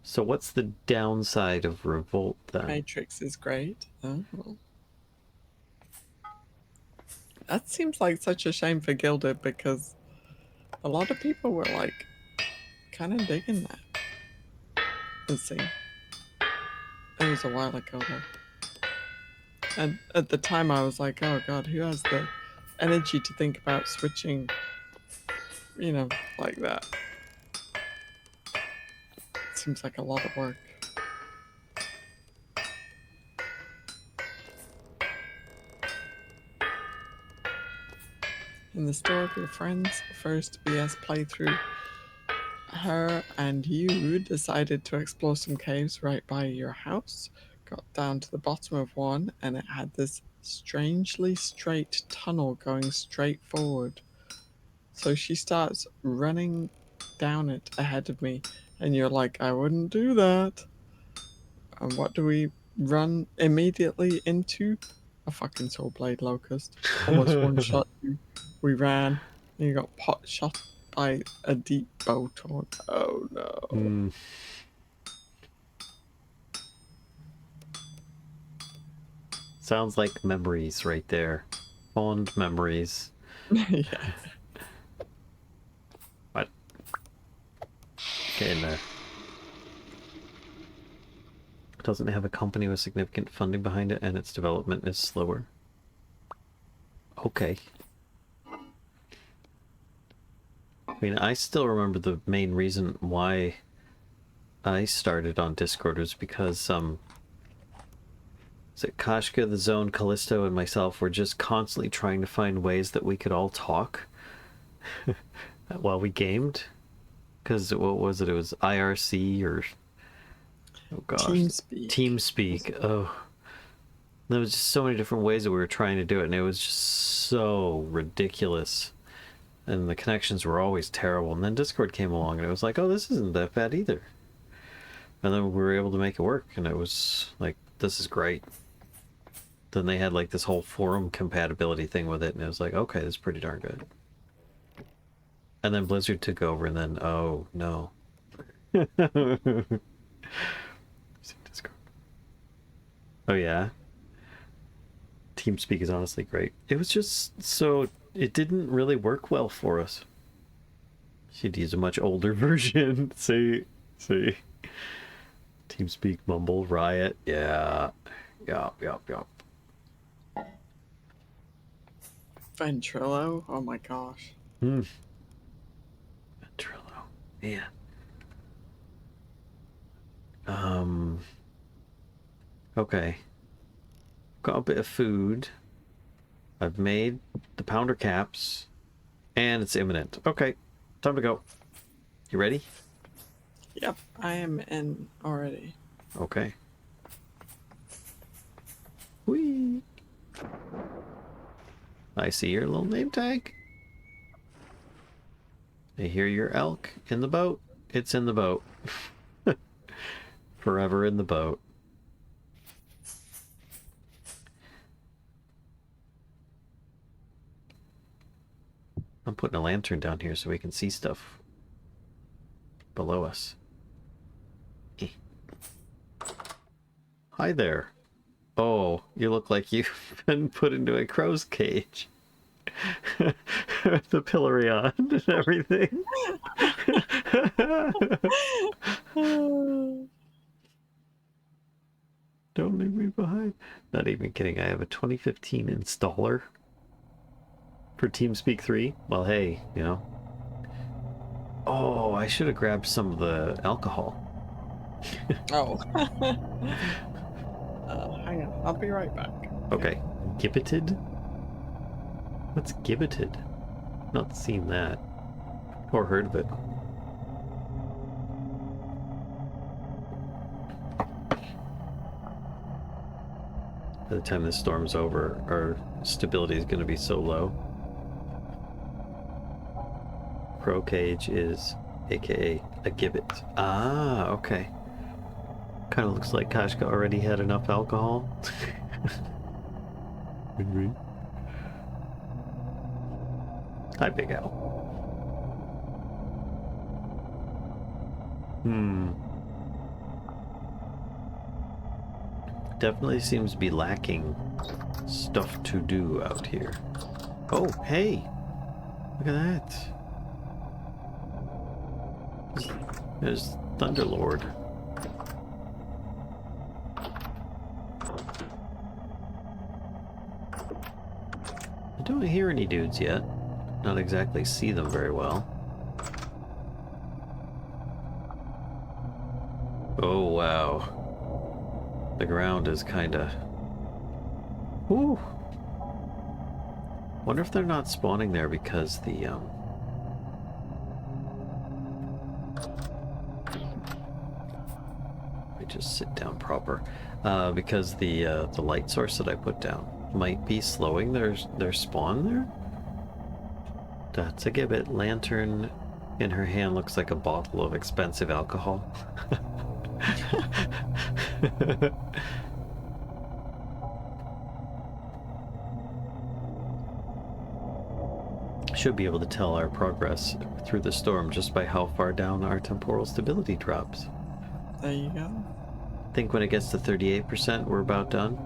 So what's the downside of Revolt then? Matrix is great. Oh. That seems like such a shame for Gilded, because a lot of people were like kind of digging that. Let's see. It was a while ago though. And at the time I was like, oh god, who has the energy to think about switching, like that? Seems like a lot of work. In the store of your friend's first VS playthrough, her and you decided to explore some caves right by your house. Got down to the bottom of one, and it had this strangely straight tunnel going straight forward. So she starts running down it ahead of me, and you're like, I wouldn't do that. And what do we run immediately into? A fucking soul blade locust. Almost one shot you. We ran, and you got pot shot by a deep bow torn. Oh no. Mm. Sounds like memories right there. Fond memories. Yeah. What? Get in there. Doesn't have a company with significant funding behind it, and its development is slower. Okay. I mean, I still remember the main reason why I started on Discord was because, is it Kashka, the Zone, Callisto, and myself were just constantly trying to find ways that we could all talk while we gamed. Because, what was it? It was IRC or... Oh gosh. TeamSpeak. TeamSpeak. Oh. There was just so many different ways that we were trying to do it, and it was just so ridiculous. And the connections were always terrible. And then Discord came along, and it was like, oh, this isn't that bad either. And then we were able to make it work, and it was like, this is great. then they had like this whole forum compatibility thing with it, and it was like, okay, that's pretty darn good. And then Blizzard took over, and then, oh, no. Oh, yeah? TeamSpeak is honestly great. It was just so... It didn't really work well for us. Should use a much older version. See? TeamSpeak, Mumble, Riot. Yeah. Yup. Ventrilo. Oh my gosh. Ventrilo. Man. Okay. Got a bit of food. I've made the pounder caps. And it's imminent. Okay. Time to go. You ready? Yep, I am in already. Okay. Whee! I see your little name tag. I hear your elk in the boat. It's in the boat. Forever in the boat. I'm putting a lantern down here so we can see stuff below us. Hi there. Oh, you look like you've been put into a crow's cage. The pillory on and everything. Don't leave me behind. Not even kidding. I have a 2015 installer for TeamSpeak 3. Well, hey, you know. Oh, I should have grabbed some of the alcohol. Oh. Hang on, I'll be right back. Okay. Gibbeted? What's gibbeted? Not seen that. Or heard of it. By the time this storm's over, our stability is going to be so low. Pro cage is aka a gibbet. Ah, okay. Kind of looks like Kashka already had enough alcohol. Hi, Big Al. Definitely seems to be lacking stuff to do out here. Oh, hey! Look at that. There's Thunderlord. I don't hear any dudes yet. Not exactly see them very well. Oh, wow. The ground is kinda... Ooh! Wonder if they're not spawning there because the, Let me just sit down proper. Because the light source that I put down might be slowing their spawn there? That's a gibbet. Lantern in her hand looks like a bottle of expensive alcohol. Should be able to tell our progress through the storm just by how far down our temporal stability drops. There you go. I think when it gets to 38%, we're about done.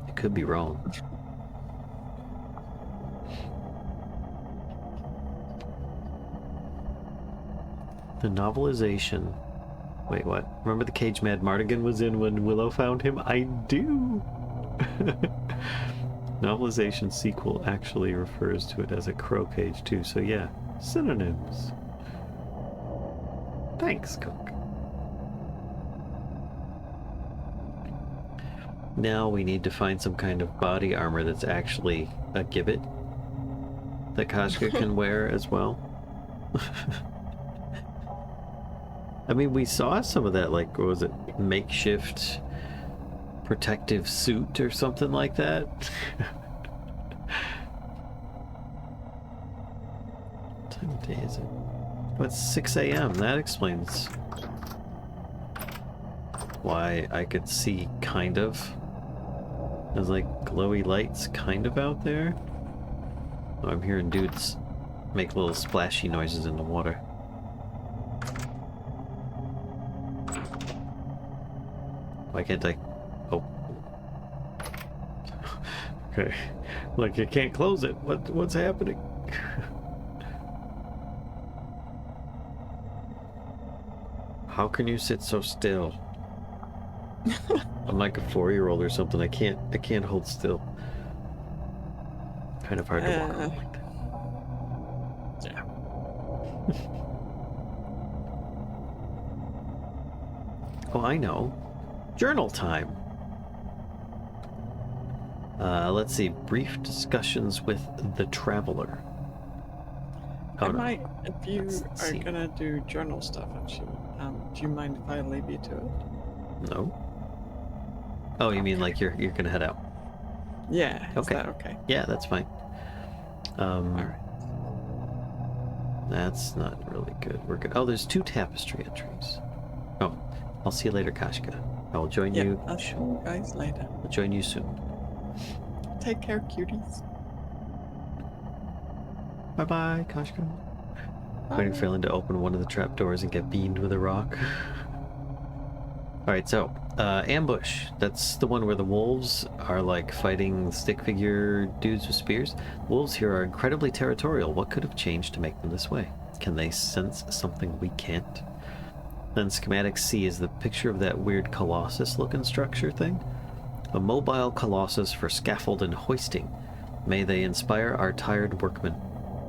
It could be wrong. The novelization. Wait, what? Remember the cage Mad Mardigan was in when Willow found him? I do! Novelization sequel actually refers to it as a crow cage too, so yeah, synonyms. Thanks, Cook. Now we need to find some kind of body armor that's actually a gibbet that Kashka can wear as well. I mean, we saw some of that, like, what was it, makeshift protective suit or something like that. What time of day is it? Oh, it's 6 a.m. That explains why I could see kind of. There's like glowy lights kind of out there. Oh, I'm hearing dudes make little splashy noises in the water. Why can't I? Oh. Okay. Like I can't close it. What's happening? How can you sit so still? I'm like a 4-year-old or something. I can't hold still. Kind of hard to walk around like that. Yeah. Oh, I know. Journal time. Let's see. Brief discussions with the traveler. Oh, I no. might, if you Let's are see. gonna do journal stuff, actually, do you mind if I leave you to it? No. Oh, you mean like you're gonna head out? Yeah. Is Okay. that okay? Yeah, that's fine. All right. That's not really good. We're good. Oh, there's 2 tapestry entries. Oh, I'll see you later, Kashka. I will join Yeah. you. I'll see you guys later. I'll join you soon. Take care, cuties. Bye bye, Kashka. Waiting for Ellen to open one of the trapdoors and get beamed with a rock. Alright, so, ambush. That's the one where the wolves are like fighting stick figure dudes with spears. Wolves here are incredibly territorial. What could have changed to make them this way? Can they sense something we can't? Then schematic C is the picture of that weird colossus looking structure thing. A mobile colossus for scaffold and hoisting. May they inspire our tired workmen.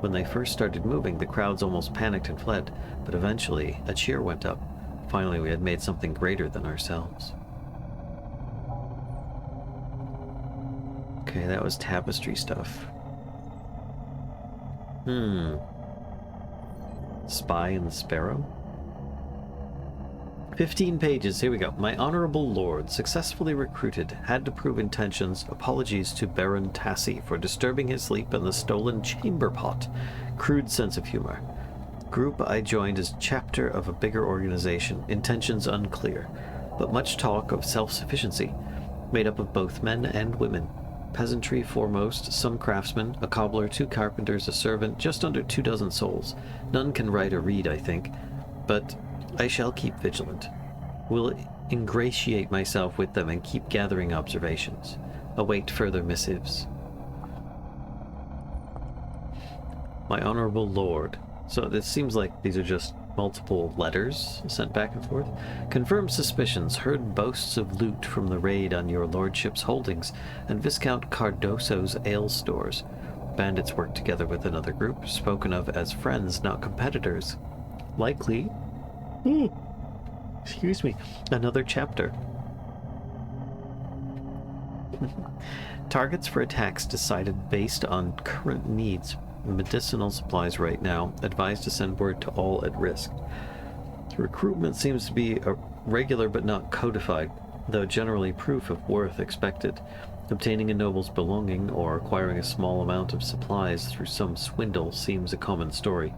When they first started moving, the crowds almost panicked and fled, but eventually a cheer went up. Finally, we had made something greater than ourselves. Okay, that was tapestry stuff. Spy and the Sparrow? 15 pages, here we go. My honorable lord, successfully recruited, had to prove intentions. Apologies to Baron Tassi for disturbing his sleep and the stolen chamber pot. Crude sense of humor. Group I joined as chapter of a bigger organization. Intentions unclear, but much talk of self-sufficiency. Made up of both men and women. Peasantry foremost, some craftsmen, a cobbler, 2 carpenters, a servant, just under 24 souls. None can write or read, I think, but I shall keep vigilant. Will ingratiate myself with them and keep gathering observations. Await further missives. My honorable lord. So this seems like these are just multiple letters sent back and forth. Confirmed suspicions. Heard boasts of loot from the raid on your lordship's holdings and Viscount Cardoso's ale stores. Bandits work together with another group, spoken of as friends, not competitors. Likely... Excuse me. Another chapter. Targets for attacks decided based on current needs. Medicinal supplies right now. Advised to send word to all at risk. Recruitment seems to be regular but not codified, though generally proof of worth expected. Obtaining a noble's belonging or acquiring a small amount of supplies through some swindle seems a common story.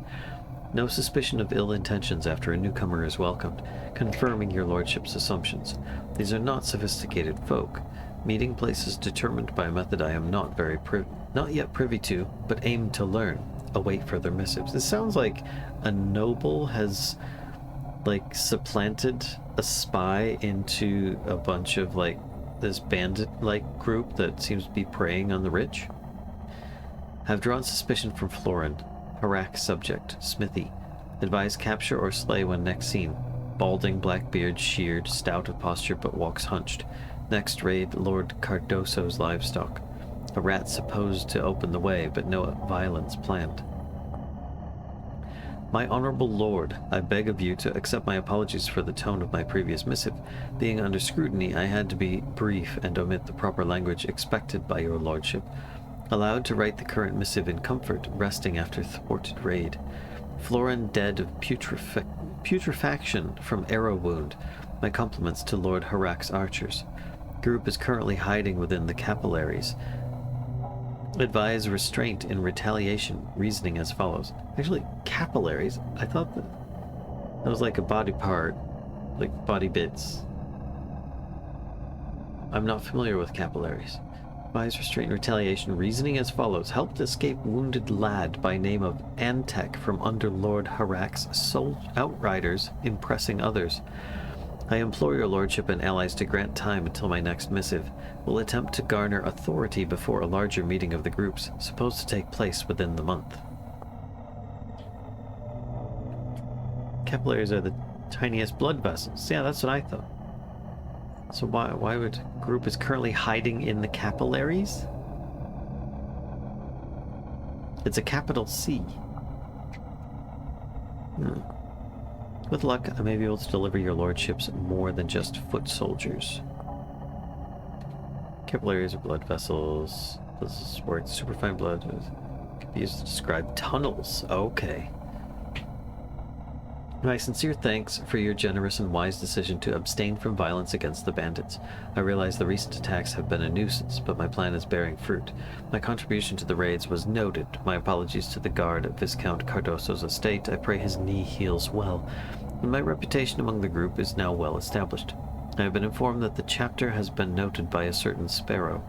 No suspicion of ill intentions after a newcomer is welcomed, confirming your lordship's assumptions. These are not sophisticated folk. Meeting places determined by a method I am not yet privy to, but aim to learn. Await further missives. This sounds like a noble has, like, supplanted a spy into a bunch of, like, this bandit-like group that seems to be preying on the rich. Have drawn suspicion from Florin. Harak subject, smithy. Advise capture or slay when next seen. Balding, black beard, sheared, stout of posture but walks hunched. Next raid, Lord Cardoso's livestock. A rat supposed to open the way, but no violence planned. My honorable lord, I beg of you to accept my apologies for the tone of my previous missive. Being under scrutiny, I had to be brief and omit the proper language expected by your lordship. Allowed to write the current missive in comfort, resting after thwarted raid. Florin dead of putrefaction from arrow wound. My compliments to Lord Harak's archers. Group is currently hiding within the capillaries. Advise restraint in retaliation, reasoning as follows. Actually, capillaries? I thought that was like a body part, like body bits. I'm not familiar with capillaries. Advise restraint and retaliation. Reasoning as follows. Helped escape wounded lad by name of Antek from under Lord Harak's outriders, impressing others. I implore your lordship and allies to grant time until my next missive. Will attempt to garner authority before a larger meeting of the groups, supposed to take place within the month. Capillaries are the tiniest blood vessels. Yeah, that's what I thought. So why would group is currently hiding in the capillaries? It's a capital C. With luck, I may be able to deliver your lordships more than just foot soldiers. Capillaries are blood vessels. This is where superfine blood could be used to describe tunnels. Okay. My sincere thanks for your generous and wise decision to abstain from violence against the bandits. I realize the recent attacks have been a nuisance, but my plan is bearing fruit. My contribution to the raids was noted. My apologies to the guard at Viscount Cardoso's estate. I pray his knee heals well. And my reputation among the group is now well established. I have been informed that the chapter has been noted by a certain sparrow.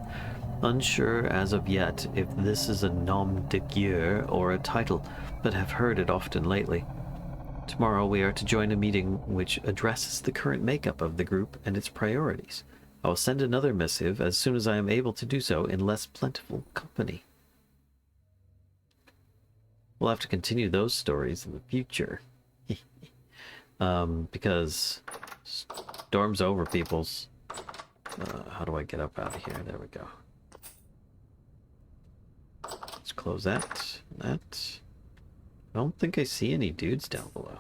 Unsure as of yet if this is a nom de guerre or a title, but have heard it often lately. Tomorrow we are to join a meeting which addresses the current makeup of the group and its priorities. I will send another missive as soon as I am able to do so in less plentiful company. We'll have to continue those stories in the future. Because storm's over, peoples. How do I get up out of here? There we go. Let's close that. That. I don't think I see any dudes down below.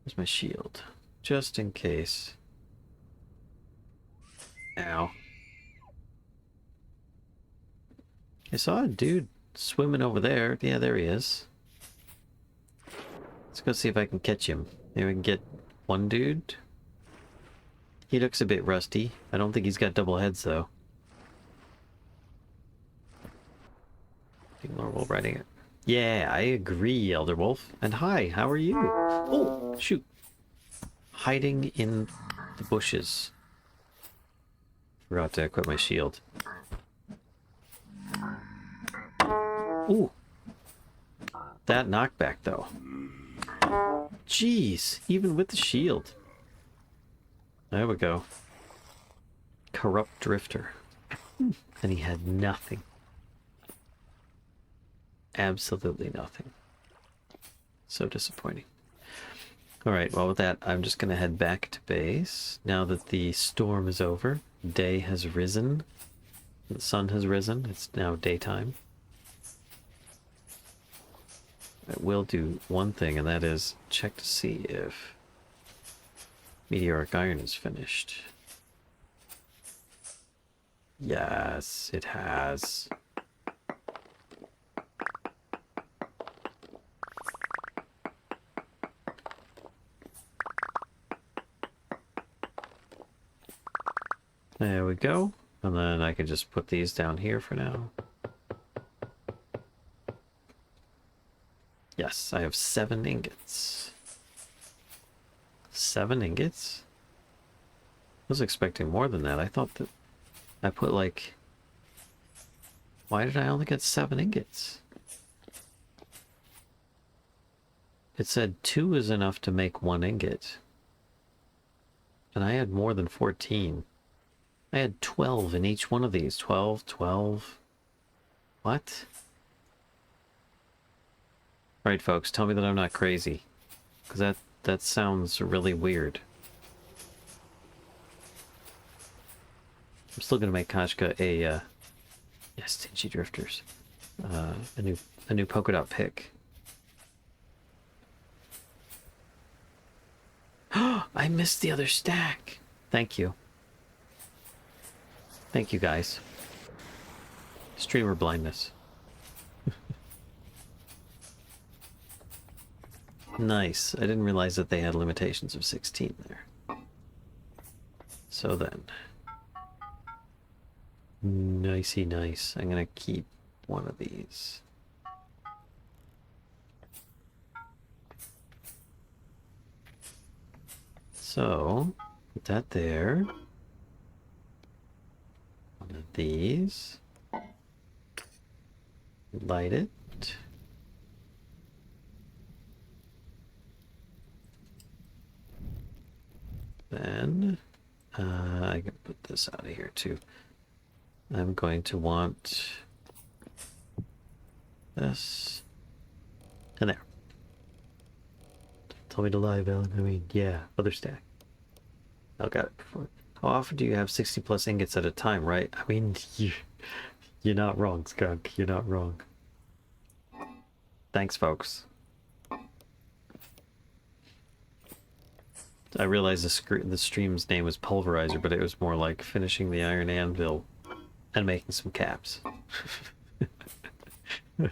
Where's my shield? Just in case. Ow. I saw a dude swimming over there. Yeah, there he is. Let's go see if I can catch him. Maybe we can get one dude. He looks a bit rusty. I don't think he's got double heads, though. Ignore while riding it. Yeah, I agree, Elder Wolf. And hi, how are you? Oh, shoot. Hiding in the bushes. Forgot to equip my shield. Ooh. That knockback, though. Jeez, even with the shield. There we go. Corrupt Drifter. And he had nothing. Absolutely nothing. So disappointing. Alright, well with that, I'm just going to head back to base. Now that the storm is over, day has risen. The sun has risen. It's now daytime. I will do one thing, and that is check to see if meteoric iron is finished. Yes, it has. There we go. And then I can just put these down here for now. Yes, I have 7 ingots. 7 ingots? I was expecting more than that. I thought that I put like... Why did I only get 7 ingots? It said 2 is enough to make 1 ingot. And I had more than 14. I had 12 in each one of these. 12, 12. What? Alright, folks, tell me that I'm not crazy. Because that sounds really weird. I'm still going to make Kashka a, yeah, Stingy Drifters. A new polka dot pick. I missed the other stack. Thank you. Thank you, guys. Streamer blindness. Nice. I didn't realize that they had limitations of 16 there. So then. Nicey nice. I'm gonna keep one of these. So, put that there. these. Light it. Then I can put this out of here too. I'm going to want this and there. Tell me to lie, Valen. I mean, yeah, other stack. I got it before. How often do you have 60 plus ingots at a time, right? I mean, you're not wrong, Skunk. You're not wrong. Thanks, folks. I realized the stream's name was Pulverizer, but it was more like finishing the iron anvil and making some caps. Come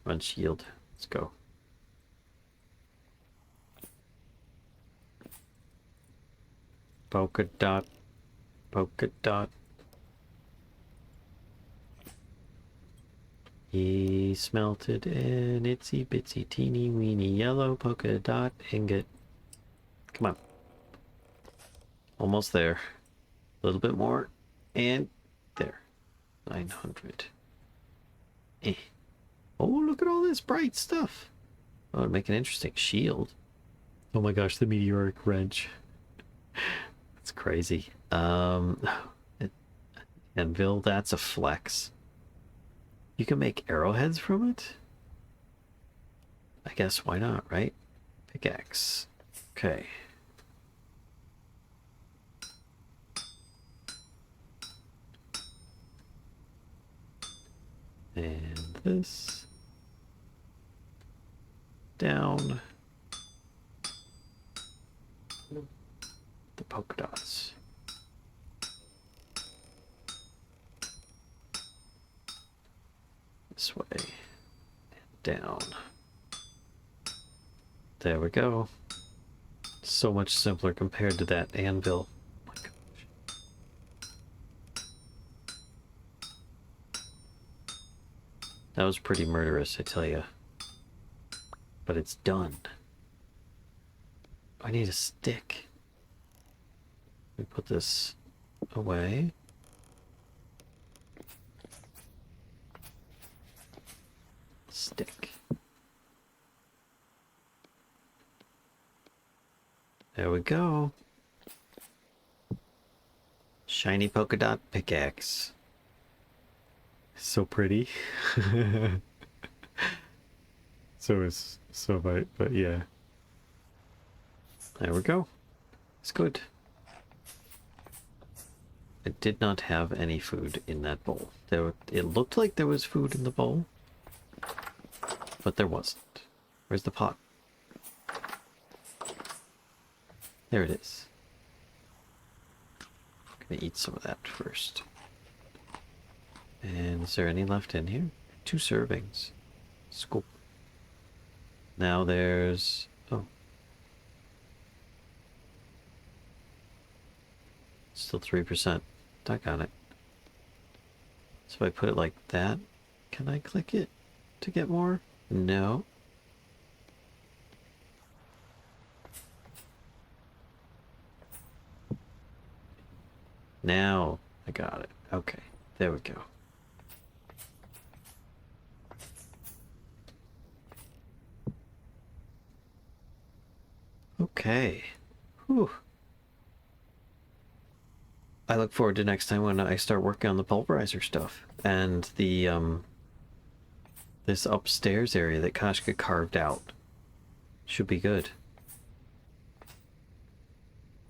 on, shield. Let's go. Polka dot. Polka dot. He smelted an itsy bitsy teeny weeny yellow polka dot ingot. Come on. Almost there. A little bit more. And there. 900. Eh. Oh, look at all this bright stuff. Oh, it'd make an interesting shield. Oh my gosh, the meteoric wrench. That's crazy. Anvil, that's a flex. You can make arrowheads from it? I guess why not, right? Pickaxe. Okay. And this. Down. The polka dots. This way. And down. There we go. So much simpler compared to that anvil. Oh my gosh. That was pretty murderous, I tell you. But it's done. I need a stick. We put this away. Stick. There we go. Shiny polka dot pickaxe. So pretty. But yeah. There we go. It's good. I did not have any food in that bowl. It looked like there was food in the bowl, but there wasn't. Where's the pot? There it is. I'm gonna eat some of that first. And is there any left in here? 2 servings. Scoop. Now there's... oh. Still 3%. I got it. So if I put it like that, can I click it to get more? No. Now I got it. Okay, there we go. Okay. Whew. I look forward to next time when I start working on the pulverizer stuff and the this upstairs area that Kashka carved out. Should be good.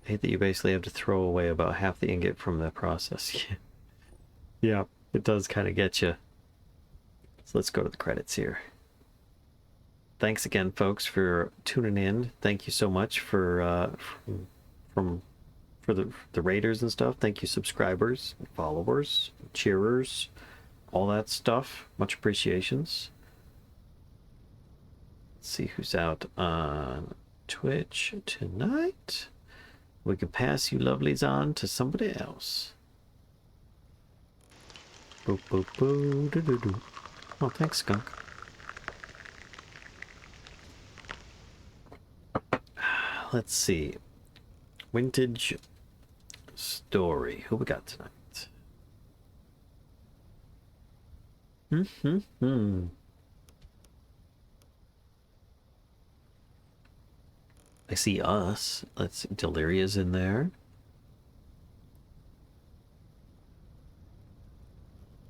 I hate that you basically have to throw away about half the ingot from the process. Yeah, it does kind of get you. So let's go to the credits here. Thanks again, folks, for tuning in. Thank you so much for the raiders and stuff. Thank you, subscribers, followers, cheerers, all that stuff. Much appreciations. Let's see who's out on Twitch tonight. We can pass you lovelies on to somebody else. Boop, boop, boo, doo, doo, doo. Oh, thanks, Skunk. let's see. Vintage story. Who we got tonight? I see us. Let's see. Deliria's in there.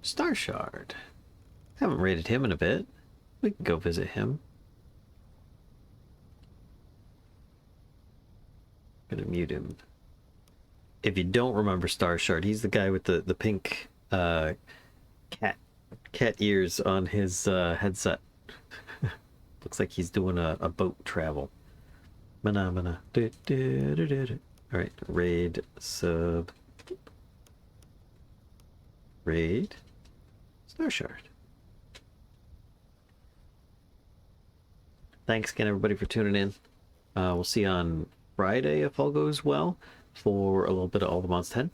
Star Shard. Haven't raided him in a bit. We can go visit him. Gonna mute him. If you don't remember Star Shard, he's the guy with the pink cat ears on his headset. Looks like he's doing a boat travel. Mana. Alright, raid sub. Raid Star Shard. Thanks again, everybody, for tuning in. We'll see you on Friday, if all goes well, for a little bit of All the Mods 10.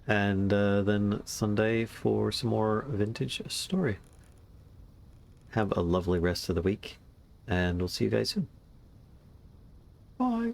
And then Sunday for some more vintage story. Have a lovely rest of the week, and we'll see you guys soon. Bye.